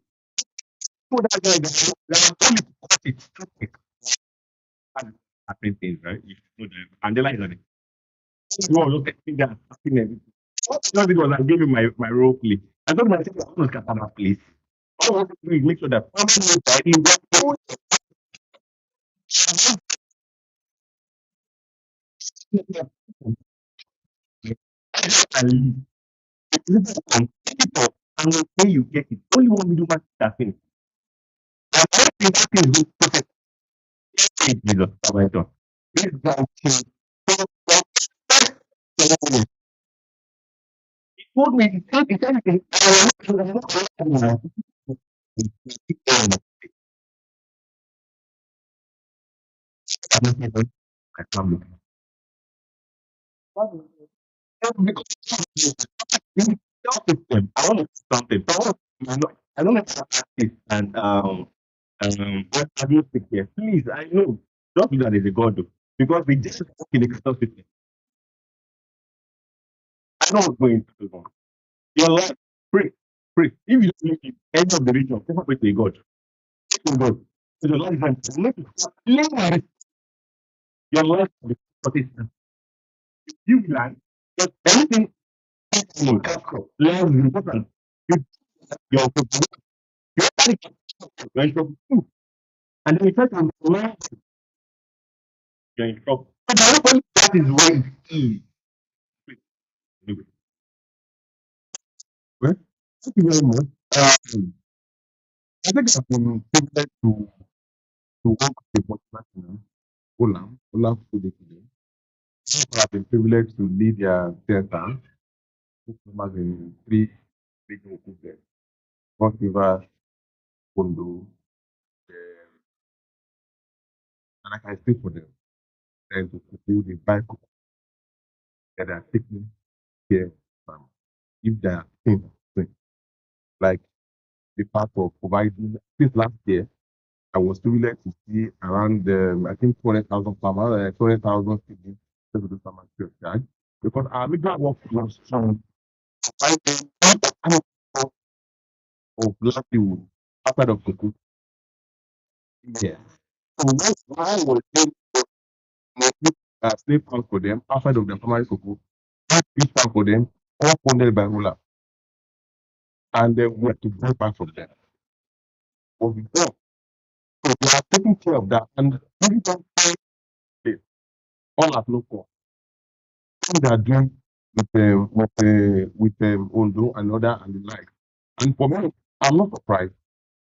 So that guy they are only cut it. And happen things, right? You should know them. And they like on it. You all look at me that happening everything. What I did was I gave him my role play. I told myself I'm not scatter that place. All I want to do is make sure that family knows that in what and leave. Leave it and take it up. And when you get it, only one middle man that thing. And I think that thing is going to hey, Jesus, oh my God. This guy changed. He told me, he said, I come because in the system, I want to do something. So I don't know if I practice and I don't speak here. Please, I know. Don't do that as a God though. Because we just work in the Christian system. I know what's going to do. Your life, pray, pray. If you don't believe in any of the religion, never pray to a God. Pray to God. So your life is live your life will be consistent. You learn that anything in capture, learn is important. You your you carry you're in trouble too. And then you try to learn you're in trouble. But that is where it is. Anyway, well, thank you very much. I think I've been privileged to work with a multinational, Olam Food Equity. I've been privileged to lead their center, which members in three regional groups, Cross River, Kondo, and I can speak for them. And to people they buy cocoa that are taking care of them. If they are things like the part of providing since last year, I was privileged to see around I think 200,000 farmers, 200,000 students to do some charge because our major work was from finding of livelihood outside of cocoa. Yeah. So why was there slave farms for them outside of the primary cocoa, fish farm for them, all funded by ruler, and then we had to buy back from them. What we done. So they are taking care of that and giving them this all at no cost. Things they are doing with Ondo and other and the like. And for me, I'm not surprised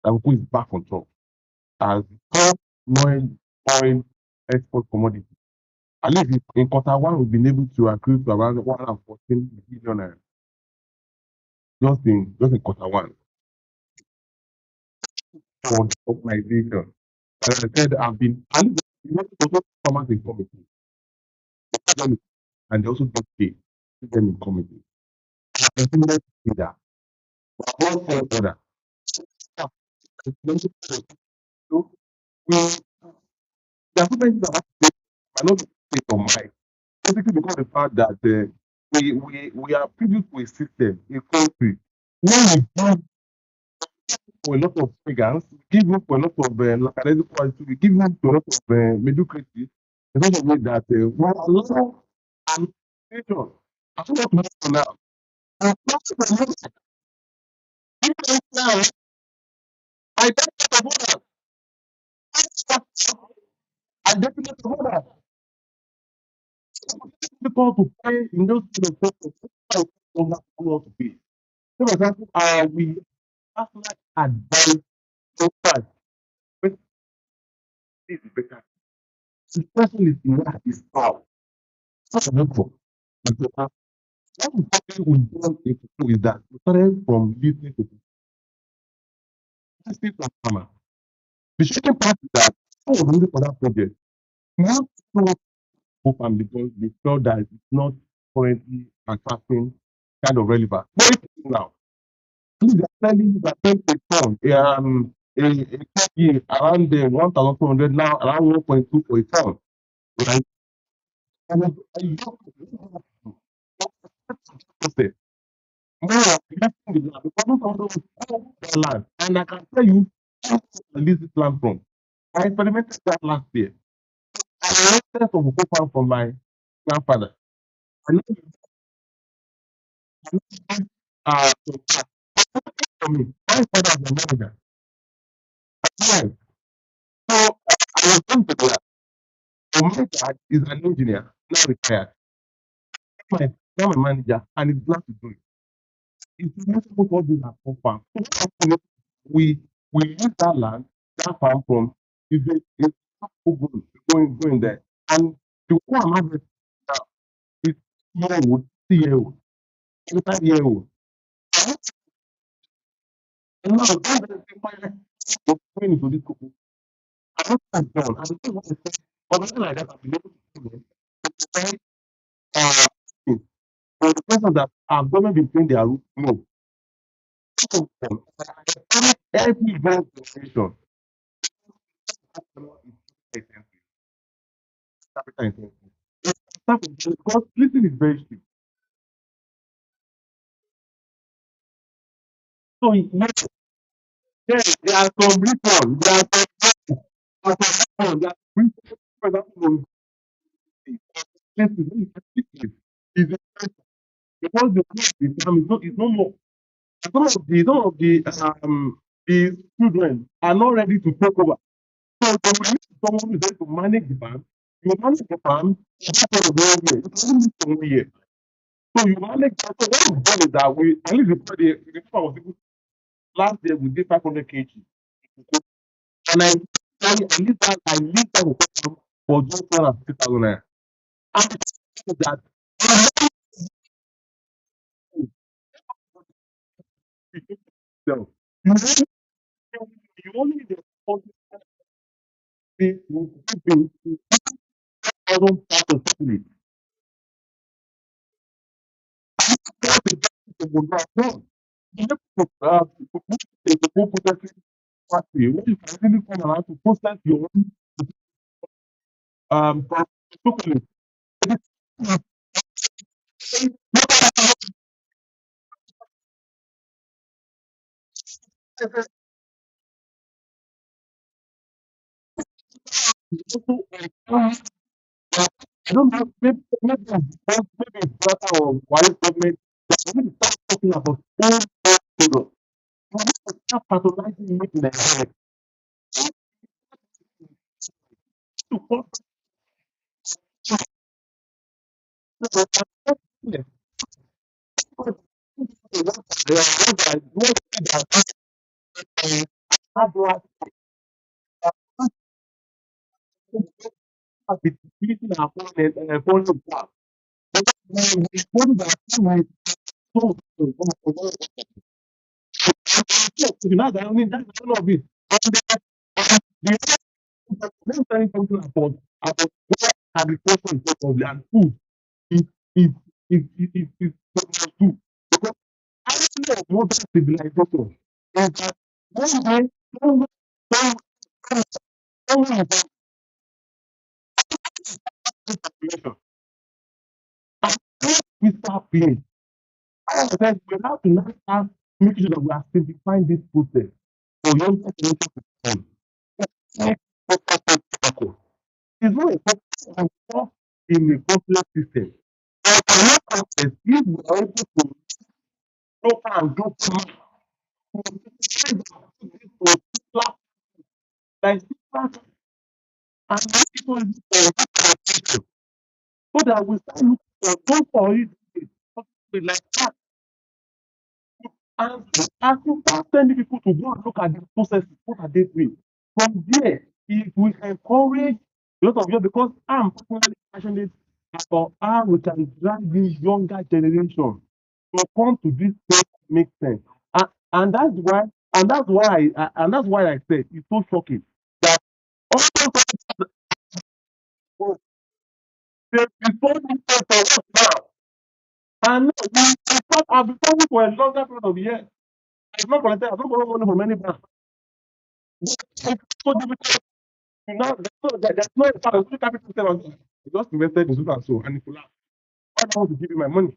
that Cocoa is back on top as top oil export commodity. At least in quarter one, we've been able to accrue to around 114 billion naira just in quarter one for the organization. As I said, I've been and also farmers in committee, and they also get paid to them in committee. I think that's that. One for other. So we there are so many things that are not based on mind. Basically because of the fact that we are produced to a system, a country, where we give for a lot of pagans, we give room for a lot of localized quality, we give room to a lot of mediocrity, in such a way that we allow an nation. I think what we have now. And that's the next people now, I don't know about that. I don't know about that. Difficult to pay in those kind of sectors. how longer we want to be. So, for example, we personally advise doctors when this is better. The person is in that is out. Such an info. What we started with them is that we started from listening to farmer. The second part is that I was looking for that project. Now, so hope and because they felt that it's not currently attracting kind of relevant. But it's now, please are telling you that 10 a year around the 1,200 now around 1.2 for a ton, right? And I just process. Now, investing the land, because not all those own their land, and I can tell you, how I lease this land from. I experimented that last year. I rented some cocoa farm from my grandfather. I know some part for me. My father is a manager. Right. So I was going to that. So my dad is an engineer, now retired. My now my manager, and he's glad to do it. It's not supposed to do that for farm. So what happened is we use that land, that farm from it's going there. And to go and harvest now is year old, 3 year old, 25 year old. And now I'm going into this cocoa. I'm not done. I'm doing what I said. But nothing like that, I've been able to do it. But uh, for the person that are government been paying their roof, no. Every young generation, capital intensive. Because listen is very cheap. So yes, there are some reasons. There are reasons. For example, places is because the farm is no more. Some of the children are not ready to take over. So they will need someone who is ready to manage the farm. You manage the farm, you take care of 1 year. You only need for 1 year. So you manage that. So what we've done is that we at least the farm was able last year we did 500 kg. And I leave that with farm for just 150,000 naira. And that you only need the 1,000 parts of it. That's the benefit of what I've done. You have to a cocoa processing factory where you can really come around to process your own chocolate. Also, I don't know, maybe it's better or wise government that we need to start talking about own product. We need to start patronizing it in the head to come to the beating our foreign staff. What is our team so now that I mean that's one of it. And let me tell you something about what agriculture is supposed and food is is supposed to because actually of modern civilization is that one day someone about this population and if we start playing as I said we have to now start making sure that we are simplifying this process for younger generation to come. Like protocol. It's not a protocol and stuff in a complex system. But another aspect, if we are able to go and go through like and make people so that we start looking for those for it like that. And asking sending people to go and look at the processes, what are they doing? From there, if we encourage a lot of you, because I'm personally passionate about how we can drag this younger generation to come to this place that makes sense. And that's why, and that's why I said it's so shocking that all those people they before this place for what now. And now I've been talking for a longer period of years. I've not collected, I've not borrowed money from any bank. It's so difficult. Now, there's no capital system on that. I just invested in so and so, and it collapsed. I don't want to give you my money.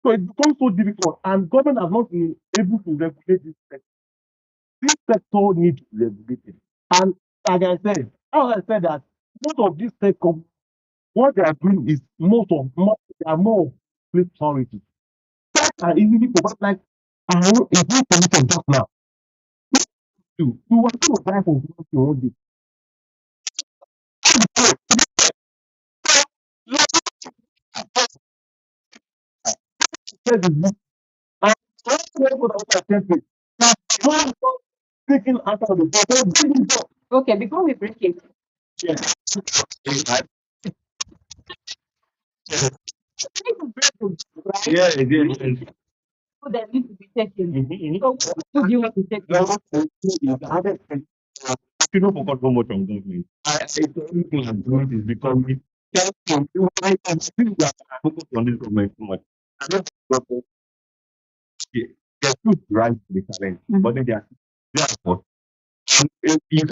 So it becomes so difficult, and government has not been able to regulate this sector. This sector needs to be regulated. And like I said, that most of these sector, what they are doing is they are more of place priority. That are easily provide like I know a good solution just now. You want to buy for your own day. Said is this, and all the people that are tempted, one taking after the photo, bring it up. Okay, before we break it, Yeah. we need to break it, right? Yeah, it is. Food that needs to be taken. Mm-hmm. So what food do you want to take? You don't focus so much on government. It's the only thing I'm doing is becoming I feel that I focus on this government too much. I don't think government, they're too right to the challenge, but then they are for. And if you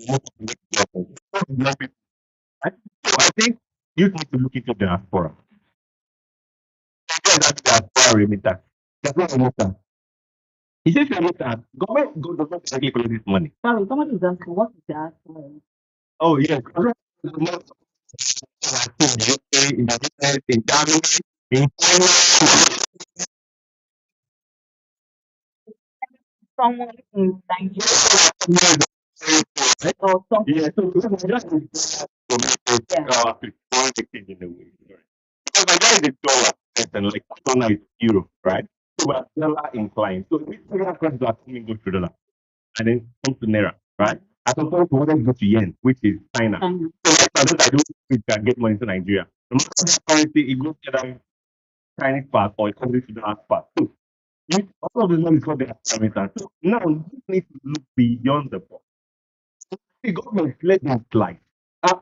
want to make government, black people, so I think you need to look into the diaspora. That's the diaspora remittance. That's not remittance. He says remittance. Government does not directly collect this money. Sorry, somebody is asking, what is that? Oh yes. In the UK, in the US, in Germany, in China. Someone in Nigeria or something. Yeah, so just in a way. Because Nigeria is a dollar, and like dollar is euro, right? So we're dollar inclined. So this dollar prices are coming go to dollar and then come to naira, right? At some point we wanted to go to yen, which is China. So I don't we can get money to Nigeria. No matter the currency, it goes either Chinese part or it comes to the last part. So all of this money is called the parameter. So now you need to look beyond the box. The government let them slide.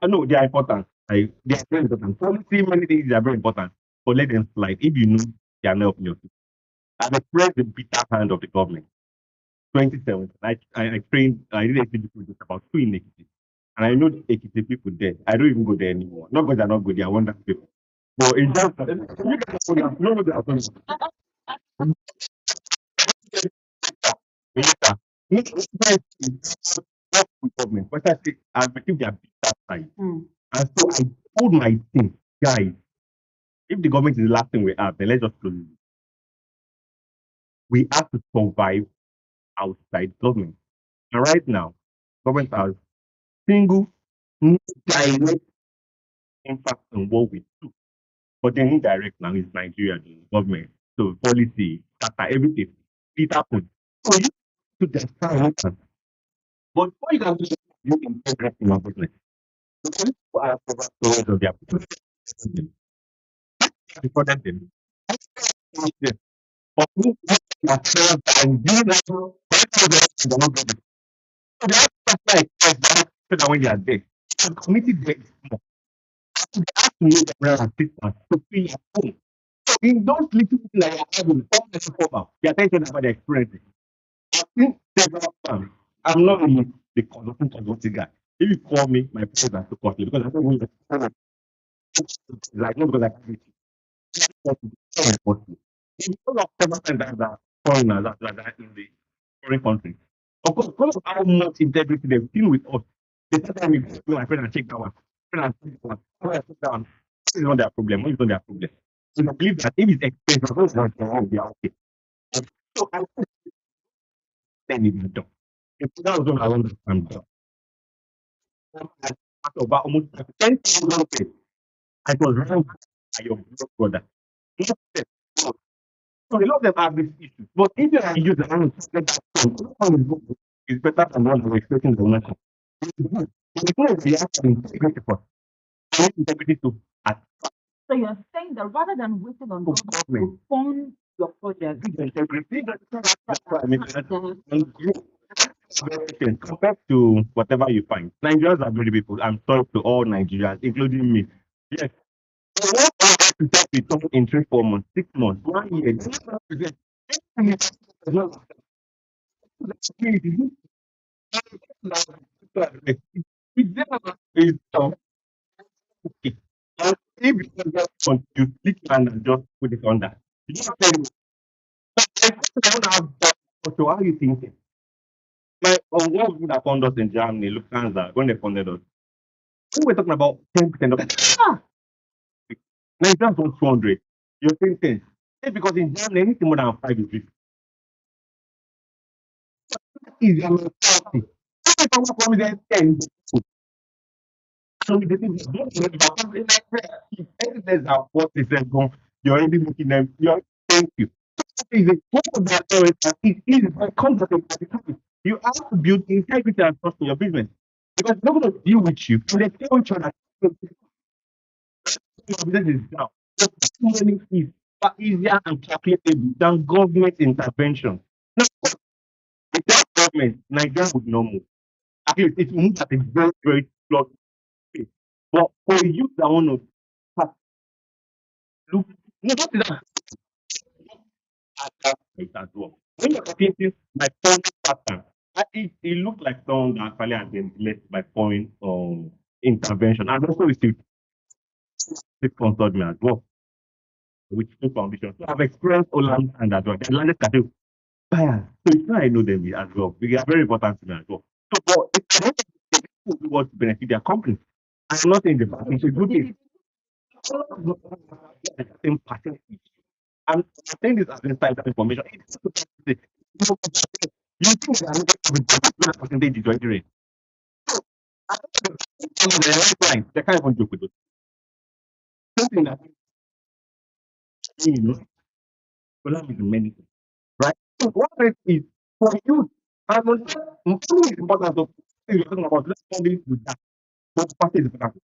No, they are important. They are very important. Policy, many things they are very important, but let them slide. If you know they are not helping you. I've experienced the bitter hand of the government. 2017, I trained, I did exhibit with about 2 in Ekiti. And I know the Ekiti people there. I don't even go there anymore. Not because they're not good, they are wonderful people. But it's just, you guys know what they are doing. Later, not with government, but I say, I believe they are bitter side. And so I told my team, guys, if the government is the last thing we have, then let's just close it. We have to survive outside government. And right now, government has single, no direct impact on what we do. But then indirect now is Nigeria, the government. So policy, data, everything. It happens. So you to understand. But before you can do you integrate in your business. The police are stories of their recorded them. For me, myself and you know, so they have to apply so that when they are there, the community there is small. They have to know the real assistance to be at home. So in those little things like you're having, you're thinking about the experience. I've seen several times. I'm not really the consulting guy. If you call me, my friends are too costly because I don't know like not because I can't reach you. It's costly. Because of several times that are foreigners that are in the foreign country. Of course, because of how much integrity they've been with us, they tell me go to my friend and check that one. Friend and check that one. Friend and check that one. This is not their problem. What is not their problem? So I believe that if it's expensive, it's not their own, they are okay. So I then it done. If that was what I understand. About almost 10,000 pesos. I was wrong by your brother. So a lot of them have this issue. But if you are use the hand to get that phone, is better than what we're expecting the nation. The point is, you have to integrity first. You need integrity to at So you're saying that rather than waiting on government to government. fund your project, Integrity, that's what I mean. And grow. Compared to whatever you find. Nigerians are very people. I'm sorry to all Nigerians, including me. Yes. So what I have to take return in 3 4 months, 6 months, 1 year. It's okay. And if you don't get one, you click and just put it on that. You don't tell me. I don't have that. So how are you thinking? My one of that found us in Germany, Lufthansa, when they funded us, we were talking about 10% of Nigerians want 200. You're saying 10. It's because in Germany, anything more than 5 is risky. Is your mentality. If someone promises 10, so the thing is, don't let that come in like if anything are 40% gone, you're already making them, you're thank you. Is a part of that area that it is by concept at the time. You have to build integrity and trust in your business. Because they're not going to deal with you and they tell each other your business is down. The money is far easier and calculable than government intervention. Now, without government, Nigeria would not move. At least it will move at a very, very slow pace. But for you that want to start, look, no, not that at that point as well. When you're calculating my point pattern, it looked like someone that actually has been led by foreign intervention. And also, we still sponsored me as well, with two foundations. So I've experienced Holland and as well. The largest category buyers. So it's why I know them as well. They are very important to me as well. So, but it's not people who want to benefit their company. I'm not saying the bad. It's a good thing. The same percentage. I'm saying this as inside that information. It's you think that I'm going to percentage is already rate. I don't know the line. They can't even joke with it. Something that you know, Olam is many things, right? So what it is for you, I will it's important to you're talking about let's call this with that. But part is important.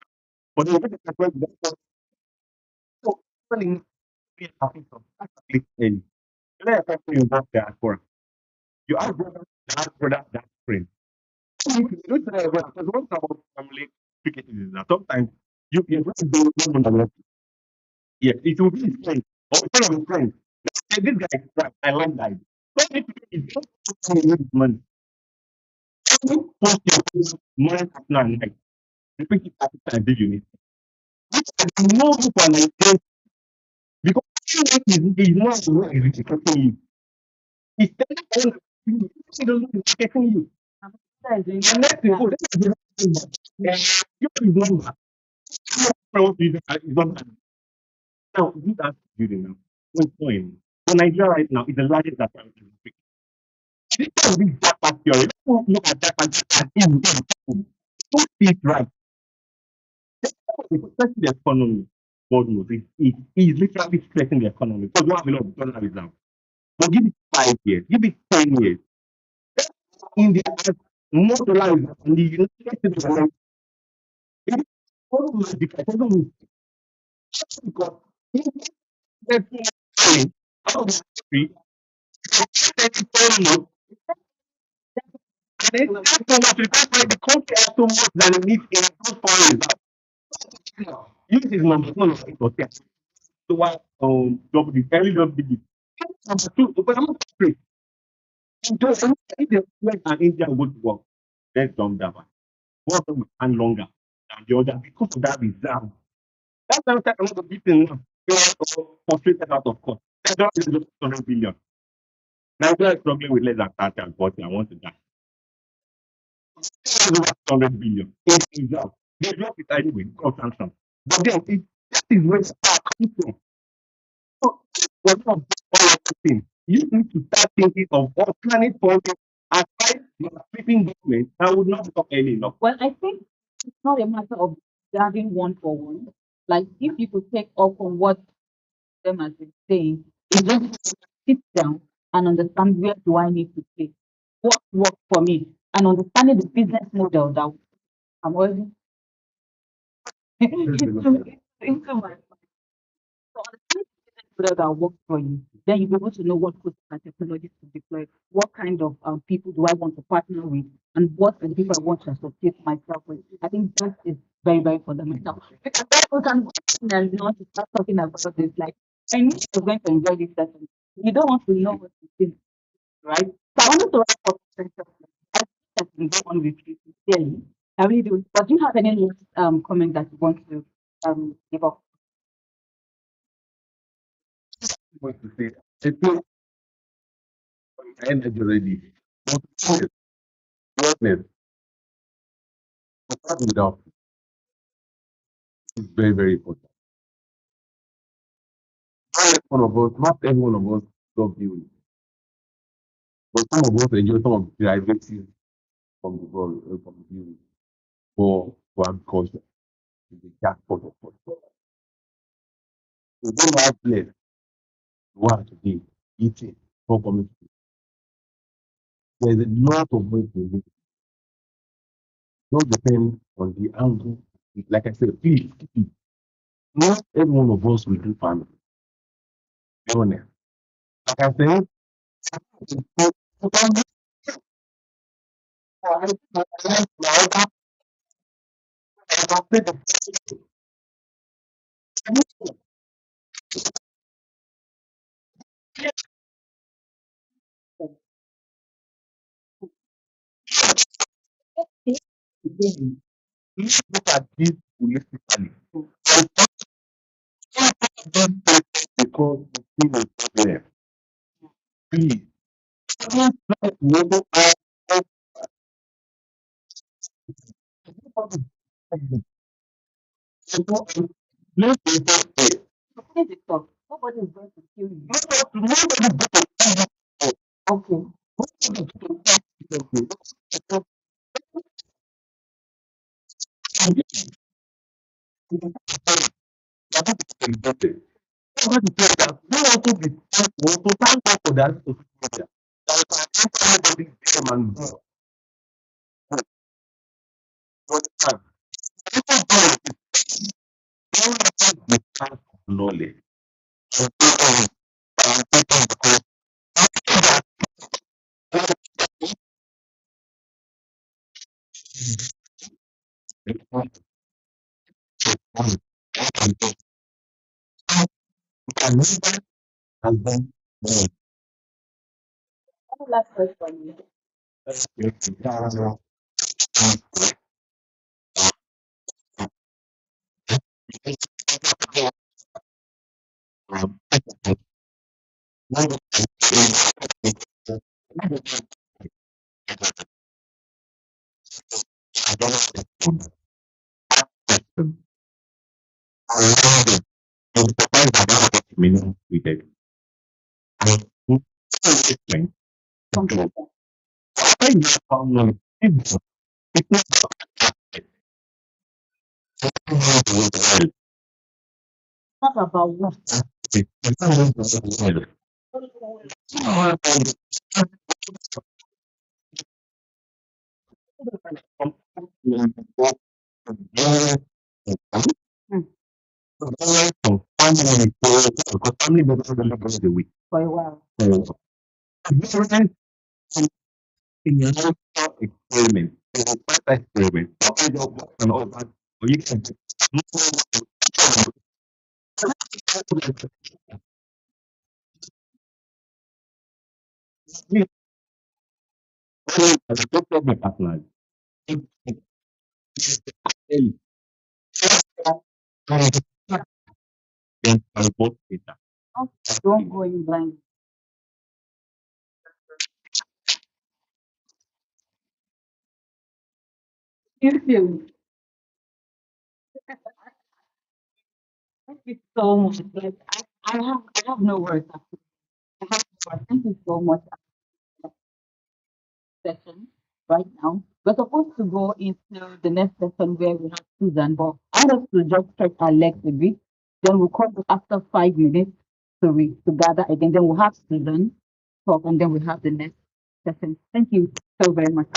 But the way that with that, so telling me happy from click in. Let us say you work there for you have brother, that friend. You don't tell because one thing about family cricket is that sometimes you don't know. Yes, it will be his friend or one of his friends. Say, this guy is crap. I like that. Don't need to do it. Don't need money. Don't post your money partner and like repeat it at the time that you need. I know people are like this because is not aware is rejecting you. He's telling you he doesn't know he's rejecting you. And next thing, oh, that's the thing. You is number. Is not now you ask building now. What's going? So Nigeria right now is the largest that private industry. This is big jackpot theory. Let's look at jackpot and evil. Don't see it right. Especially the economy. God knows it is literally stressing the economy because we have a lot of dollar reserve. But give it 5 years, give it 10 years. India has more dollar reserve than the United States of America. It is so magical. It doesn't move because India is going out of the country. And then that's so much because the country has so much than it needs in those foreign reserve. Use his number one of it or 10. So why double the early double digit. Number two, but I'm not afraid. Just if the US and India go to work, let's dumb that one. One of them will stand longer than the other because of that reserve. That's why I'm talking about the people now. They are frustrated out of court. That's why it's just 100 billion. Nigeria is struggling with less than 30 and 40. I want to die. It's over 100 billion. It's reserve. They drop it anyway, because of sanctions. But then that is where it's coming from. So, we're not all of the thing. You need to start thinking of alternate funding aside your sweeping government that would not become early enough. well, I think it's not a matter of having one for one. Like if you could take off from what them has been saying, it's just sit down and understand where do I need to play, what works for me, and understanding the business model that I'm already into my so understanding the business model that works for you, then you'll be able to know what process and technologies to deploy, what kind of people do I want to partner with, and what are the people I want to associate myself with. I think that is very, very fundamental. Because then we can go in and not to start talking about this. Like, I know you're going to enjoy this session. You don't want to know what to think, right? So I wanted to wrap up the session. I think that we go on with you sincerely. I really do. But do you have any last comment that you want to give up? What to say? I think energy already. But awareness, start without is very, very important. Not every one of us love viewing, but some of us enjoy some of the derivatives from the world, from the viewing. For agriculture, is the jackpot of what. So don't have place to work today, eating, for coming. There's a lot of ways to live. Don't depend on the angle. Like I said, please, not every one of us will do farming. Be honest. Like I said, again, let's look at this holistically. Don't take it because you feel a problem. Please, don't try to label all everybody. Let's be fair. Finish it off. Nobody is going to kill you. Nobody Okay. celebrated. Nobody said that. No also be also thank God for that social media. That everybody came and go. But people don't have the kind of knowledge. Can never and then One last question. we did. Talk about what? Hmm. Family members the week. For a while. Different in your experiment, experiment, and all that. Or you can as a doctor, my partner, then I report data. Don't go in blind. You feel. Thank you so much. Like I have no words. I have no words. Thank you so much for this session right now. We're supposed to go into the next session where we have Susan, but I want us to just stretch our legs a bit. Then we'll come back after 5 minutes. So we to gather again. Then we'll have Susan talk, and then we have the next session. Thank you so very much.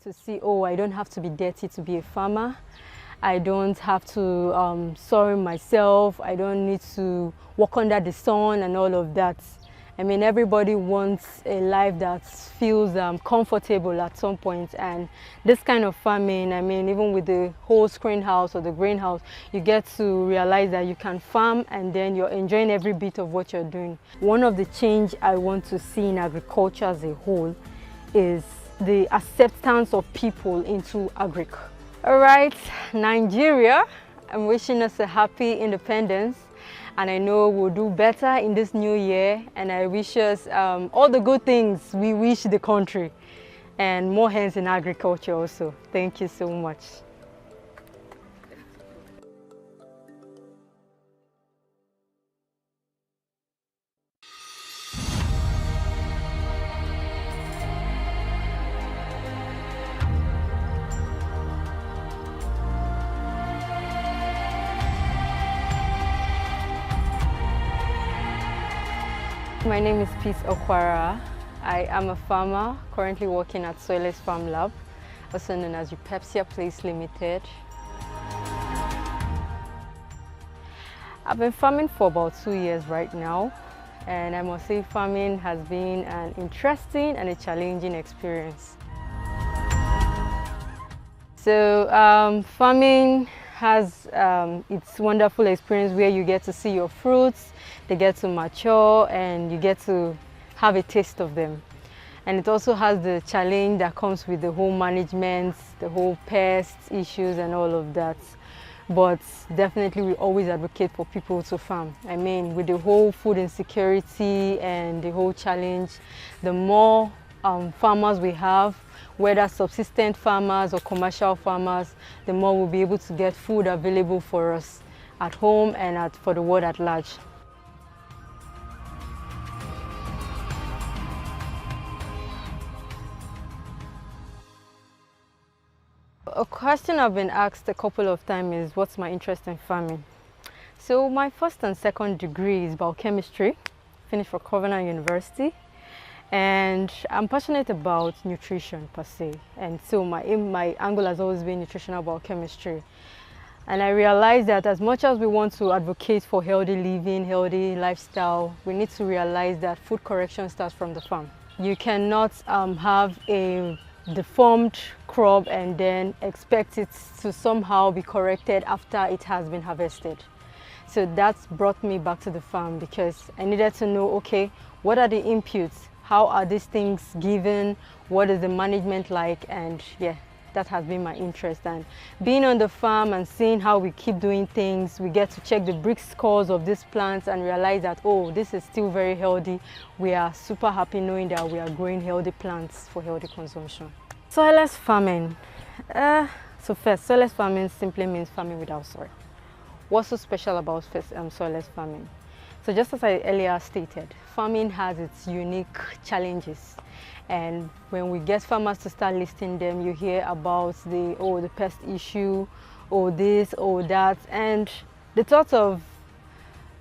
To see, oh, I don't have to be dirty to be a farmer. I don't have to soil myself. I don't need to walk under the sun and all of that. I mean, everybody wants a life that feels comfortable at some point. And this kind of farming, I mean, even with the whole screen house or the greenhouse, you get to realize that you can farm and then you're enjoying every bit of what you're doing. One of the change I want to see in agriculture as a whole is the acceptance of people into agric. All right, Nigeria, I'm wishing us a happy independence, and I know we'll do better in this new year, and I wish us all the good things we wish the country, and more hands in agriculture also. Thank you so much. My name is Peace Okwara. I am a farmer currently working at Soilless Farm Lab, also known as Pepsia Place Limited. I've been farming for about 2 years right now, and I must say farming has been an interesting and a challenging experience. So farming has its wonderful experience where you get to see your fruits, they get to mature, and you get to have a taste of them. And it also has the challenge that comes with the whole management, the whole pest issues and all of that. But definitely we always advocate for people to farm. I mean, with the whole food insecurity and the whole challenge, the more farmers we have, whether subsistent farmers or commercial farmers, the more we'll be able to get food available for us at home and for the world at large. A question I've been asked a couple of times is what's my interest in farming? So my first and second degree is biochemistry, finished from Covenant University. And I'm passionate about nutrition per se. And so my angle has always been nutritional biochemistry. And I realized that as much as we want to advocate for healthy living, healthy lifestyle, we need to realize that food correction starts from the farm. You cannot have a deformed crop and then expect it to somehow be corrected after it has been harvested. So that's brought me back to the farm because I needed to know, okay, what are the inputs? How are these things given? What is the management like? And yeah, that has been my interest. And being on the farm and seeing how we keep doing things, we get to check the brick scores of these plants and realize that, oh, this is still very healthy. We are super happy knowing that we are growing healthy plants for healthy consumption. Soilless farming. So first, soilless farming simply means farming without soil. What's so special about soilless farming? So just as I earlier stated, farming has its unique challenges. And when we get farmers to start listing them, you hear about the pest issue, or this, or that. And the thought of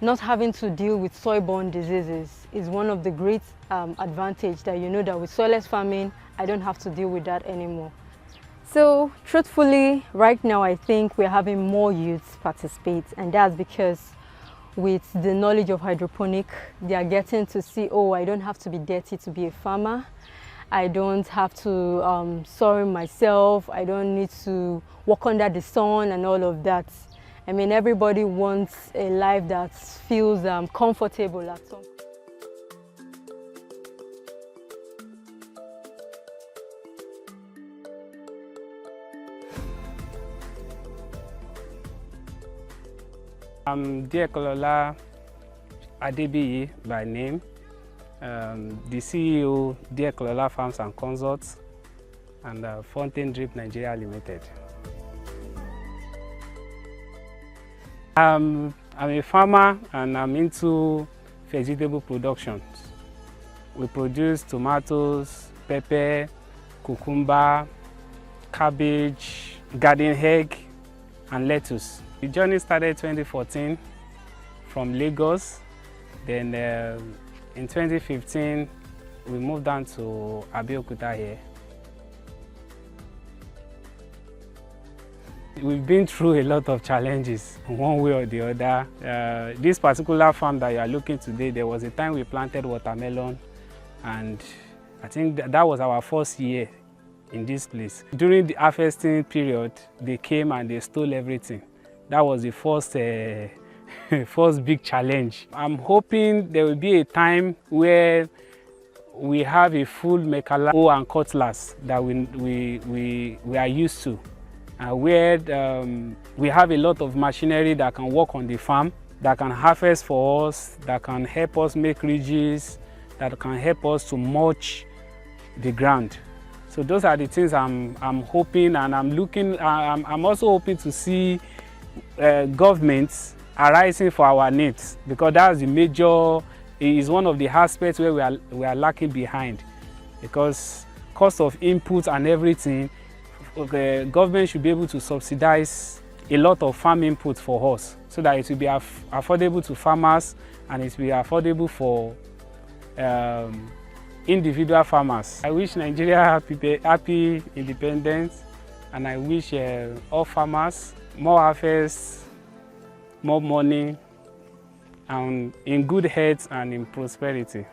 not having to deal with soil-borne diseases is one of the great advantage that you know that with soilless farming, I don't have to deal with that anymore. So truthfully, right now I think we're having more youths participate, and that's because with the knowledge of hydroponic, they are getting to see, oh, I don't have to be dirty to be a farmer. I don't have to soil myself. I don't need to walk under the sun and all of that. I mean, everybody wants a life that feels comfortable at some. I'm Diekolola Adebiyi by name, the CEO, Diekolola Farms and Consults, and Fountain Drip Nigeria Limited. I'm a farmer and I'm into vegetable production. We produce tomatoes, pepper, cucumber, cabbage, garden egg, and lettuce. The journey started 2014 from Lagos. Then in 2015, we moved down to Abeokuta here. We've been through a lot of challenges, one way or the other. This particular farm that you are looking today, there was a time we planted watermelon, and I think that was our first year in this place. During the harvesting period, they came and they stole everything. That was the first first big challenge. I'm hoping there will be a time where we have a full mechala and cutlass that we are used to, where we have a lot of machinery that can work on the farm, that can harvest for us, that can help us make ridges, that can help us to mulch the ground. So those are the things I'm hoping, and I'm also hoping to see governments arising for our needs, because that's the major, is one of the aspects where we are lacking behind, because cost of inputs and everything, the government should be able to subsidize a lot of farm inputs for us, so that it will be affordable to farmers and it will be affordable for individual farmers. I wish Nigeria happy independence, and I wish all farmers more harvest, more money, and in good health and in prosperity.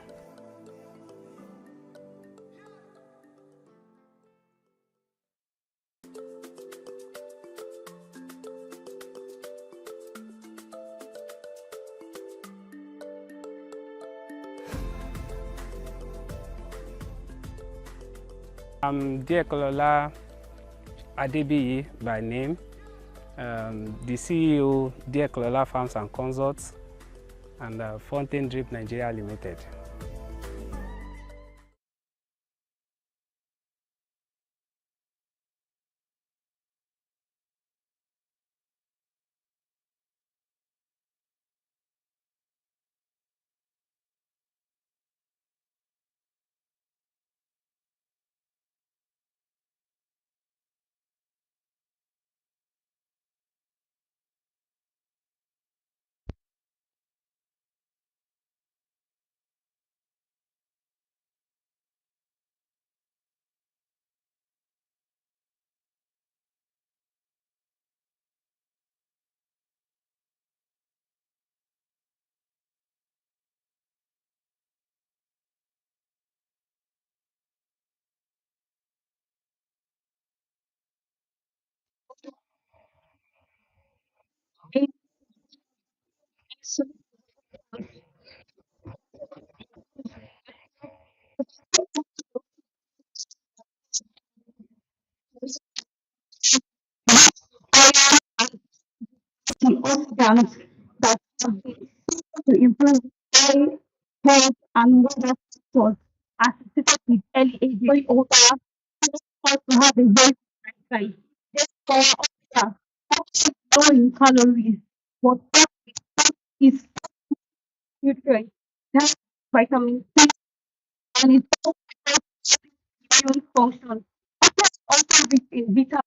I'm Diekolola Adebiyi by name, the CEO, Diekolola Farms and Consults, and Fountain Drip Nigeria Limited. programs that have been to improve soil, health, and water factors associated with early age going older, us to have a very lifestyle. Therefore, yeah, low in calories, but what is nutrients, has vitamin C, and it also immune function. Also rich in vitamins.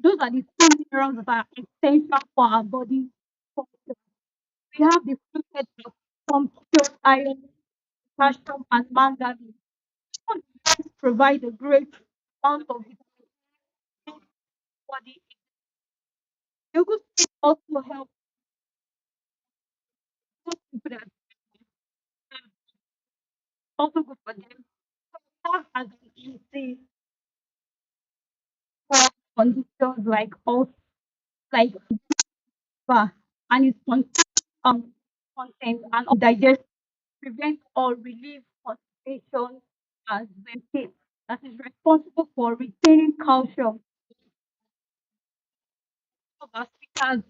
Those are the two minerals that are essential for our body function. We have the fruited from pure iron, calcium, and manganese. All these provide a great amount of vitamin body. Yogurt also help those people that also good for them. Serve as an easy for conditions like also like fat, and it contains and digest prevent or relieve constipation as well that is responsible for retaining calcium as because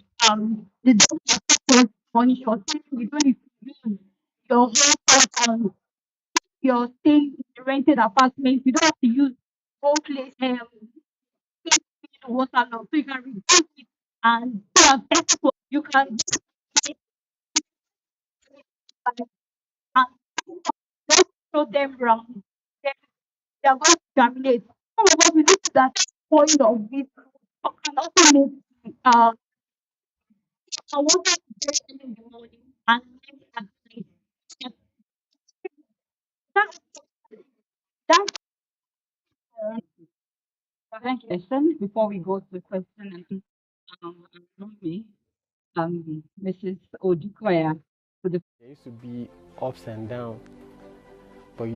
the doctor on your time you don't need to use your whole house you're staying in a rented apartment, you don't have to use whole place water now. So you can reduce it and you can and just throw them around. They are going to germinate. Some of us we look at that point of this can also make I want to get in the morning and then at night. That's that's thank you. Question before we go to the question and me, Mrs. Odikoya. There used to be ups and downs, but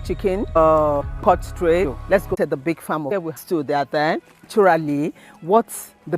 chicken, pot straight. Let's go to the big farm. Here we stood there then. Naturally, what the